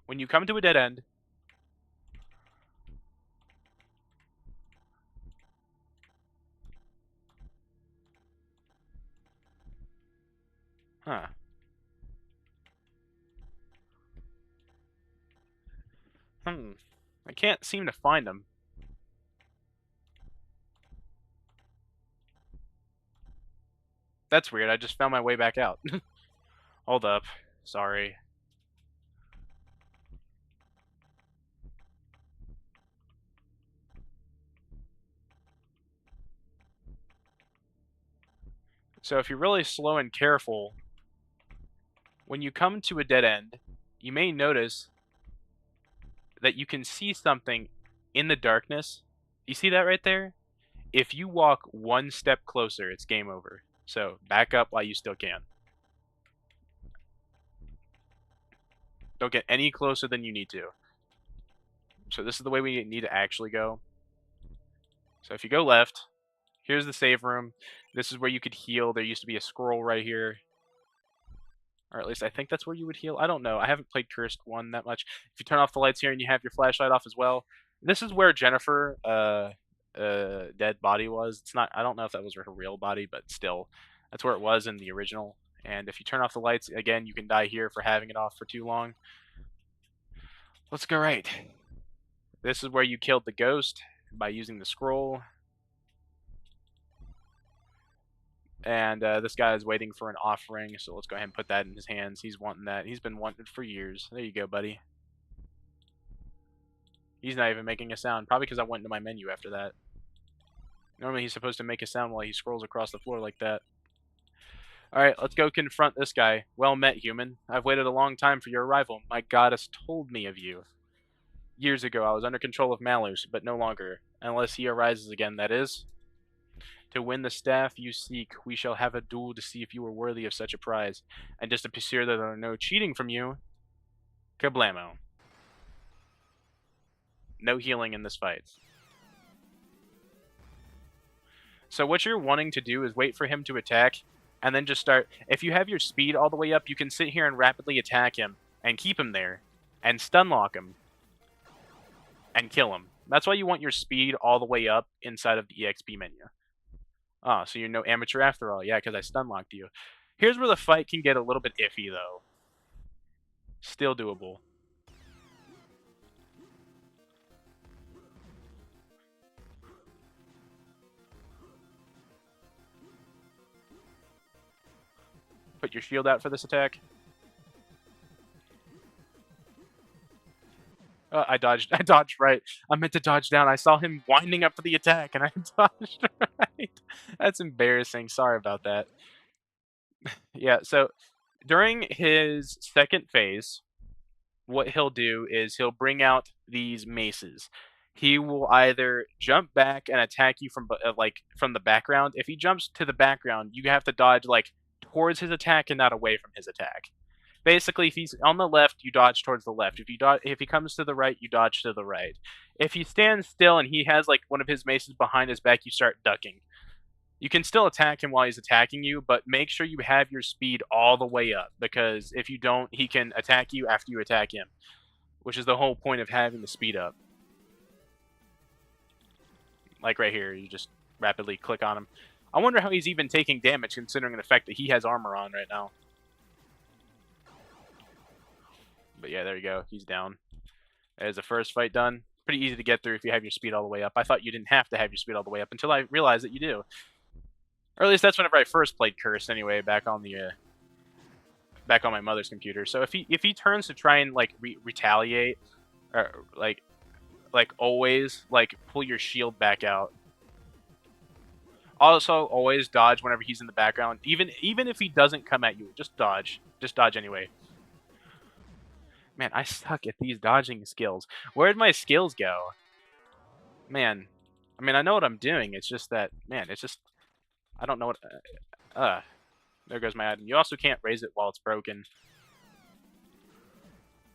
A: When you come to a dead end, huh. I can't seem to find them. That's weird. I just found my way back out. Hold up. Sorry. So if you're really slow and careful, when you come to a dead end, you may notice that you can see something in the darkness. You see that right there? If you walk one step closer, it's game over. So back up while you still can. Don't get any closer than you need to. So this is the way we need to actually go. So if you go left, here's the save room. This is where you could heal. There used to be a scroll right here. Or at least I think that's where you would heal. I don't know. I haven't played Cursed 1 that much. If you turn off the lights here and you have your flashlight off as well, this is where Jennifer dead body was. It's not. I don't know if that was her real body, but still, that's where it was in the original. And if you turn off the lights again, you can die here for having it off for too long. Let's go right. This is where you killed the ghost by using the scroll. And this guy is waiting for an offering, so let's go ahead and put that in his hands. He's wanting that. He's been wanting it for years. There you go, buddy. He's not even making a sound, probably because I went into my menu after that. Normally he's supposed to make a sound while he scrolls across the floor like that. Alright, let's go confront this guy. Well met, human. I've waited a long time for your arrival. My goddess told me of you. Years ago, I was under control of Malus, but no longer. Unless he arises again, that is. To win the staff you seek, we shall have a duel to see if you are worthy of such a prize. And just to be sure that there are no cheating from you, kablamo. No healing in this fight. So what you're wanting to do is wait for him to attack, and then just start. If you have your speed all the way up, you can sit here and rapidly attack him, and keep him there, and stun lock him, and kill him. That's why you want your speed all the way up inside of the EXP menu. Oh, so you're no amateur after all. Yeah, because I stun locked you. Here's where the fight can get a little bit iffy, though. Still doable. Put your shield out for this attack. I dodged. I dodged right. I meant to dodge down. I saw him winding up for the attack, and I dodged right. That's embarrassing. Sorry about that. Yeah, so during his second phase, what he'll do is he'll bring out these maces. he will either jump back and attack you from like from the background. If he jumps to the background, you have to dodge like towards his attack and not away from his attack. Basically, if he's on the left, you dodge towards the left. If he comes to the right, you dodge to the right. If he stands still and he has like one of his maces behind his back, you start ducking. You can still attack him while he's attacking you, but make sure you have your speed all the way up, because if you don't, he can attack you after you attack him, which is the whole point of having the speed up. Like right here, you just rapidly click on him. I wonder how he's even taking damage considering the fact that he has armor on right now. But yeah, there you go. He's down. There's the first fight done. Pretty easy to get through if you have your speed all the way up. I thought you didn't have to have your speed all the way up until I realized that you do. Or at least that's whenever I first played Curse anyway, back on my mother's computer. So if he turns to try and like retaliate, or like always like pull your shield back out. Also, always dodge whenever he's in the background. Even if he doesn't come at you, just dodge. Just dodge anyway. Man, I suck at these dodging skills. Where'd my skills go? Man, I mean, I know what I'm doing. It's just that, man, it's just, I don't know what, there goes my item. You also can't raise it while it's broken.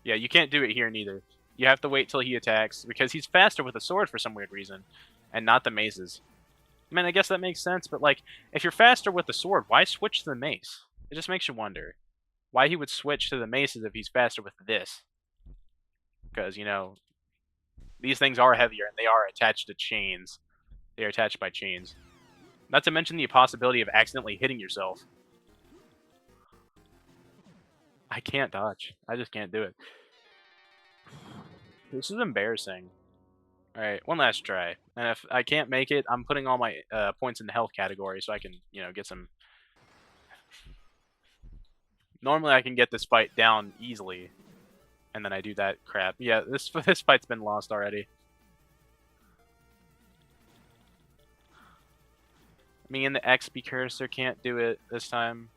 A: Yeah, you can't do it here neither. You have to wait till he attacks, because he's faster with a sword for some weird reason, and not the maces. I mean, I guess that makes sense, but like, if you're faster with the sword, why switch to the mace? It just makes you wonder why he would switch to the maces if he's faster with this. Because, you know, these things are heavier, and they are attached to chains. They are attached by chains. Not to mention the possibility of accidentally hitting yourself. I can't dodge. I just can't do it. This is embarrassing. Alright, one last try. And if I can't make it, I'm putting all my points in the health category so I can, you know, get some... Normally I can get this fight down easily. And then I do that crap. Yeah, this fight's been lost already. Me and the XP cursor can't do it this time.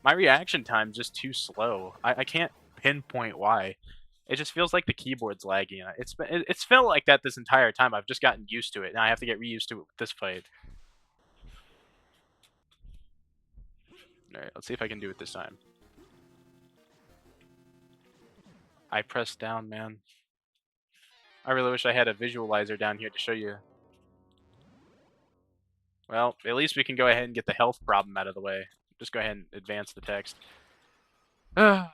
A: My reaction time's just too slow. I can't pinpoint why. It just feels like the keyboard's laggy. It's felt like that this entire time. I've just gotten used to it, and I have to get reused to it with this fight. Alright, let's see if I can do it this time. I pressed down, man. I really wish I had a visualizer down here to show you. Well, at least we can go ahead and get the health problem out of the way. Just go ahead and advance the text. I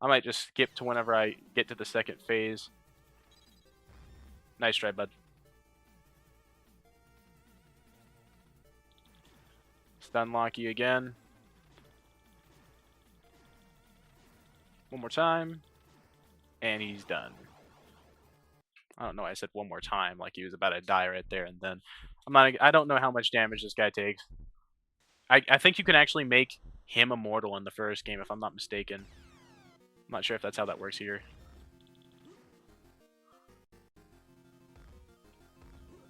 A: might just skip to whenever I get to the second phase. Nice try, bud. Stun lock you again. One more time. And he's done. I don't know why I said one more time, like he was about to die right there and then. I don't know how much damage this guy takes. I think you can actually make him immortal in the first game, if I'm not mistaken. I'm not sure if that's how that works here.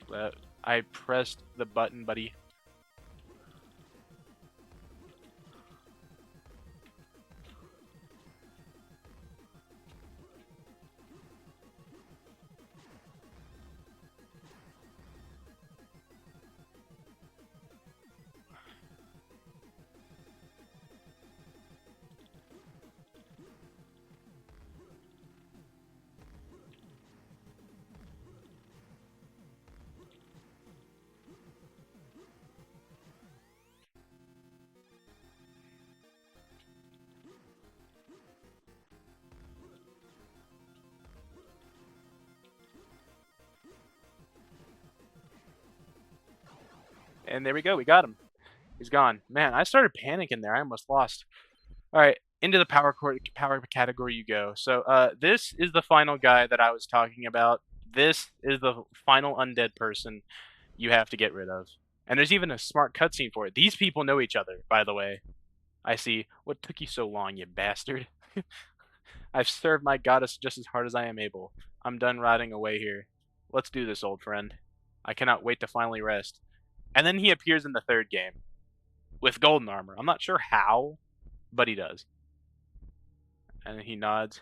A: But I pressed the button, buddy. And there we go, we got him. He's gone. Man, I started panicking there. I almost lost. All right, into the power category you go. So this is the final guy that I was talking about. This is the final undead person you have to get rid of. And there's even a smart cutscene for it. These people know each other, by the way. I see. What took you so long, you bastard? I've served my goddess just as hard as I am able. I'm done rotting away here. Let's do this, old friend. I cannot wait to finally rest. And then he appears in the third game with golden armor. I'm not sure how, but he does. And he nods.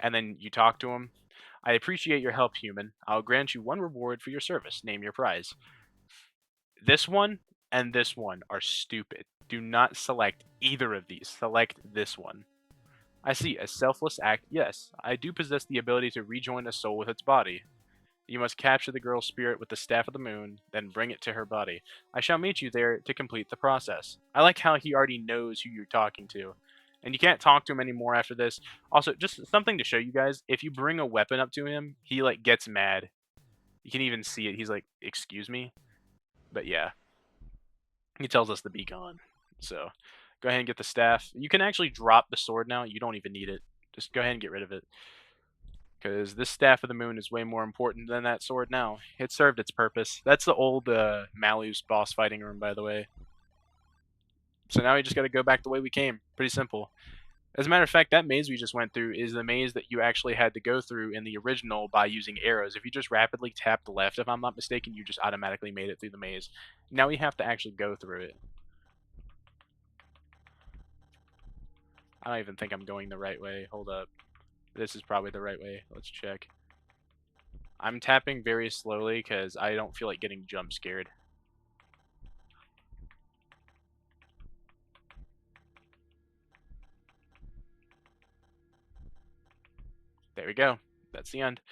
A: and then you talk to him. I appreciate your help, human. I'll grant you one reward for your service. Name your prize. This one and this one are stupid. Do not select either of these. Select this one. I see. A selfless act. Yes, I do possess the ability to rejoin a soul with its body. You must capture the girl's spirit with the Staff of the Moon, then bring it to her body. I shall meet you there to complete the process. I like how he already knows who you're talking to. And you can't talk to him anymore after this. Also, just something to show you guys, if you bring a weapon up to him, he like gets mad. You can even see it. He's like, "Excuse me?" But yeah, he tells us to be gone. So, go ahead and get the staff. You can actually drop the sword now. You don't even need it. Just go ahead and get rid of it. Because this Staff of the Moon is way more important than that sword now. It served its purpose. That's the old Malus boss fighting room, by the way. So now we just got to go back the way we came. Pretty simple. As a matter of fact, that maze we just went through is the maze that you actually had to go through in the original by using arrows. If you just rapidly tapped left, if I'm not mistaken, you just automatically made it through the maze. Now we have to actually go through it. I don't even think I'm going the right way. Hold up. This is probably the right way. Let's check. I'm tapping very slowly because I don't feel like getting jump scared. There we go. That's the end.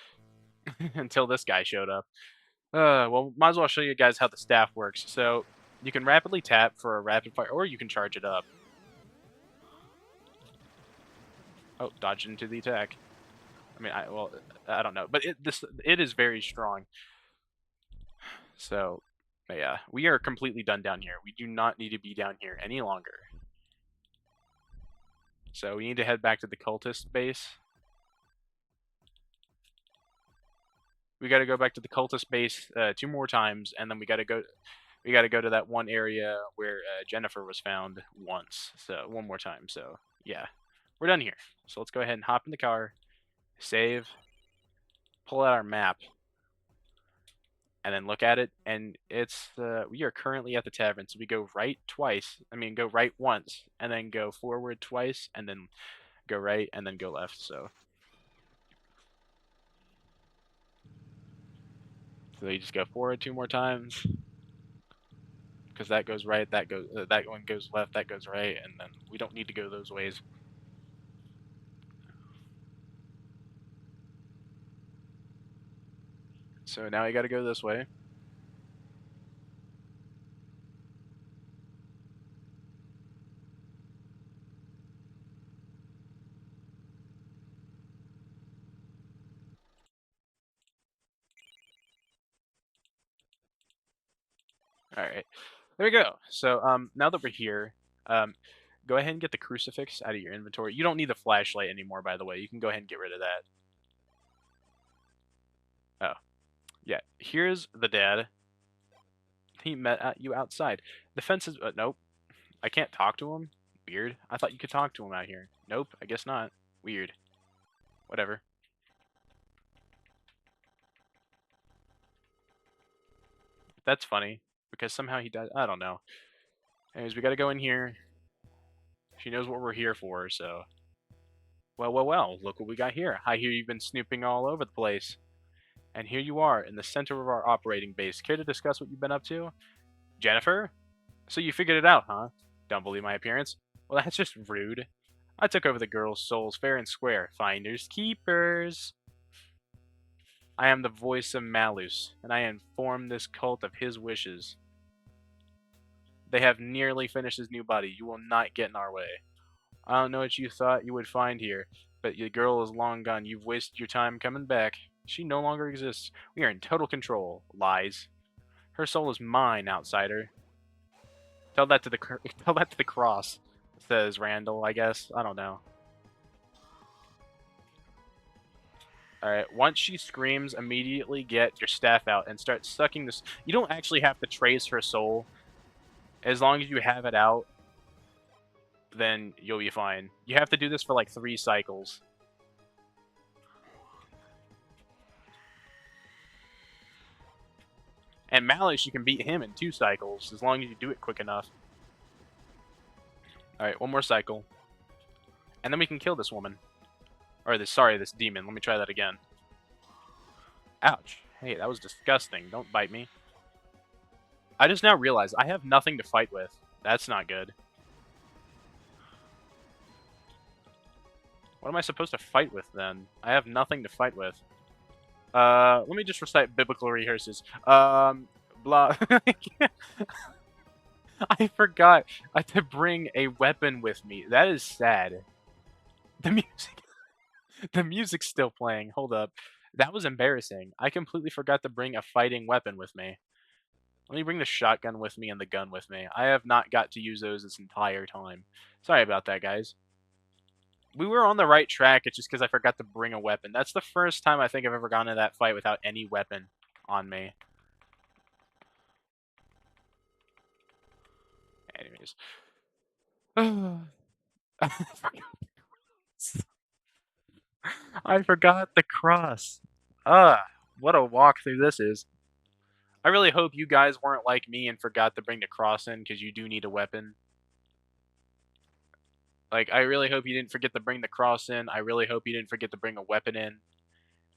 A: Until this guy showed up. Well, might as well show you guys how the staff works. So, you can rapidly tap for a rapid fire, or you can charge it up. Oh, dodge into the attack. I mean, I don't know, but it is very strong. So, yeah, we are completely done down here. We do not need to be down here any longer. So we need to head back to the cultist base. We got to go back to the cultist base 2 more times, and then we got to go to that one area where Jennifer was found once. So 1 more time. So yeah, we're done here. So let's go ahead and hop in the car, save, pull out our map, and then look at it. And it's we are currently at the tavern. So we go right twice. I mean, go right once, and then go forward twice, and then go right, and then go left. So you just go forward 2 more times. Because that goes right, that one goes left, that goes right, and then we don't need to go those ways. So now we got to go this way. All right, there we go. So now that we're here, go ahead and get the crucifix out of your inventory. You don't need the flashlight anymore, by the way. You can go ahead and get rid of that. Oh, yeah. Here's the dad. He met you outside. The fence is nope. I can't talk to him. Weird. I thought you could talk to him out here. Nope. I guess not. Weird. Whatever. That's funny because somehow he died. I don't know. Anyways, we got to go in here. She knows what we're here for, so. Well, look what we got here. I hear you've been snooping all over the place. And here you are, in the center of our operating base. Care to discuss what you've been up to? Jennifer? So you figured it out, huh? Don't believe my appearance? Well, that's just rude. I took over the girl's souls fair and square. Finders keepers. I am the voice of Malus, and I inform this cult of his wishes. They have nearly finished his new body. You will not get in our way. I don't know what you thought you would find here, but your girl is long gone. You've wasted your time coming back. She no longer exists. We are in total control. Lies. Her soul is mine, outsider. Tell that to the tell that to the cross, says Randall. I guess I don't know. All right. Once she screams, immediately get your staff out and start sucking this. You don't actually have to trace her soul. As long as you have it out, then you'll be fine. You have to do this for like 3 cycles. And Malus, you can beat him in 2 cycles, as long as you do it quick enough. Alright, 1 more cycle. And then we can kill this woman. Or this demon. Let me try that again. Ouch. Hey, that was disgusting. Don't bite me. I just now realized I have nothing to fight with. That's not good. What am I supposed to fight with then? I have nothing to fight with. Let me just recite biblical rehearses. Blah. I forgot to bring a weapon with me. That is sad. The music, the music's still playing. Hold up. That was embarrassing. I completely forgot to bring a fighting weapon with me. Let me bring the shotgun with me and the gun with me. I have not got to use those this entire time. Sorry about that, guys. We were on the right track, it's just because I forgot to bring a weapon. That's the first time I think I've ever gone into that fight without any weapon on me. Anyways. I forgot the cross. What a walk through this is. I really hope you guys weren't like me and forgot to bring the cross in, because you do need a weapon. Like, I really hope you didn't forget to bring the cross in. I really hope you didn't forget to bring a weapon in.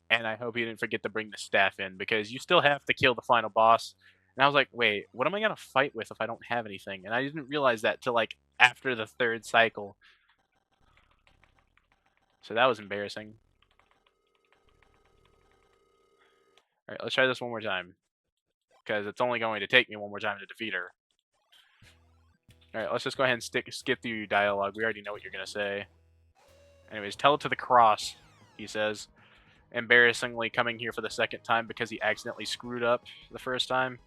A: And I hope you didn't forget to bring the staff in, because you still have to kill the final boss. And I was like, wait, what am I going to fight with if I don't have anything? And I didn't realize that till, like, after the third cycle. So that was embarrassing. Alright, let's try this one more time. Because it's only going to take me one more time to defeat her. Alright, let's just go ahead and skip through your dialogue. We already know what you're going to say. Anyways, tell it to the cross, he says. Embarrassingly coming here for the second time because he accidentally screwed up the first time.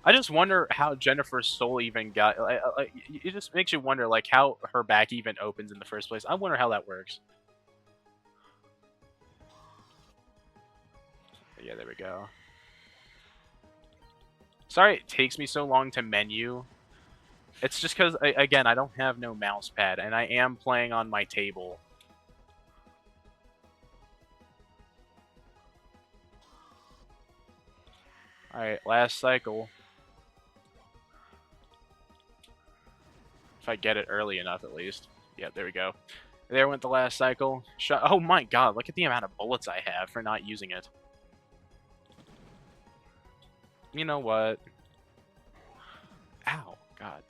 A: I just wonder how Jennifer's soul even got. It just makes you wonder, like, how her back even opens in the first place. I wonder how that works. Yeah, there we go. Sorry it takes me so long to menu. It's just because, again, I don't have no mouse pad, and I am playing on my table. Alright, last cycle. If I get it early enough, at least. Yeah, there we go. There went the last cycle. Oh my god, look at the amount of bullets I have for not using it. You know what? Ow, god.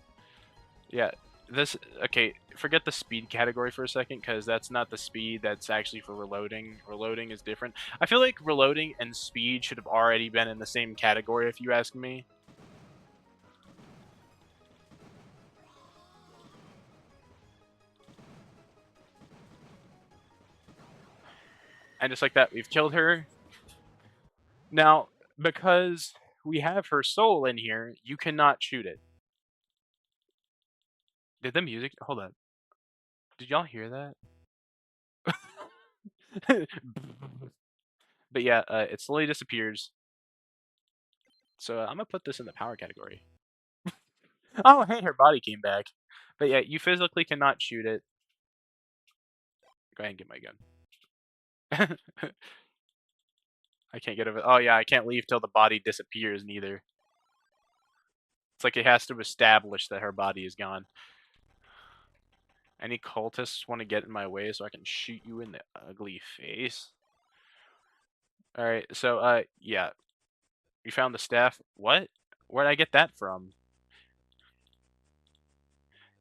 A: Yeah, this... Okay, forget the speed category for a second, because that's not the speed that's actually for reloading. Reloading is different. I feel like reloading and speed should have already been in the same category, if you ask me. And just like that, we've killed her. Now, because we have her soul in here, you cannot shoot it. Did the music... Hold up. Did y'all hear that? But yeah, it slowly disappears. So I'm gonna put this in the power category. Oh, hey, her body came back. But yeah, you physically cannot shoot it. Go ahead and get my gun. I can't get over... Oh yeah, I can't leave till the body disappears neither. It's like it has to establish that her body is gone. Any cultists want to get in my way so I can shoot you in the ugly face? Alright, so, yeah. You found the staff. What? Where'd I get that from?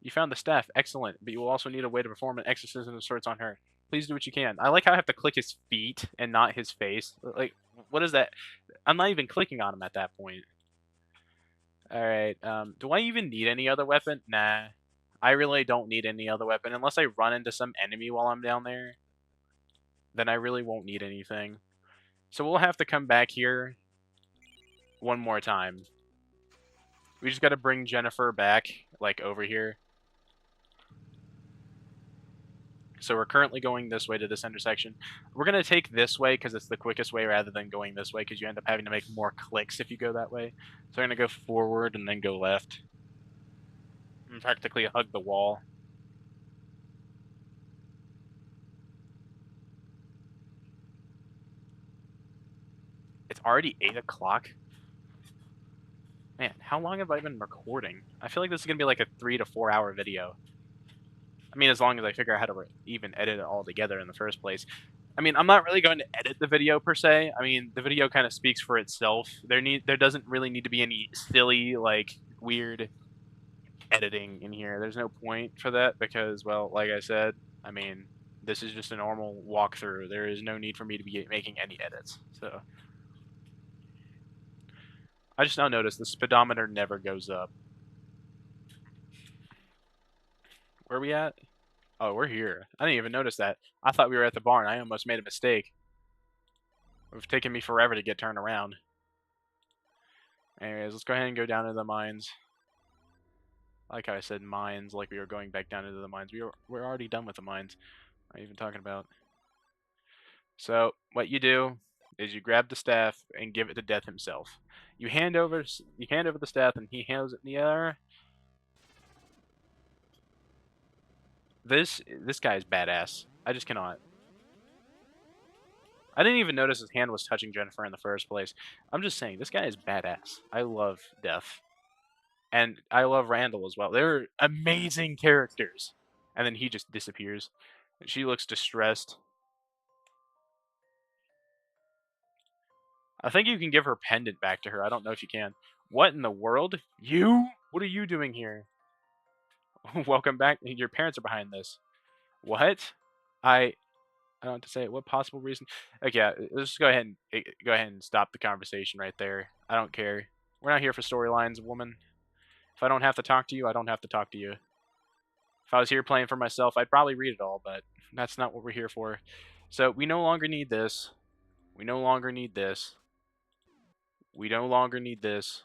A: You found the staff. Excellent. But you will also need a way to perform an exorcism of sorts on her. Please do what you can. I like how I have to click his feet and not his face. Like, what is that? I'm not even clicking on him at that point. Alright, do I even need any other weapon? Nah. I really don't need any other weapon. Unless I run into some enemy while I'm down there, then I really won't need anything. So we'll have to come back here one more time. We just gotta bring Jennifer back, like, over here. So we're currently going this way to this intersection. We're going to take this way because it's the quickest way rather than going this way, because you end up having to make more clicks if you go that way. So we're going to go forward and then go left. And practically hug the wall. It's already 8 o'clock. Man, how long have I been recording? I feel like this is gonna be like a 3 to 4 hour video. I mean, as long as I figure out how to even edit it all together in the first place. I mean, I'm not really going to edit the video per se. I mean, the video kind of speaks for itself. There doesn't really need to be any silly, like, weird editing in here. There's no point for that because, well, like I said, I mean, this is just a normal walkthrough. There is no need for me to be making any edits. So I just now noticed the speedometer never goes up. Where are we at? Oh, we're here. I didn't even notice that. I thought we were at the barn. I almost made a mistake. It would have taken me forever to get turned around. Anyways, let's go ahead and go down to the mines. I like how I said mines, like we were going back down into the mines. We're already done with the mines. What are you even talking about? So what you do is you grab the staff and give it to Death himself. You hand over the staff and he hands it in the air. This guy is badass. I just cannot. I didn't even notice his hand was touching Jennifer in the first place. I'm just saying, this guy is badass. I love Death. And I love Randall as well. They're amazing characters. And then he just disappears. She looks distressed. I think you can give her pendant back to her. I don't know if you can. What in the world? You? What are you doing here? Welcome back. Your parents are behind this. What? I don't know what to say. What possible reason? Okay, yeah, let's just go ahead and stop the conversation right there. I don't care. We're not here for storylines, woman. If I don't have to talk to you, I don't have to talk to you. If I was here playing for myself, I'd probably read it all, but that's not what we're here for. So we no longer need this. We no longer need this. We no longer need this.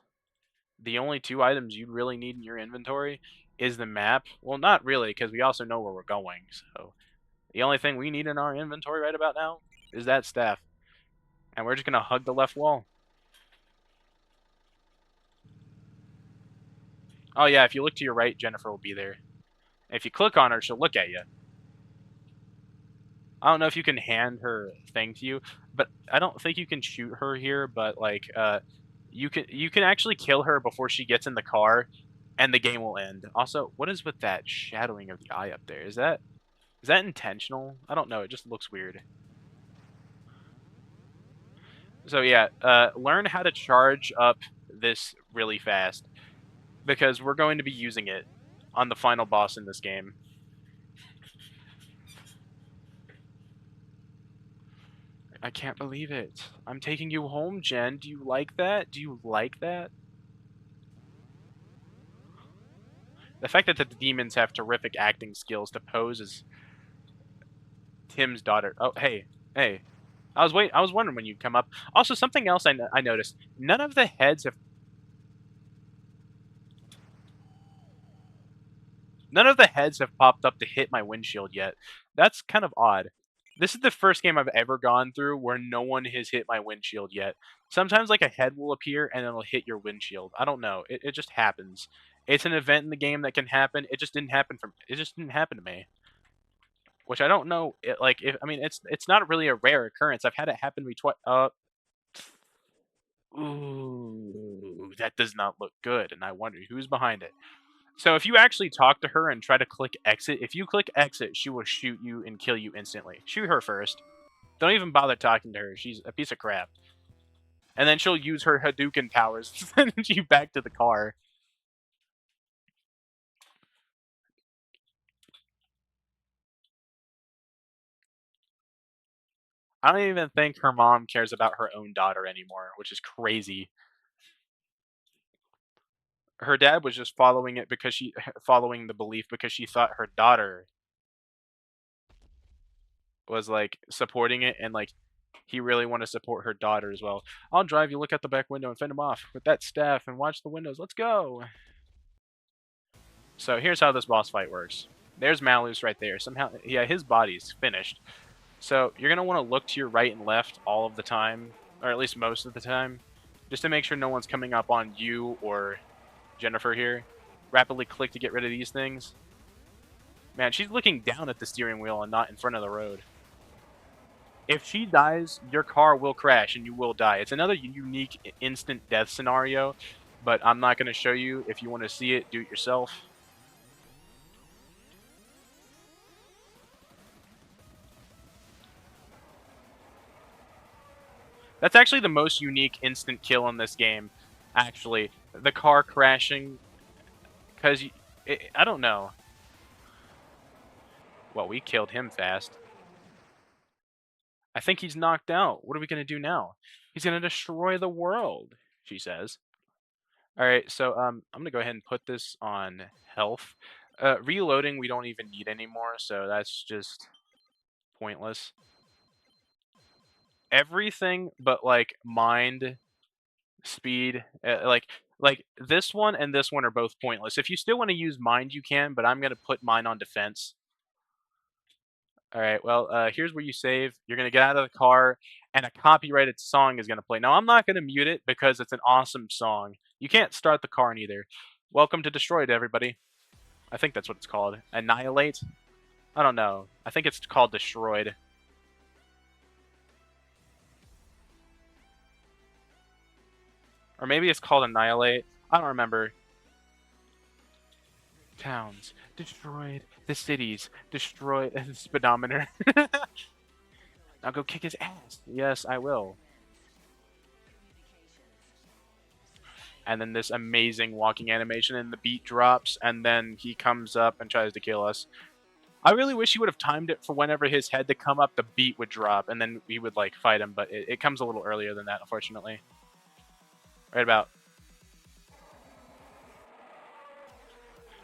A: The only two items you really need in your inventory is the map. Well, not really, because we also know where we're going. So the only thing we need in our inventory right about now is that staff. And we're just going to hug the left wall. Oh yeah, if you look to your right, Jennifer will be there. And if you click on her, she'll look at you. I don't know if you can hand her thing to you, but I don't think you can shoot her here, but like you can actually kill her before she gets in the car and the game will end. Also, what is with that shadowing of the eye up there? Is that intentional? I don't know, it just looks weird. So yeah, learn how to charge up this really fast because we're going to be using it on the final boss in this game. I can't believe it. I'm taking you home, Jen. Do you like that? Do you like that? The fact that the demons have terrific acting skills to pose as Tim's daughter. Oh, hey, hey. I was wondering when you'd come up. Also, something else I noticed. None of the heads have popped up to hit my windshield yet. That's kind of odd. This is the first game I've ever gone through where no one has hit my windshield yet. Sometimes like a head will appear and it'll hit your windshield. I don't know. It just happens. It's an event in the game that can happen. It just didn't happen to me. Which I don't know. I mean, it's not really a rare occurrence. I've had it happen to me twice. Ooh, that does not look good, and I wonder who's behind it. So if you actually talk to her and try to click exit, if you click exit, she will shoot you and kill you instantly. Shoot her first. Don't even bother talking to her. She's a piece of crap. And then she'll use her Hadouken powers to send you back to the car. I don't even think her mom cares about her own daughter anymore, which is crazy. Her dad was just following it because following the belief because she thought her daughter was like supporting it and like he really wanted to support her daughter as well. I'll drive you, look out the back window and fend him off with that staff and watch the windows. Let's go. So here's how this boss fight works. There's Malus right there. Somehow, yeah, his body's finished. So you're going to want to look to your right and left all of the time, or at least most of the time, just to make sure no one's coming up on you or Jennifer here. Rapidly click to get rid of these things. Man, she's looking down at the steering wheel and not in front of the road. If she dies, your car will crash and you will die. It's another unique instant death scenario but I'm not going to show you. If you want to see it, do it yourself. That's actually the most unique instant kill in this game, actually. The car crashing, because I don't know. Well, we killed him fast. I think he's knocked out. What are we going to do now? He's going to destroy the world, she says. All right, so I'm going to go ahead and put this on health. Reloading, we don't even need anymore, so that's just pointless. Everything but, like, mind, speed, like, this one and this one are both pointless. If you still wanna use mind, you can, but I'm gonna put mine on defense. Alright, well, here's where you save. You're gonna get out of the car, and a copyrighted song is gonna play. Now, I'm not gonna mute it because it's an awesome song. You can't start the car neither. Welcome to Destroyed, everybody. I think that's what it's called. Annihilate? I don't know. I think it's called Destroyed. Or maybe it's called Annihilate. I don't remember. Towns destroyed. The cities destroyed. The speedometer. I'll go kick his ass. Yes, I will. And then this amazing walking animation, and the beat drops, and then he comes up and tries to kill us. I really wish he would have timed it for whenever his head to come up, the beat would drop, and then we would like fight him. But it comes a little earlier than that, unfortunately. Right about.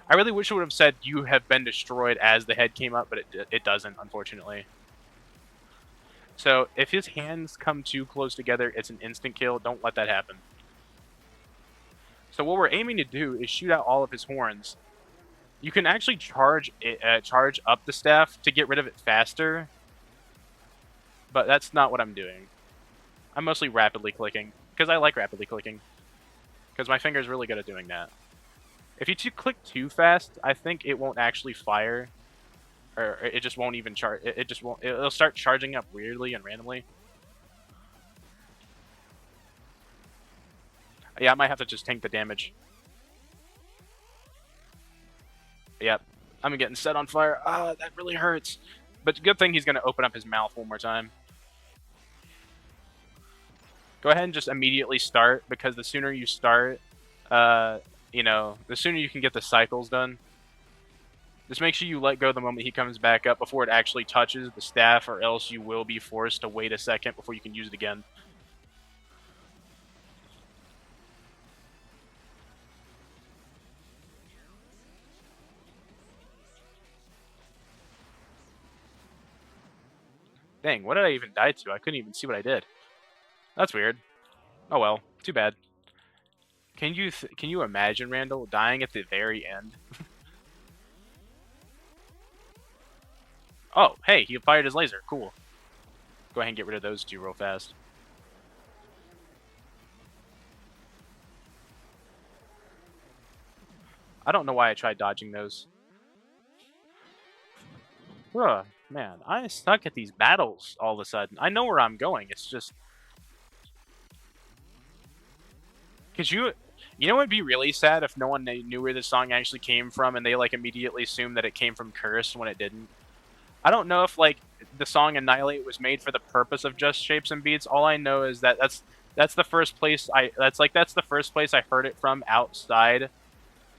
A: I really wish it would have said you have been destroyed as the head came up, but it doesn't, unfortunately. So if his hands come too close together, it's an instant kill. Don't let that happen. So what we're aiming to do is shoot out all of his horns. You can actually charge up the staff to get rid of it faster, but that's not what I'm doing. I'm mostly rapidly clicking, because I like rapidly clicking, because my finger's really good at doing that. If you click too fast, I think it won't actually fire, or it just won't even charge. It just won't. It'll start charging up weirdly and randomly. Yeah, I might have to just tank the damage. Yep, I'm getting set on fire. Ah, that really hurts. But good thing he's going to open up his mouth one more time. Go ahead and just immediately start, because the sooner you start, you know, the sooner you can get the cycles done. Just make sure you let go the moment he comes back up before it actually touches the staff, or else you will be forced to wait a second before you can use it again. Dang, what did I even die to? I couldn't even see what I did. That's weird. Oh well, too bad. Can you imagine Randall dying at the very end? Oh, hey, he fired his laser. Cool. Go ahead and get rid of those two real fast. I don't know why I tried dodging those. Ugh, man, I suck at these battles all of a sudden. I know where I'm going. It's just... Because you know what would be really sad if no one knew where this song actually came from, and they like immediately assumed that it came from Cursed when it didn't. I don't know if like the song Annihilate was made for the purpose of just Shapes and Beats. All I know is that that's the first place that's the first place I heard it from outside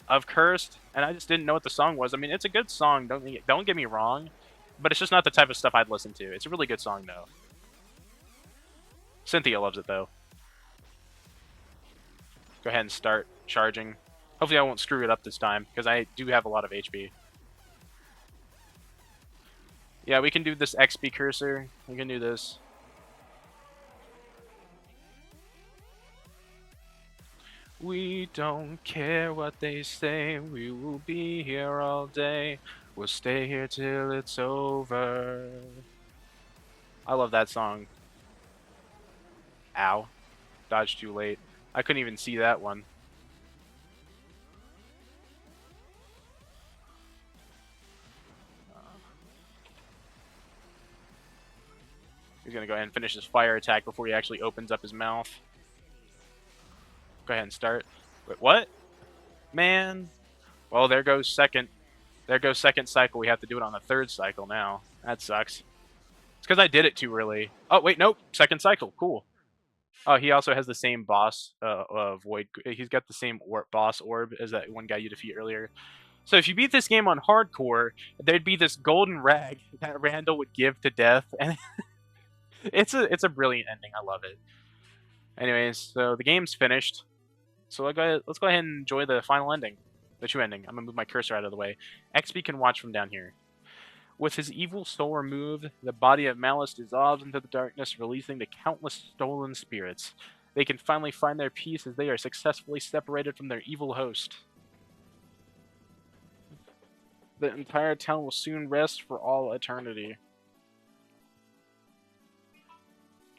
A: of Cursed, and I just didn't know what the song was. I mean, it's a good song, don't get me wrong, but it's just not the type of stuff I'd listen to. It's a really good song though. Cynthia loves it though. Go ahead and start charging. Hopefully I won't screw it up this time, because I do have a lot of HP. Yeah, we can do this XP cursor. We can do this. We don't care what they say. We will be here all day. We'll stay here till it's over. I love that song. Ow. Dodged too late. I couldn't even see that one. He's gonna go ahead and finish his fire attack before he actually opens up his mouth. Go ahead and start. Wait, what? Man. Well, there goes second. There goes second cycle. We have to do it on the third cycle now. That sucks. It's because I did it too early. Oh, wait, nope. Second cycle. Cool. Oh, he also has the same boss, Void. He's got the same boss orb as that one guy you defeat earlier. So if you beat this game on hardcore, there'd be this golden rag that Randall would give to death, and it's a brilliant ending. I love it. Anyways, so the game's finished. So let's go ahead and enjoy the final ending, the true ending. I'm gonna move my cursor out of the way. XP can watch from down here. With his evil soul removed, the body of Malice dissolves into the darkness, releasing the countless stolen spirits. They can finally find their peace as they are successfully separated from their evil host. The entire town will soon rest for all eternity.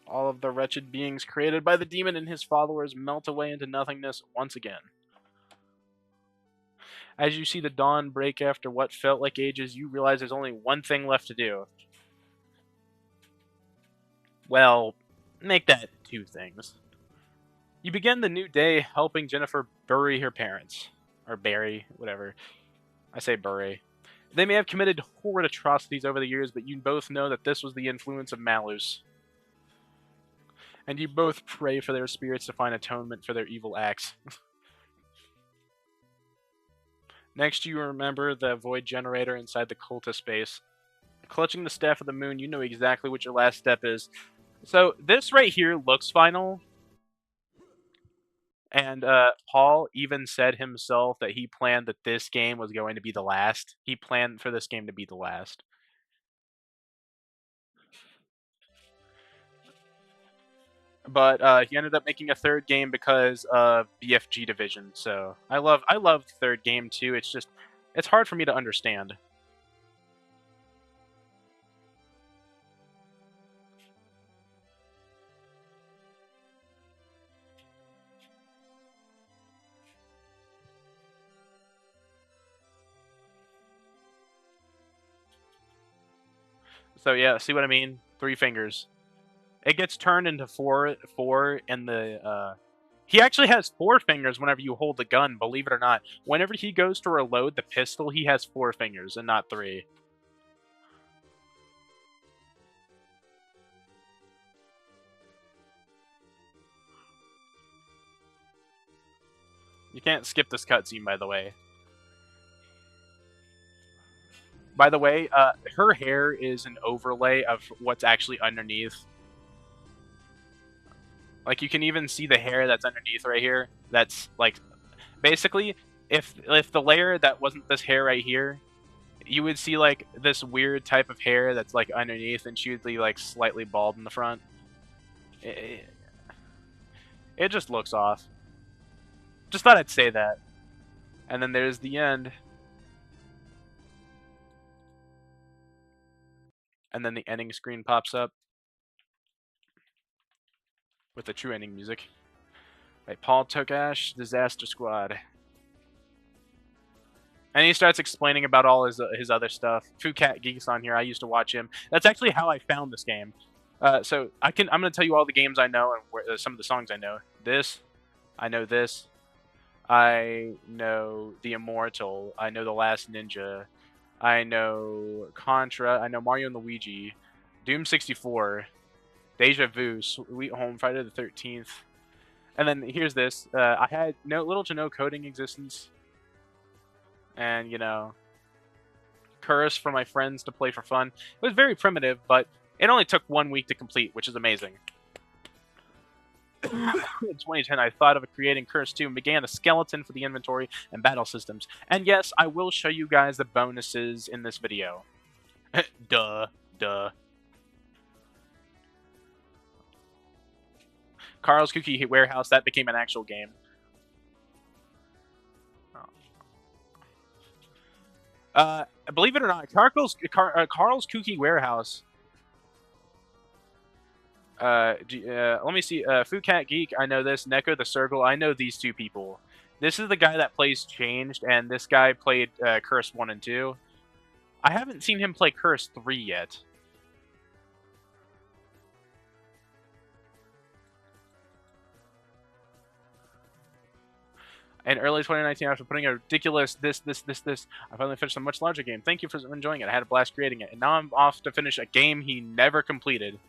A: All of the wretched beings created by the demon and his followers melt away into nothingness once again. As you see the dawn break after what felt like ages, you realize there's only one thing left to do. Well, make that two things. You begin the new day helping Jennifer bury her parents. Or bury, whatever. I say bury. They may have committed horrid atrocities over the years, but you both know that this was the influence of Malus. And you both pray for their spirits to find atonement for their evil acts. Next, you remember the void generator inside the cultist base. Clutching the staff of the moon, you know exactly what your last step is. So, this right here looks final. And Paul even said himself that he planned that this game was going to be the last. He planned for this game to be the last. But he ended up making a third game because of BFG Division. So I love the third game too. It's just it's hard for me to understand. So yeah, see what I mean? 3 fingers. It gets turned into four in the he actually has 4 fingers whenever you hold the gun, believe it or not. Whenever he goes to reload the pistol, he has 4 fingers and not 3. You can't skip this cutscene, by the way. By the way, her hair is an overlay of what's actually underneath. Like, you can even see the hair that's underneath right here. That's, like, basically, if the layer that wasn't this hair right here, you would see, like, this weird type of hair that's, like, underneath, and she would be, like, slightly bald in the front. It just looks off. Just thought I'd say that. And then there's the end. And then the ending screen pops up with the true ending music. Right, Paul Tokash, Disaster Squad. And he starts explaining about all his other stuff. Fucat Geeks on here. I used to watch him. That's actually how I found this game. So I'm gonna tell you all the games I know and some of the songs I know. This, I know this. I know The Immortal. I know The Last Ninja. I know Contra. I know Mario and Luigi. Doom 64. Deja Vu. Sweet Home. Friday the 13th. And then here's this. I had little to no coding existence. And, you know, Curse for my friends to play for fun. It was very primitive, but it only took 1 week to complete, which is amazing. In 2010, I thought of creating Curse 2 and began a skeleton for the inventory and battle systems. And yes, I will show you guys the bonuses in this video. Duh. Carl's Cookie Warehouse, that became an actual game. Believe it or not, Carl's Cookie Warehouse. Let me see. Foodcat Geek, I know this. Neko the Circle, I know these 2 people. This is the guy that plays Changed, and this guy played Curse 1 and 2. I haven't seen him play Curse 3 yet. In early 2019, after putting a ridiculous this, I finally finished a much larger game. Thank you for enjoying it. I had a blast creating it. And now I'm off to finish a game he never completed.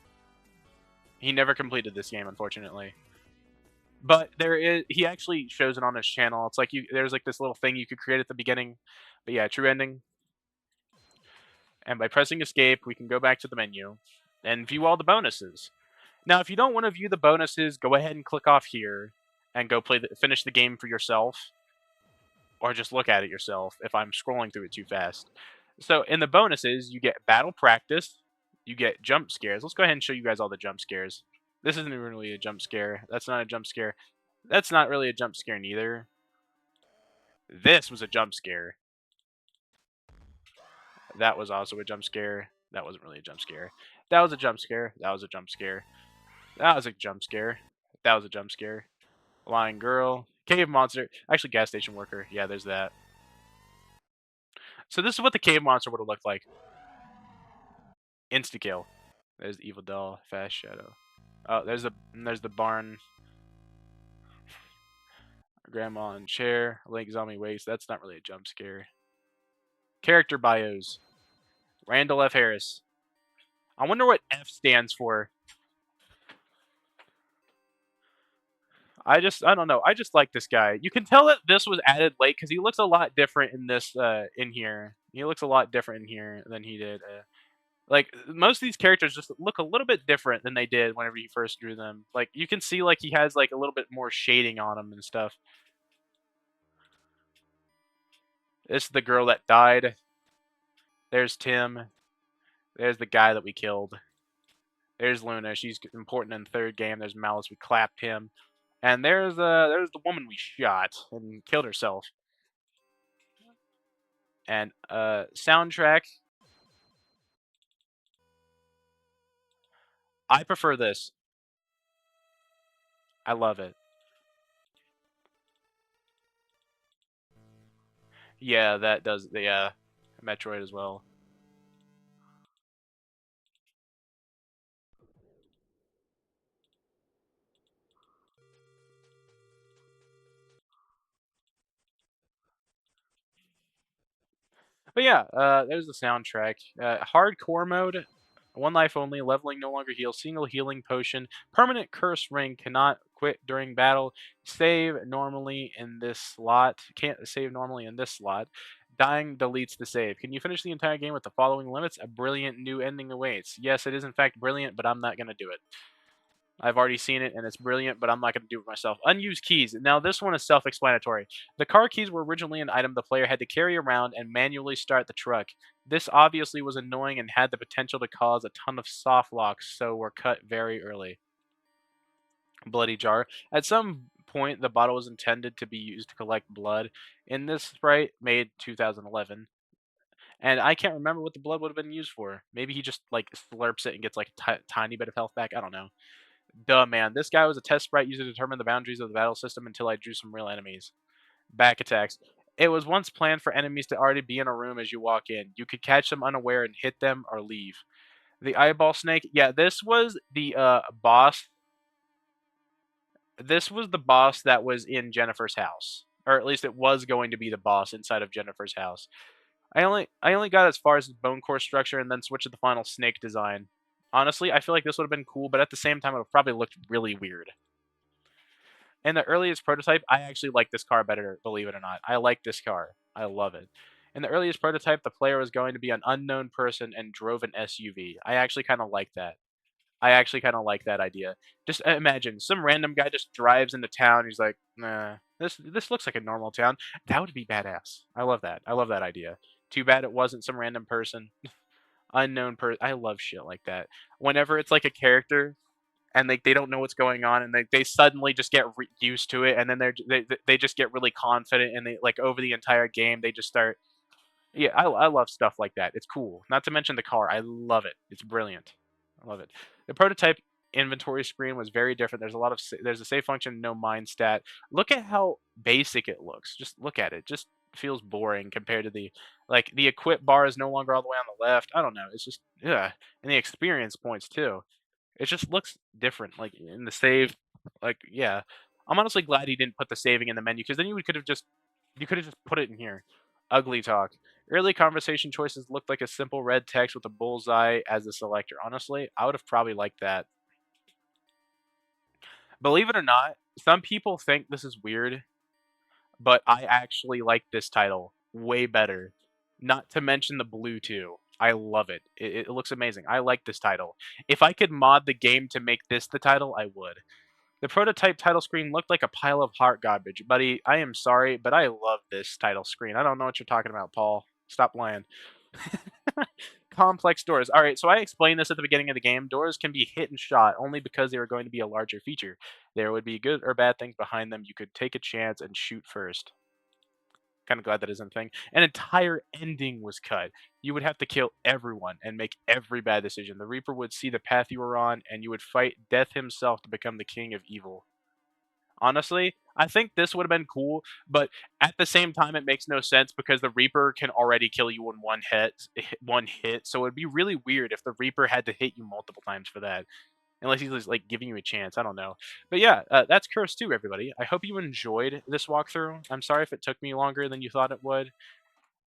A: He never completed this game, unfortunately. But he actually shows it on his channel. It's like there's like this little thing you could create at the beginning. But yeah, true ending. And by pressing escape, we can go back to the menu and view all the bonuses. Now, if you don't want to view the bonuses, go ahead and click off here and go finish the game for yourself, or just look at it yourself if I'm scrolling through it too fast. So in the bonuses, you get battle practice, you get jump scares. Let's go ahead and show you guys all the jump scares. This isn't even really a jump scare. That's not a jump scare. That's not really a jump scare neither. This was a jump scare. That was also a jump scare. That wasn't really a jump scare. That was a jump scare. That was a jump scare. That was a jump scare. That was a jump scare. Lying girl. Cave monster. Actually, gas station worker. Yeah, there's that. So this is what the cave monster would have looked like. Insta kill. There's the evil doll. Fast shadow. Oh, there's the barn. Grandma in chair. Link zombie waist. That's not really a jump scare. Character bios. Randall F. Harris. I wonder what F stands for. I don't know. I just like this guy. You can tell that this was added late because he looks a lot different in this in here. He looks a lot different in here than he did. Like most of these characters just look a little bit different than they did whenever you first drew them. Like you can see like he has like a little bit more shading on him and stuff. This is the girl that died. There's Tim. There's the guy that we killed. There's Luna. She's important in the third game. There's Malice. We clapped him. And there's the woman we shot and killed herself. And soundtrack. I prefer this. I love it. Yeah, that does the Metroid as well. But yeah, there's the soundtrack. Hardcore mode, one life only, leveling no longer heals, single healing potion, permanent curse ring, cannot quit during battle, save normally in this slot, can't save normally in this slot. Dying deletes the save. Can you finish the entire game with the following limits? A brilliant new ending awaits. Yes, it is in fact brilliant, but I'm not going to do it. I've already seen it and it's brilliant, but I'm not going to do it myself. Unused keys. Now, this one is self explanatory. The car keys were originally an item the player had to carry around and manually start the truck. This obviously was annoying and had the potential to cause a ton of soft locks, so were cut very early. Bloody jar. At some point, the bottle was intended to be used to collect blood. In this sprite, made 2011. And I can't remember what the blood would have been used for. Maybe he just like slurps it and gets like a tiny bit of health back. I don't know. Duh, man. This guy was a test sprite used to determine the boundaries of the battle system until I drew some real enemies. Back attacks. It was once planned for enemies to already be in a room as you walk in. You could catch them unaware and hit them or leave. The eyeball snake. Yeah, this was the boss. This was the boss that was in Jennifer's house. Or at least it was going to be the boss inside of Jennifer's house. I only got as far as the bone core structure and then switched to the final snake design. Honestly, I feel like this would have been cool, but at the same time, it would have probably looked really weird. In the earliest prototype, I actually like this car better, believe it or not. I like this car. I love it. In the earliest prototype, the player was going to be an unknown person and drove an SUV. I actually kind of like that. I actually kind of like that idea. Just imagine some random guy just drives into town. He's like, nah, this looks like a normal town. That would be badass. I love that. I love that idea. Too bad it wasn't some random person, unknown person. I love shit like that. Whenever it's like a character and they don't know what's going on and they suddenly just get used to it and then they just get really confident and they like over the entire game they just start. Yeah, I love stuff like that. It's cool. Not to mention the car. I love it. It's brilliant. I love it. The prototype inventory screen was very different. There's a save function, no mind stat. Look at how basic it looks. Just look at it. Just feels boring compared to the equip bar is no longer all the way on the left. I don't know. It's just yeah, and the experience points too. It just looks different. Like in the save, like yeah. I'm honestly glad he didn't put the saving in the menu because then you could have just put it in here. Ugly talk. Early conversation choices looked like a simple red text with a bullseye as the selector. Honestly, I would have probably liked that. Believe it or not, some people think this is weird, but I actually like this title way better. Not to mention the blue too. I love it. It looks amazing. I like this title. If I could mod the game to make this the title, I would. The prototype title screen looked like a pile of heart garbage, buddy. I am sorry, but I love this title screen. I don't know what you're talking about, Paul. Stop lying. Complex doors. All right, so I explained this at the beginning of the game. Doors can be hit and shot only because they were going to be a larger feature. There would be good or bad things behind them. You could take a chance and shoot first. Kind of glad that isn't a thing. An entire ending was cut. You would have to kill everyone and make every bad decision. The Reaper would see the path you were on, and you would fight Death himself to become the king of evil. Honestly, I think this would have been cool, but at the same time, it makes no sense because the Reaper can already kill you in one hit. So it'd be really weird if the Reaper had to hit you multiple times for that, unless he's just, like giving you a chance. I don't know, but yeah, that's Curse 2, everybody. I hope you enjoyed this walkthrough. I'm sorry if it took me longer than you thought it would,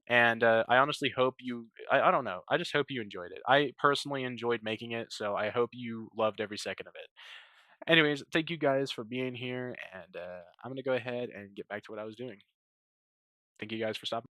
A: and I honestly hope you. I don't know. I just hope you enjoyed it. I personally enjoyed making it, so I hope you loved every second of it. Anyways, thank you guys for being here, and I'm gonna go ahead and get back to what I was doing. Thank you guys for stopping.